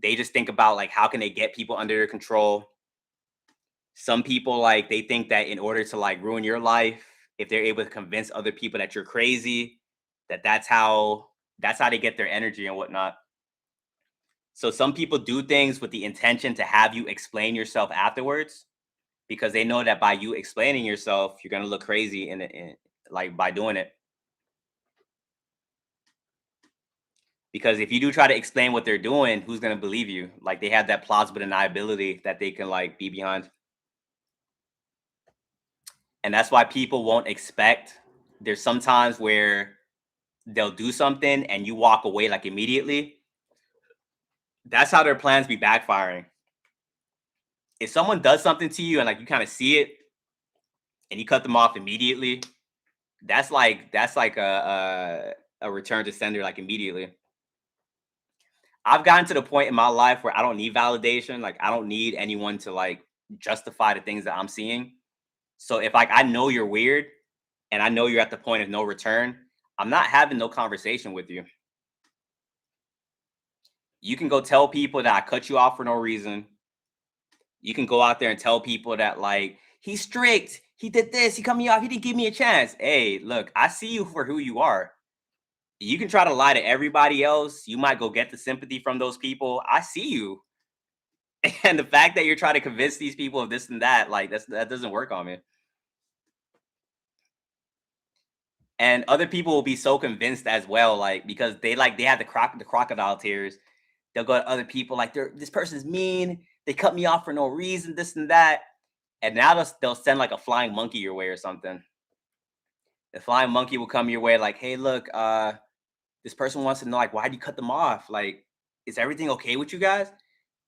They just think about, like, how can they get people under their control. Some people, like, they think that in order to, like, ruin your life, if they're able to convince other people that you're crazy, that's how they get their energy and whatnot. So some people do things with the intention to have you explain yourself afterwards because they know that by you explaining yourself, you're gonna look crazy like by doing it. Because if you do try to explain what they're doing, who's gonna believe you? Like they have that plausible deniability that they can like be behind. And that's why people won't expect. There's sometimes where they'll do something and you walk away like immediately. That's how their plans be backfiring. If someone does something to you and like you kind of see it and you cut them off immediately, that's like a return to sender like immediately. I've gotten to the point in my life where I don't need validation. Like I don't need anyone to like justify the things that I'm seeing. So if like I know you're weird and I know you're at the point of no return, I'm not having no conversation with you. You can go tell people that I cut you off for no reason. You can go out there and tell people that like he's strict, he did this, he cut me off, he didn't give me a chance. Hey, look, I see you for who you are. You can try to lie to everybody else. You might go get the sympathy from those people. I see you. And the fact that you're trying to convince these people of this and that, like that doesn't work on me. And other people will be so convinced as well, like because they have the crocodile tears. They'll go to other people like this person's mean. They cut me off for no reason, this and that. And now they'll send like a flying monkey your way or something. The flying monkey will come your way like, hey, look, this person wants to know like why do you cut them off? Like, is everything okay with you guys?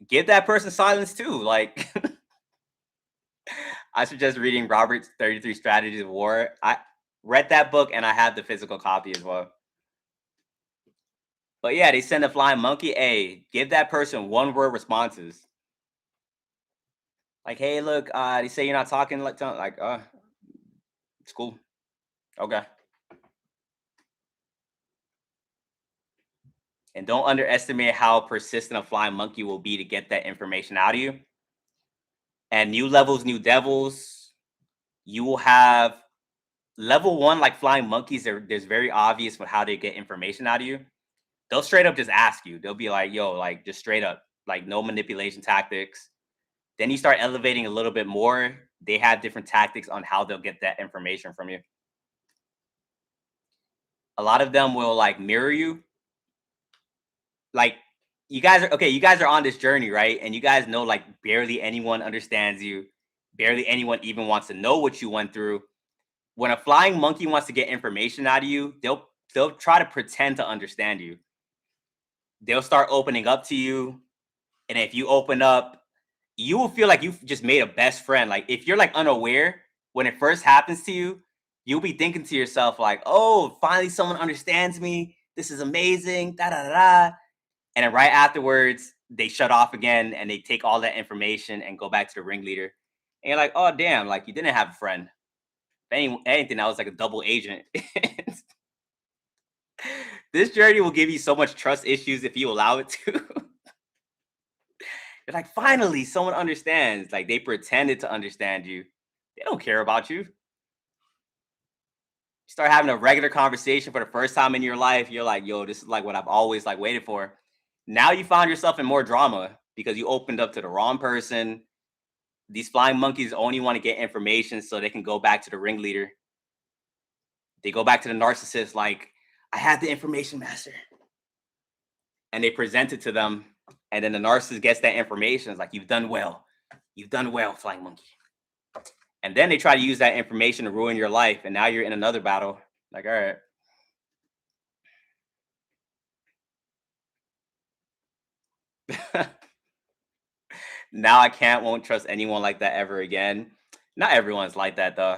Give that person silence too. Like I suggest reading Robert's 33 Strategies of War. I read that book and I have the physical copy as well. But yeah, they send a flying monkey. Hey, give that person one word responses. Like, hey, look, they say you're not talking it's cool. Okay. And don't underestimate how persistent a flying monkey will be to get that information out of you. And new levels, new devils. You will have level one, like flying monkeys. There's very obvious with how they get information out of you. They'll straight up just ask you. They'll be like, yo, like just straight up, like no manipulation tactics. Then you start elevating a little bit more. They have different tactics on how they'll get that information from you. A lot of them will like mirror you. Like you guys are on this journey, right? And you guys know like barely anyone understands you. Barely anyone even wants to know what you went through. When a flying monkey wants to get information out of you, they'll try to pretend to understand you. They'll start opening up to you, and if you open up, you will feel like you've just made a best friend. Like if you're like unaware when it first happens to you, you'll be thinking to yourself like, "Oh, finally someone understands me. This is amazing." Da da da da. And then right afterwards, they shut off again and they take all that information and go back to the ringleader. And you're like, "Oh damn! Like you didn't have a friend. If anything, I was like a double agent." This journey will give you so much trust issues if you allow it to. You're like, finally, someone understands. Like they pretended to understand you. They don't care about you. You start having a regular conversation for the first time in your life. You're like, yo, this is like what I've always like waited for. Now you found yourself in more drama because you opened up to the wrong person. These flying monkeys only want to get information so they can go back to the ringleader. They go back to the narcissist like, I had the information, master. And they present it to them. And then the narcissist gets that information. It's like, you've done well. You've done well, flying monkey. And then they try to use that information to ruin your life. And now you're in another battle. Like, all right. Now I won't trust anyone like that ever again. Not everyone's like that though.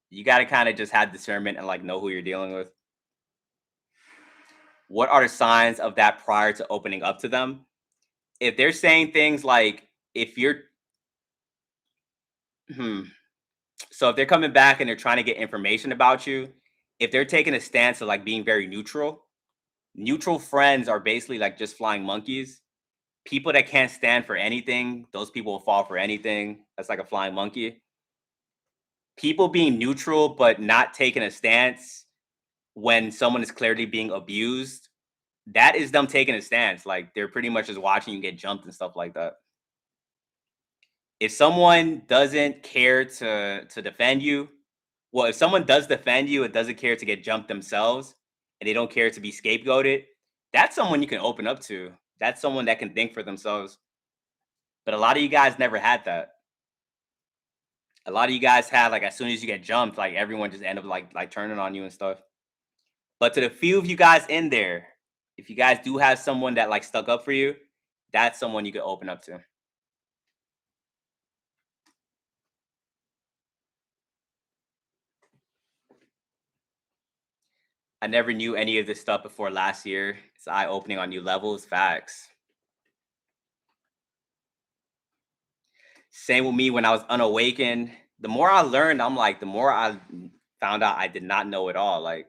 You got to kind of just have discernment and like know who you're dealing with. What are the signs of that prior to opening up to them? If they're saying things like, if you're, hmm, so if they're coming back and they're trying to get information about you, if they're taking a stance of like being very neutral, neutral friends are basically like just flying monkeys. People that can't stand for anything, those people will fall for anything. That's like a flying monkey. People being neutral but not taking a stance when someone is clearly being abused, that is them taking a stance. Like they're pretty much just watching you get jumped and stuff like that. If someone doesn't care to defend you, well, if someone does defend you and doesn't care to get jumped themselves, and they don't care to be scapegoated, that's someone you can open up to. That's someone that can think for themselves. But a lot of you guys never had that. A lot of you guys had like as soon as you get jumped, like everyone just end up like turning on you and stuff. But to the few of you guys in there, if you guys do have someone that like stuck up for you, that's someone you could open up to. I never knew any of this stuff before last year. It's eye opening on new levels. Facts. Same with me when I was unawakened. The more I learned, I'm like, the more I found out I did not know it all. Like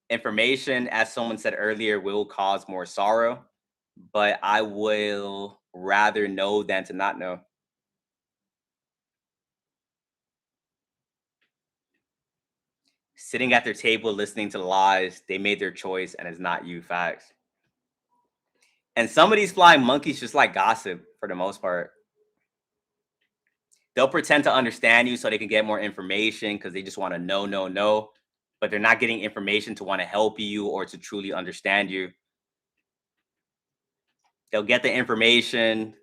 information, as someone said earlier, will cause more sorrow, but I will rather know than to not know. Sitting at their table listening to the lies, they made their choice and it's not you. Facts. And some of these flying monkeys just like gossip for the most part. They'll pretend to understand you so they can get more information because they just want to know, but they're not getting information to want to help you or to truly understand you. They'll get the information,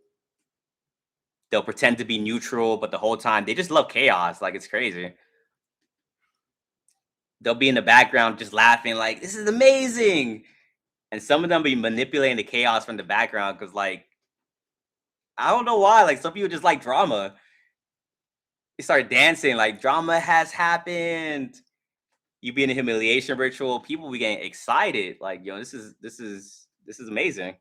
they'll pretend to be neutral, but the whole time they just love chaos. Like it's crazy. They'll be in the background just laughing, like, this is amazing. And some of them be manipulating the chaos from the background because, like, I don't know why. Like, some people just like drama. They start dancing, like, drama has happened. You be in a humiliation ritual, people be getting excited. Like, yo, this is amazing.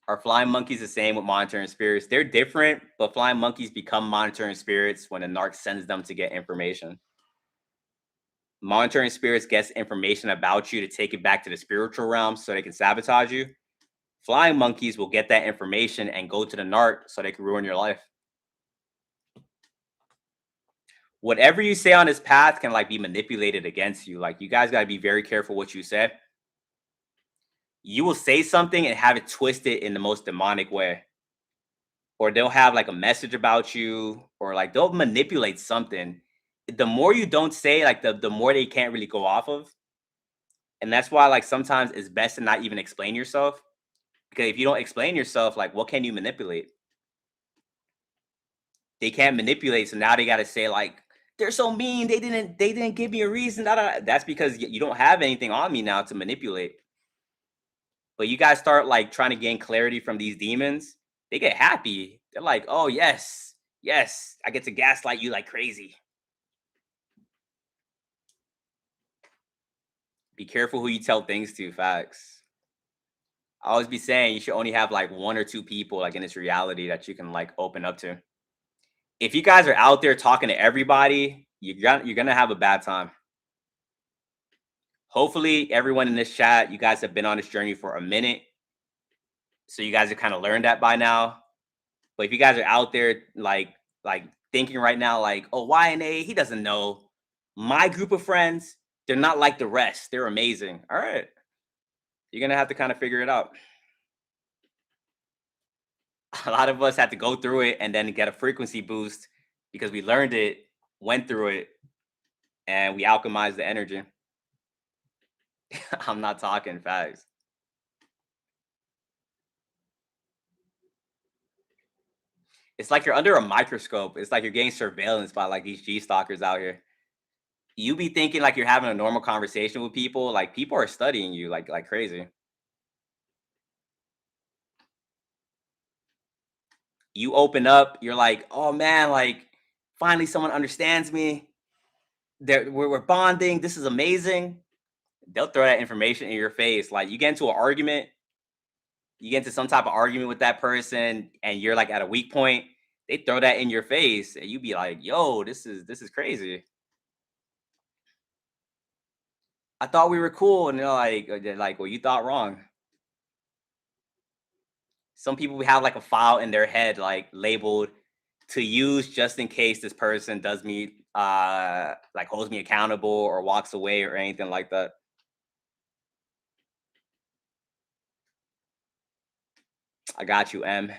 Are flying monkeys the same with monitoring spirits? They're different, but flying monkeys become monitoring spirits when a narc sends them to get information. Monitoring spirits gets information about you to take it back to the spiritual realm so they can sabotage you. Flying monkeys will get that information and go to the narc so they can ruin your life. Whatever you say on this path can like be manipulated against you. Like you guys got to be very careful what you say. You will say something and have it twisted in the most demonic way. Or they'll have like a message about you, or like they'll manipulate something. The more you don't say, like the more they can't really go off of. And that's why like sometimes it's best to not even explain yourself. Because if you don't explain yourself, like what can you manipulate? they can't manipulate. So now they got to say like, they're so mean. They didn't give me a reason. Da, da, da." That's because you don't have anything on me now to manipulate. But you guys start like trying to gain clarity from these demons. They get happy. They're like, oh yes, yes, I get to gaslight you like crazy. Be careful who you tell things to. Facts. I always be saying you should only have like one or two people like in this reality that you can like open up to. If you guys are out there talking to everybody, you're gonna have a bad time. Hopefully, everyone in this chat, you guys have been on this journey for a minute, so you guys have kind of learned that by now. But if you guys are out there like thinking right now, like, oh, YNA, he doesn't know my group of friends. They're not like the rest. They're amazing. All right, you're gonna have to kind of figure it out. A lot of us had to go through it and then get a frequency boost because we learned it, went through it, and we alchemized the energy. I'm not talking facts. It's like you're under a microscope. It's like you're getting surveillance by like these G stalkers out here. You be thinking like you're having a normal conversation with people. Like people are studying you like crazy. You open up, you're like, oh man, like finally someone understands me. We're bonding. This is amazing. They'll throw that information in your face. Like you get into an argument, you get into some type of argument with that person, and you're like at a weak point. They throw that in your face, and you be like, "Yo, this is crazy. I thought we were cool," and they're like, "Well, you thought wrong." Some people have like a file in their head, like labeled to use just in case this person does me, like holds me accountable or walks away or anything like that. I got you, M.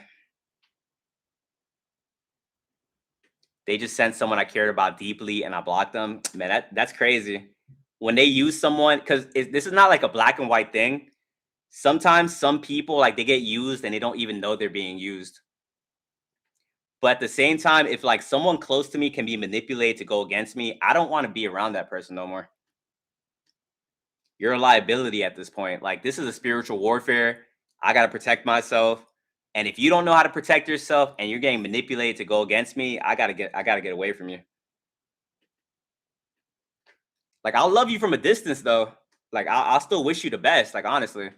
They just sent someone I cared about deeply and I blocked them. Man, that's crazy. When they use someone, because this is not like a black and white thing. Sometimes some people like they get used and they don't even know they're being used. But at the same time, if like someone close to me can be manipulated to go against me, I don't want to be around that person no more. You're a liability at this point. Like this is a spiritual warfare. I gotta protect myself. And if you don't know how to protect yourself and you're getting manipulated to go against me, I gotta get away from you. Like I'll love you from a distance though. Like I'll still wish you the best. Like honestly,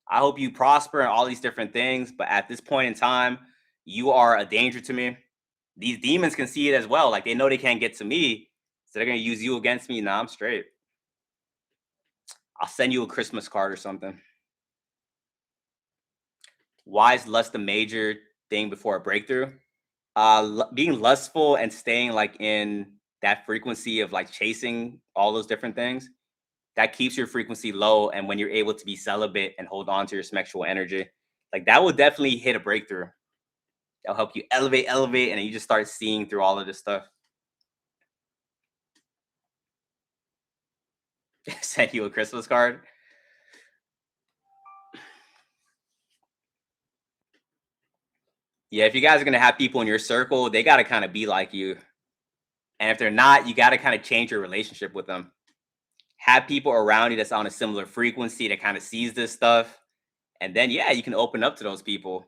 I hope you prosper and all these different things. But at this point in time, you are a danger to me. These demons can see it as well. Like they know they can't get to me, so they're gonna use you against me. Nah, I'm straight. I'll send you a Christmas card or something. Why is lust a major thing before a breakthrough? Being lustful and staying like in that frequency of like chasing all those different things that keeps your frequency low. And when you're able to be celibate and hold on to your sexual energy, like that will definitely hit a breakthrough. That'll help you elevate, and then you just start seeing through all of this stuff. Send you a Christmas card. Yeah, if you guys are gonna have people in your circle, they gotta kind of be like you. And if they're not, you gotta kind of change your relationship with them. Have people around you that's on a similar frequency that kind of sees this stuff. And then yeah, you can open up to those people.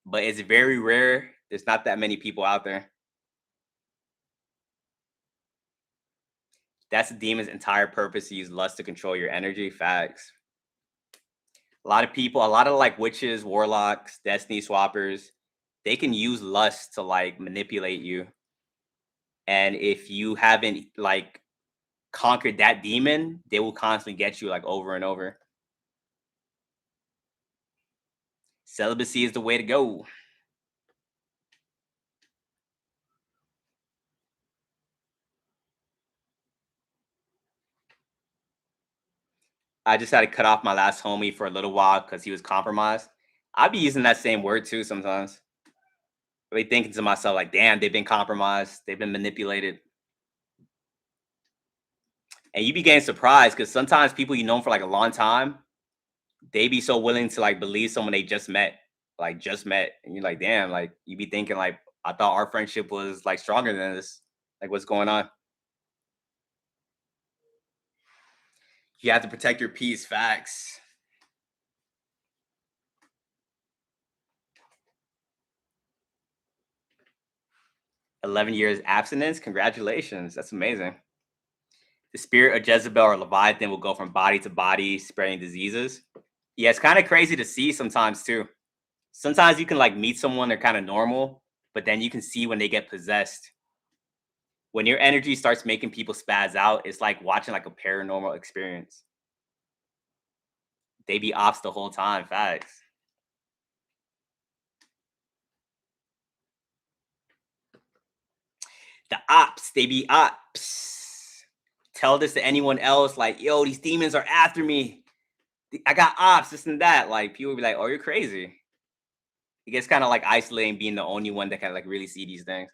But it's very rare. There's not that many people out there. That's the demon's entire purpose, to use lust to control your energy. Facts. A lot of people, a lot of like witches, warlocks, destiny swappers, they can use lust to like manipulate you. And if you haven't like conquered that demon, they will constantly get you like over and over. Celibacy is the way to go. I just had to cut off my last homie for a little while because he was compromised. I'd be using that same word too sometimes. I be thinking to myself, like, damn, they've been compromised, they've been manipulated. And you be getting surprised because sometimes people you know for like a long time, they be so willing to like believe someone they just met, like just met. And you're like, damn, like you be thinking like, I thought our friendship was like stronger than this. Like, what's going on? You have to protect your peace. Facts. 11 years abstinence. Congratulations. That's amazing. The spirit of Jezebel or Leviathan will go from body to body, spreading diseases. Yeah, it's kind of crazy to see sometimes too. Sometimes you can like meet someone, they're kind of normal, but then you can see when they get possessed. When your energy starts making people spaz out, it's like watching like a paranormal experience. They be ops the whole time. Facts. The ops, they be ops. Tell this to anyone else, like, yo, these demons are after me. I got ops, this and that. Like, people be like, oh, you're crazy. It gets kind of like isolating being the only one that can like really see these things.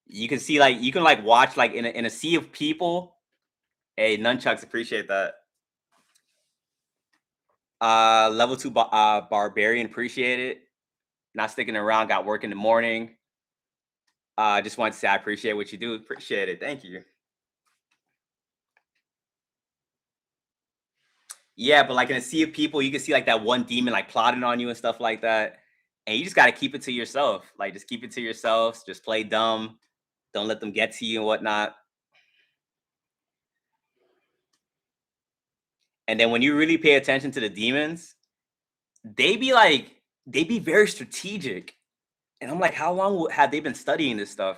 You can see like you can like watch like in a sea of people. Hey, nunchucks, appreciate that. Level 2 barbarian, appreciate it. Not sticking around, got work in the morning. Just wanted to say I appreciate what you do. Appreciate it. Thank you. Yeah, but like in a sea of people, you can see like that one demon like plotting on you and stuff like that. And you just gotta keep it to yourself. Like just keep it to yourself. Just play dumb. Don't let them get to you and whatnot. And then when you really pay attention to the demons, they be very strategic. And I'm like, how long have they been studying this stuff?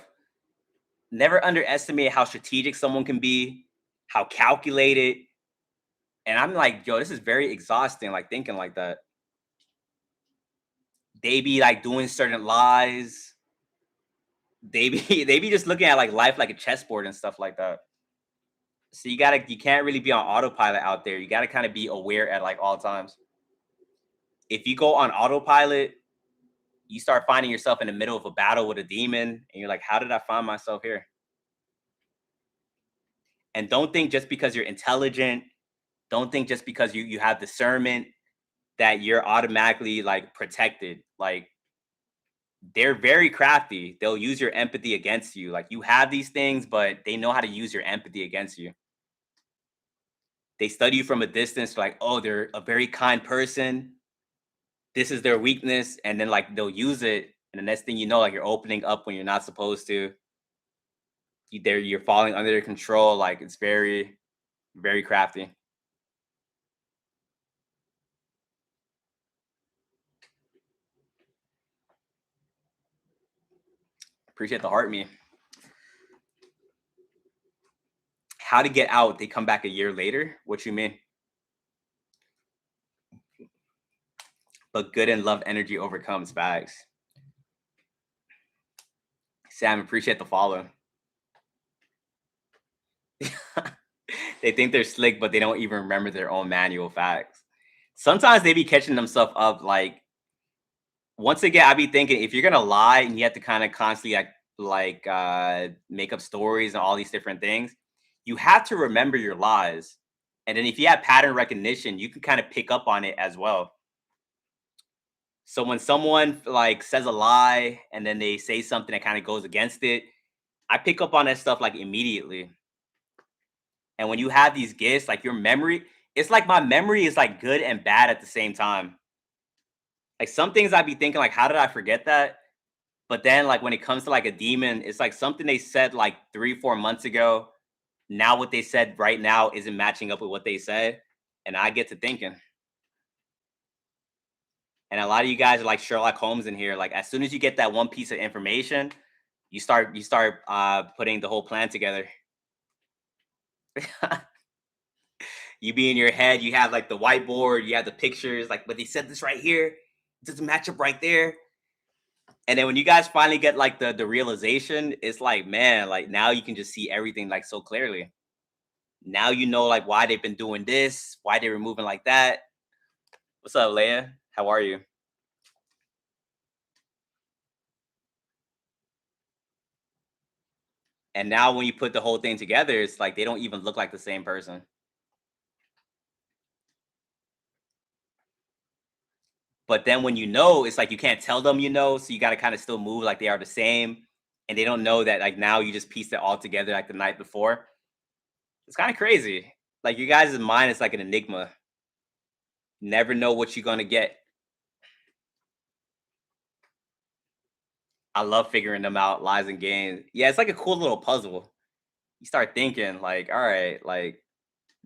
Never underestimate how strategic someone can be, how calculated. And I'm like, yo, this is very exhausting, like thinking like that. They be like doing certain lies. They be just looking at like life like a chessboard and stuff like that. So you can't really be on autopilot out there. You gotta kind of be aware at like all times. If you go on autopilot, you start finding yourself in the middle of a battle with a demon, and you're like, how did I find myself here? And don't think just because you're intelligent, don't think just because you have discernment that you're automatically like protected. Like they're very crafty. They'll use your empathy against you. Like you have these things, but they know how to use your empathy against you. They study you from a distance, like, oh, they're a very kind person. This is their weakness. And then like they'll use it. And the next thing you know, like you're opening up when you're not supposed to. You're falling under their control. Like it's very, very crafty. Appreciate the heart me. How to get out? They come back a year later. What you mean? But good and love energy overcomes bags. Sam, appreciate the follow. They think they're slick, but they don't even remember their own manual facts. Sometimes they be catching themselves up. Like once again, I be thinking if you're gonna lie and you have to kind of constantly make up stories and all these different things, you have to remember your lies. And then if you have pattern recognition, you can kind of pick up on it as well. So when someone like says a lie and then they say something that kind of goes against it, I pick up on that stuff like immediately. And when you have these gifts, like your memory, it's like my memory is like good and bad at the same time. Like some things I'd be thinking, like, how did I forget that? But then, like, when it comes to like a demon, it's like something they said like 3, 4 months ago. Now, what they said right now isn't matching up with what they said. And I get to thinking. And a lot of you guys are like Sherlock Holmes in here. Like, as soon as you get that one piece of information, you start putting the whole plan together. You be in your head, you have like the whiteboard, you have the pictures, like, but they said this right here, it doesn't match up right there. And then when you guys finally get like the realization, it's like, man, like now you can just see everything like so clearly. Now you know like why they've been doing this, why they were moving like that. What's up, Leia? How are you? And now when you put the whole thing together, it's like they don't even look like the same person. But then when you know, it's like you can't tell them you know, so you gotta kinda still move like they are the same, and they don't know that, like, now you just pieced it all together, like, the night before. It's kinda crazy. Like, you guys' mind is like an enigma. Never know what you're gonna get. I love figuring them out, lies and games. Yeah, it's like a cool little puzzle. You start thinking like, "All right, like,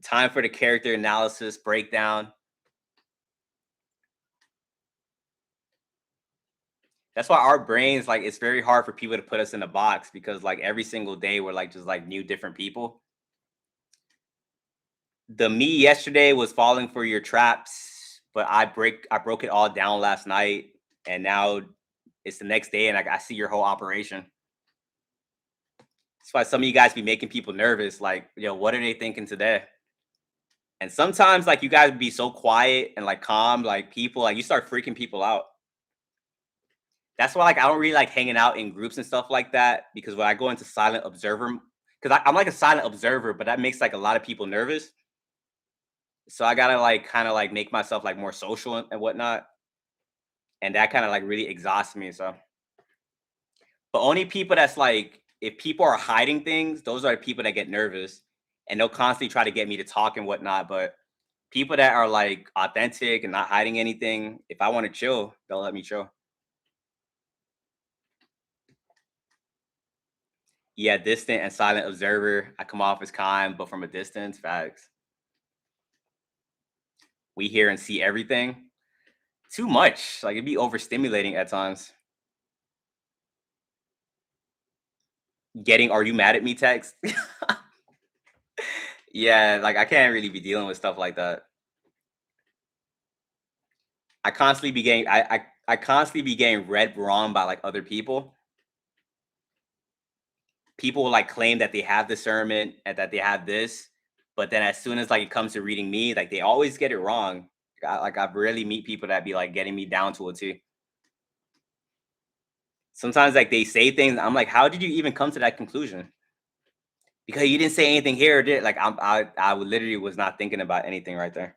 time for the character analysis breakdown." That's why our brains, like, it's very hard for people to put us in a box because, like, every single day we're, like, just, like, new different people. The me yesterday was falling for your traps, but I broke it all down last night, and now it's the next day, and I see your whole operation. That's why some of you guys be making people nervous, like, yo, what are they thinking today? And sometimes, like, you guys be so quiet and, like, calm, like, people like, you start freaking people out. That's why, like, I don't really like hanging out in groups and stuff like that because when I go into silent observer, because I'm like a silent observer, but that makes, like, a lot of people nervous. So I gotta, like, kinda, like, make myself, like, more social and whatnot, and that kinda, like, really exhausts me, so but only people that's, like if people are hiding things, those are the people that get nervous, and they'll constantly try to get me to talk and whatnot, but people that are, like, authentic and not hiding anything, if I wanna chill, they'll let me chill. Yeah, distant and silent observer, I come off as kind, but from a distance, facts. We hear and see everything. Too much, like, it'd be overstimulating at times. Getting "Are you mad at me?" text. Yeah, like, I can't really be dealing with stuff like that. I constantly be getting read wrong by, like, other people. People will, like, claim that they have discernment and that they have this, but then as soon as, like, it comes to reading me, like, they always get it wrong. I rarely meet people that be, like, getting me down to a T. Sometimes, like, they say things, I'm like, "How did you even come to that conclusion?" Because you didn't say anything here or there. Like, I literally was not thinking about anything right there.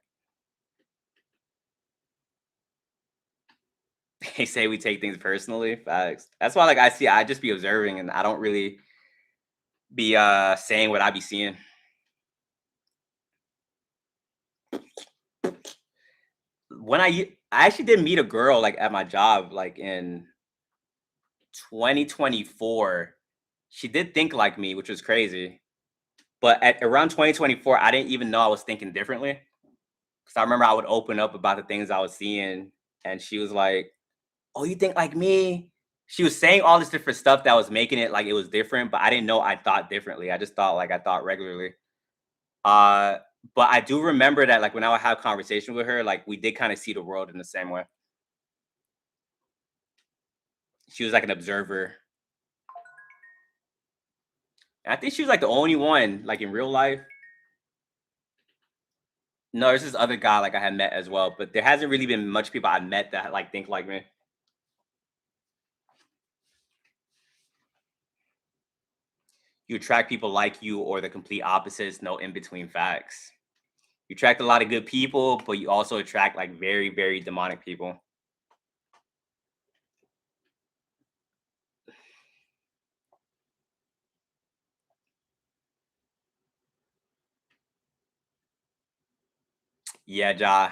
They say we take things personally. Facts. That's why, like, I just be observing and I don't really be saying what I be seeing. When I actually did meet a girl like at my job like in 2024. She did think like me, which was crazy. But at around 2024, I didn't even know I was thinking differently. Because I remember I would open up about the things I was seeing, and she was like, "Oh, you think like me?" She was saying all this different stuff that was making it like it was different, but I didn't know I thought differently. I just thought like I thought regularly. Uh, but I do remember that like when I would have conversation with her, like we did kind of see the world in the same way. She was like an observer. And I think she was like the only one like in real life. No, there's this other guy like I had met as well, but there hasn't really been much people I met that like think like me. You attract people like you or the complete opposites, no in between facts. You attract a lot of good people, but you also attract like very, very demonic people. Yeah, Ja.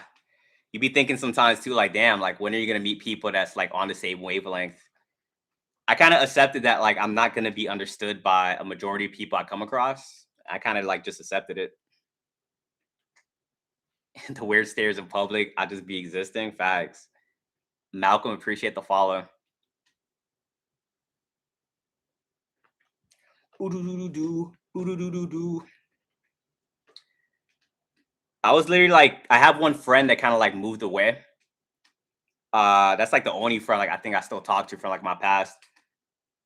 You be thinking sometimes too, like, damn, like when are you gonna meet people that's like on the same wavelength? I kind of accepted that like I'm not gonna be understood by a majority of people I come across. I kind of like just accepted it. The weird stares in public, I just be existing. Facts. Malcolm, appreciate the follow. Ooh-doo-doo-doo-doo. Ooh-doo-doo-doo-doo. I was literally like, I have one friend that kind of like moved away. That's like the only friend like I think I still talk to from like my past.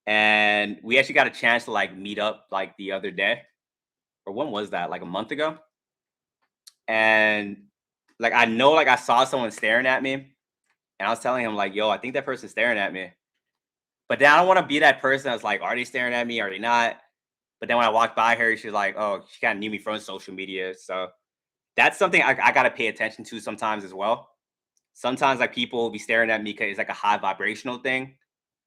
And we actually got a chance to like meet up like the other day. Or when was that? Like a month ago. And like I know like I saw someone staring at me, and I was telling him like, "Yo, I think that person's staring at me." But then I don't want to be that person that's like, "Are they staring at me? Are they not?" But then when I walked by her, she's like, "Oh, she kind of knew me from social media." So that's something I got to pay attention to sometimes as well. Sometimes like people will be staring at me because it's like a high vibrational thing.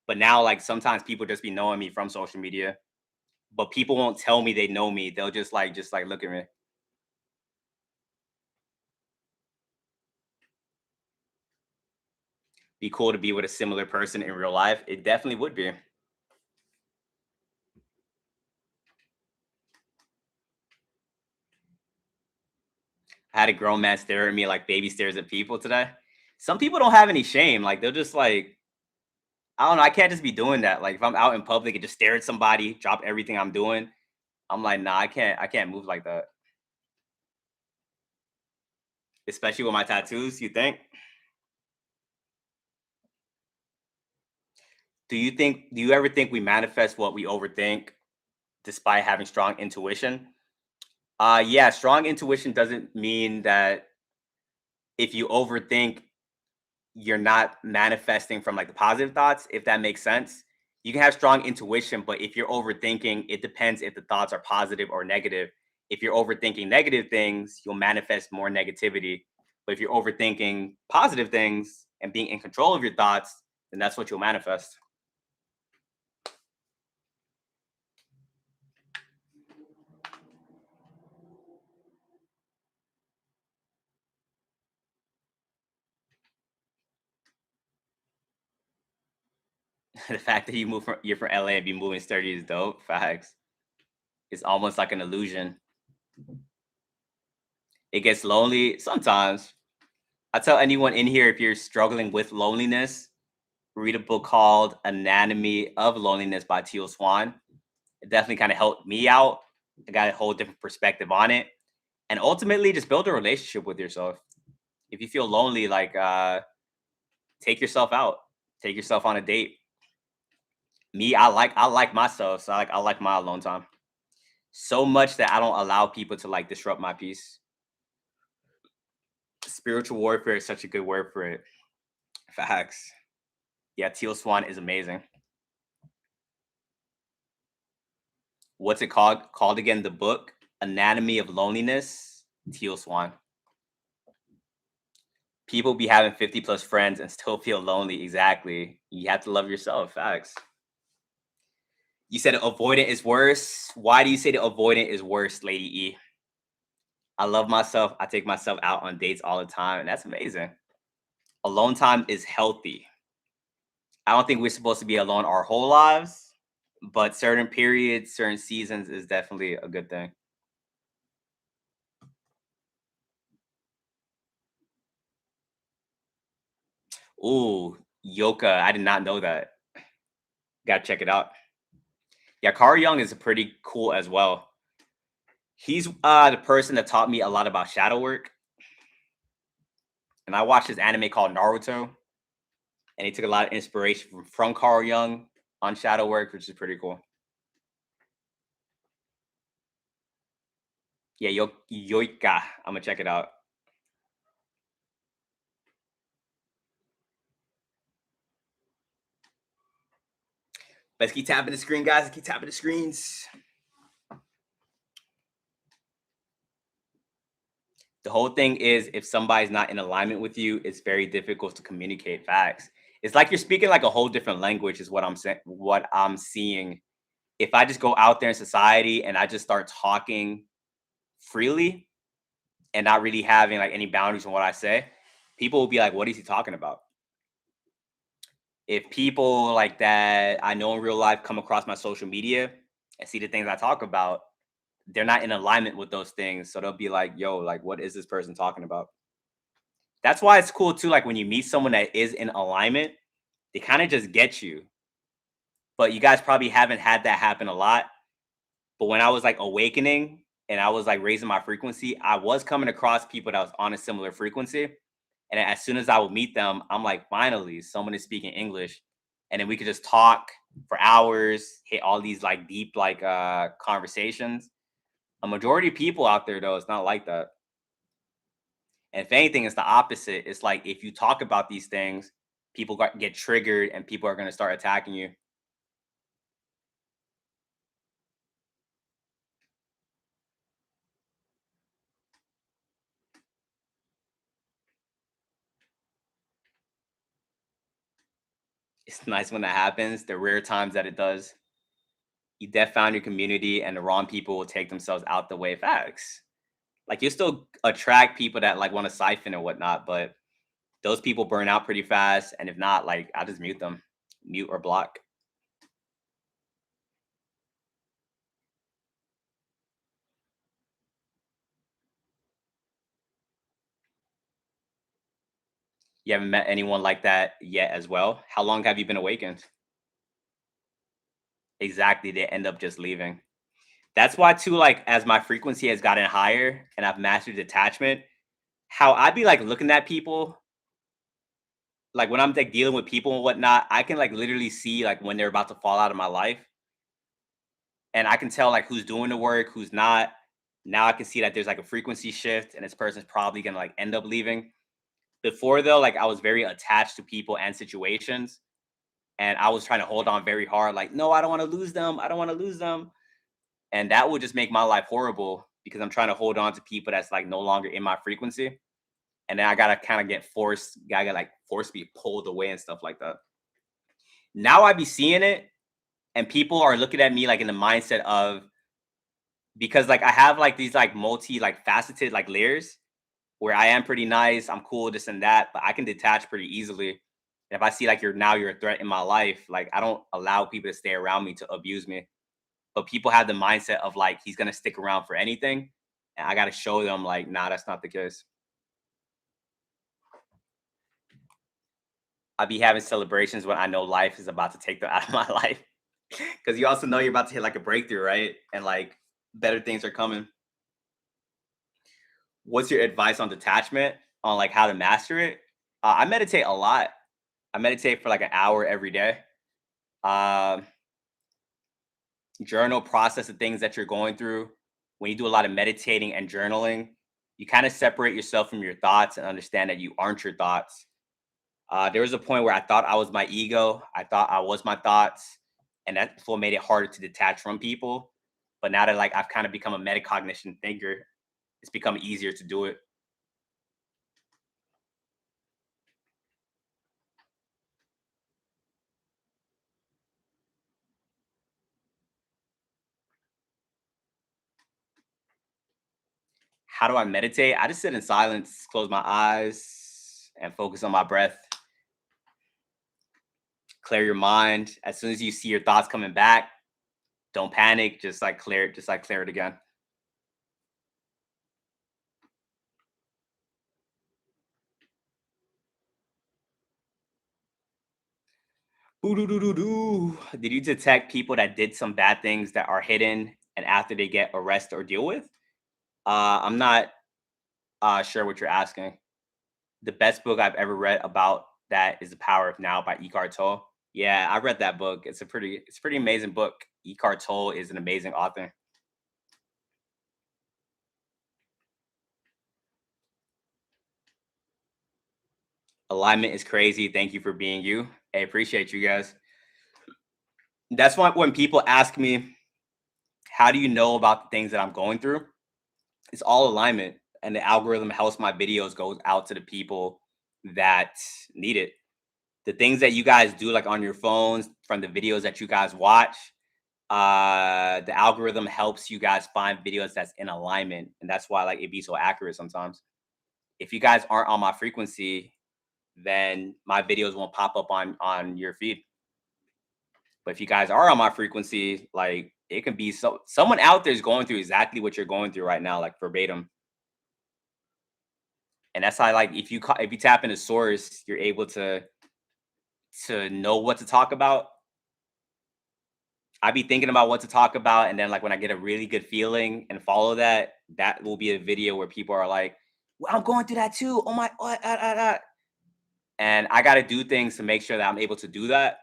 But now like sometimes people just be knowing me from social media, but people won't tell me they know me. They'll just like look at me. Be cool to be with a similar person in real life. It definitely would be. I had a grown man stare at me like baby stares at people today. Some people don't have any shame. Like they'll just like, I don't know. I can't just be doing that. Like if I'm out in public and just stare at somebody, drop everything I'm doing. I'm like, nah, I can't. I can't move like that. Especially with my tattoos. You think? Do you ever think we manifest what we overthink despite having strong intuition? Yeah, strong intuition doesn't mean that if you overthink, you're not manifesting from like the positive thoughts, if that makes sense. You can have strong intuition, but if you're overthinking, it depends if the thoughts are positive or negative. If you're overthinking negative things, you'll manifest more negativity. But if you're overthinking positive things and being in control of your thoughts, then that's what you'll manifest. The fact that you're from LA and be moving sturdy is dope. Facts. It's almost like an illusion. It gets lonely sometimes. I tell anyone in here, if you're struggling with loneliness, read a book called Anatomy of Loneliness by Teal Swan. It definitely kind of helped me out. I got a whole different perspective on it. And ultimately just build a relationship with yourself. If you feel lonely, like take yourself out. Take yourself on a date. Me, I like myself. So I like my alone time. So much that I don't allow people to like disrupt my peace. Spiritual warfare is such a good word for it. Facts. Yeah, Teal Swan is amazing. What's it called? Called again? The book Anatomy of Loneliness. Teal Swan. People be having 50 plus friends and still feel lonely. Exactly. You have to love yourself. Facts. You said avoidant is worse. Why do you say the avoidant is worse, Lady E? I love myself. I take myself out on dates all the time, and that's amazing. Alone time is healthy. I don't think we're supposed to be alone our whole lives, but certain periods, certain seasons is definitely a good thing. Ooh, Yoka. I did not know that. Gotta check it out. Yeah, Carl Jung is pretty cool as well. He's the person that taught me a lot about shadow work. And I watched this anime called Naruto, and he took a lot of inspiration from Carl Jung on shadow work, which is pretty cool. Yeah, Yoika. I'm gonna check it out. Let's keep tapping the screen, guys. Let's keep tapping the screens. The whole thing is if somebody's not in alignment with you, it's very difficult to communicate facts. It's like you're speaking like a whole different language, is what I'm saying, what I'm seeing. If I just go out there in society and I just start talking freely and not really having like any boundaries on what I say, people will be like, what is he talking about? If people like that I know in real life come across my social media and see the things I talk about, they're not in alignment with those things. So they'll be like, yo, like, what is this person talking about? That's why it's cool too. Like when you meet someone that is in alignment, they kind of just get you. But you guys probably haven't had that happen a lot. But when I was like awakening and I was like raising my frequency, I was coming across people that was on a similar frequency. And as soon as I would meet them, I'm like, finally, someone is speaking English. And then we could just talk for hours, hit all these like deep like conversations. A majority of people out there though, it's not like that. And if anything, it's the opposite. It's like if you talk about these things, get triggered and people are going to start attacking you. It's nice when that happens. The rare times that it does, you def found your community, and the wrong people will take themselves out the way. Facts. Like you still attract people that like want to siphon and whatnot, but those people burn out pretty fast. And if not, like I'll just mute them, mute or block. You haven't met anyone like that yet as well. How long have you been awakened? Exactly. They end up just leaving. That's why too, like as my frequency has gotten higher and I've mastered detachment, how I be like looking at people, like when I'm like dealing with people and whatnot, I can like literally see like when they're about to fall out of my life. And I can tell like who's doing the work, who's not. Now I can see that there's like a frequency shift and this person's probably gonna like end up leaving. Before though, like I was very attached to people and situations. And I was trying to hold on very hard, like, no, I don't want to lose them. I don't want to lose them. And that would just make my life horrible because I'm trying to hold on to people that's like no longer in my frequency. And then I gotta kind of get forced, gotta like force be pulled away and stuff like that. Now I be seeing it, and people are looking at me like in the mindset of, because like I have like these like multi like faceted like layers where I am pretty nice, I'm cool, this and that, but I can detach pretty easily. And if I see like you're a threat in my life, like I don't allow people to stay around me to abuse me. But people have the mindset of like he's gonna stick around for anything, and I gotta show them like, nah, that's not the case. I be having celebrations when I know life is about to take them out of my life, because you also know you're about to hit like a breakthrough, right? And like better things are coming. What's your advice on detachment? On like how to master it? I meditate a lot. I meditate for like an hour every day. Um, Journal, process the things that you're going through. When you do a lot of meditating and journaling, you kind of separate yourself from your thoughts and understand that you aren't your thoughts. There was a point where I thought I was my ego. I thought I was my thoughts, and that's what made it harder to detach from people. But now that like I've kind of become a metacognition thinker, it's become easier to do it. How do I meditate? I just sit in silence, close my eyes, and focus on my breath. Clear your mind. As soon as you see your thoughts coming back, don't panic. Just like clear it. Just like clear it again. Ooh-doo-doo-doo-doo. Did you detect people that did some bad things that are hidden and after they get arrested or deal with? I'm not sure what you're asking. The best book I've ever read about that is The Power of Now by Eckhart Tolle. Yeah, I read that book. It's a pretty amazing book. Eckhart Tolle is an amazing author. Alignment is crazy. Thank you for being you. I appreciate you guys. That's why when people ask me, how do you know about the things that I'm going through? It's all alignment. And the algorithm helps my videos go out to the people that need it. The things that you guys do like on your phones from the videos that you guys watch, the algorithm helps you guys find videos that's in alignment. And that's why like it be so accurate sometimes. If you guys aren't on my frequency, then my videos won't pop up on your feed. But if you guys are on my frequency, like it can be someone out there is going through exactly what you're going through right now, like verbatim. And that's how like if you tap into source, you're able to know what to talk about. I be thinking about what to talk about, and then like when I get a really good feeling and follow that, that will be a video where people are like, "Well, I'm going through that too. Oh my, and I got to do things to make sure that I'm able to do that.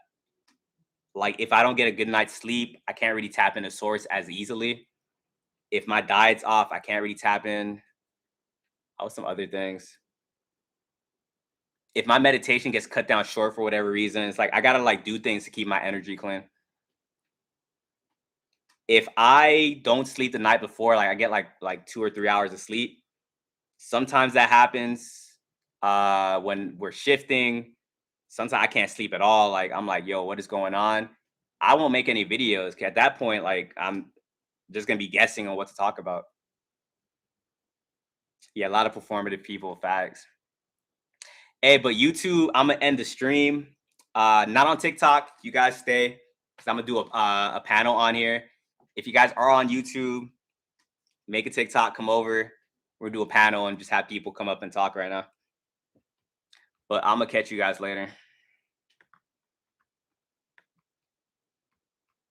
Like if I don't get a good night's sleep, I can't really tap into source as easily. If my diet's off, I can't really tap in. Oh, some other things. If my meditation gets cut down short for whatever reason, it's like I gotta like do things to keep my energy clean. If I don't sleep the night before, like I get like 2 or 3 hours of sleep. Sometimes that happens when we're shifting. sometimes I can't sleep at all. Like I'm like, yo, what is going on? I won't make any videos 'cause at that point, like I'm just gonna be guessing on what to talk about. Yeah, a lot of performative people, facts. Hey, but YouTube, I'm gonna end the stream. Not on TikTok. You guys stay because I'm gonna do a panel on here. If you guys are on YouTube, make a TikTok, come over. We'll do a panel and just have people come up and talk right now. But I'm gonna catch you guys later.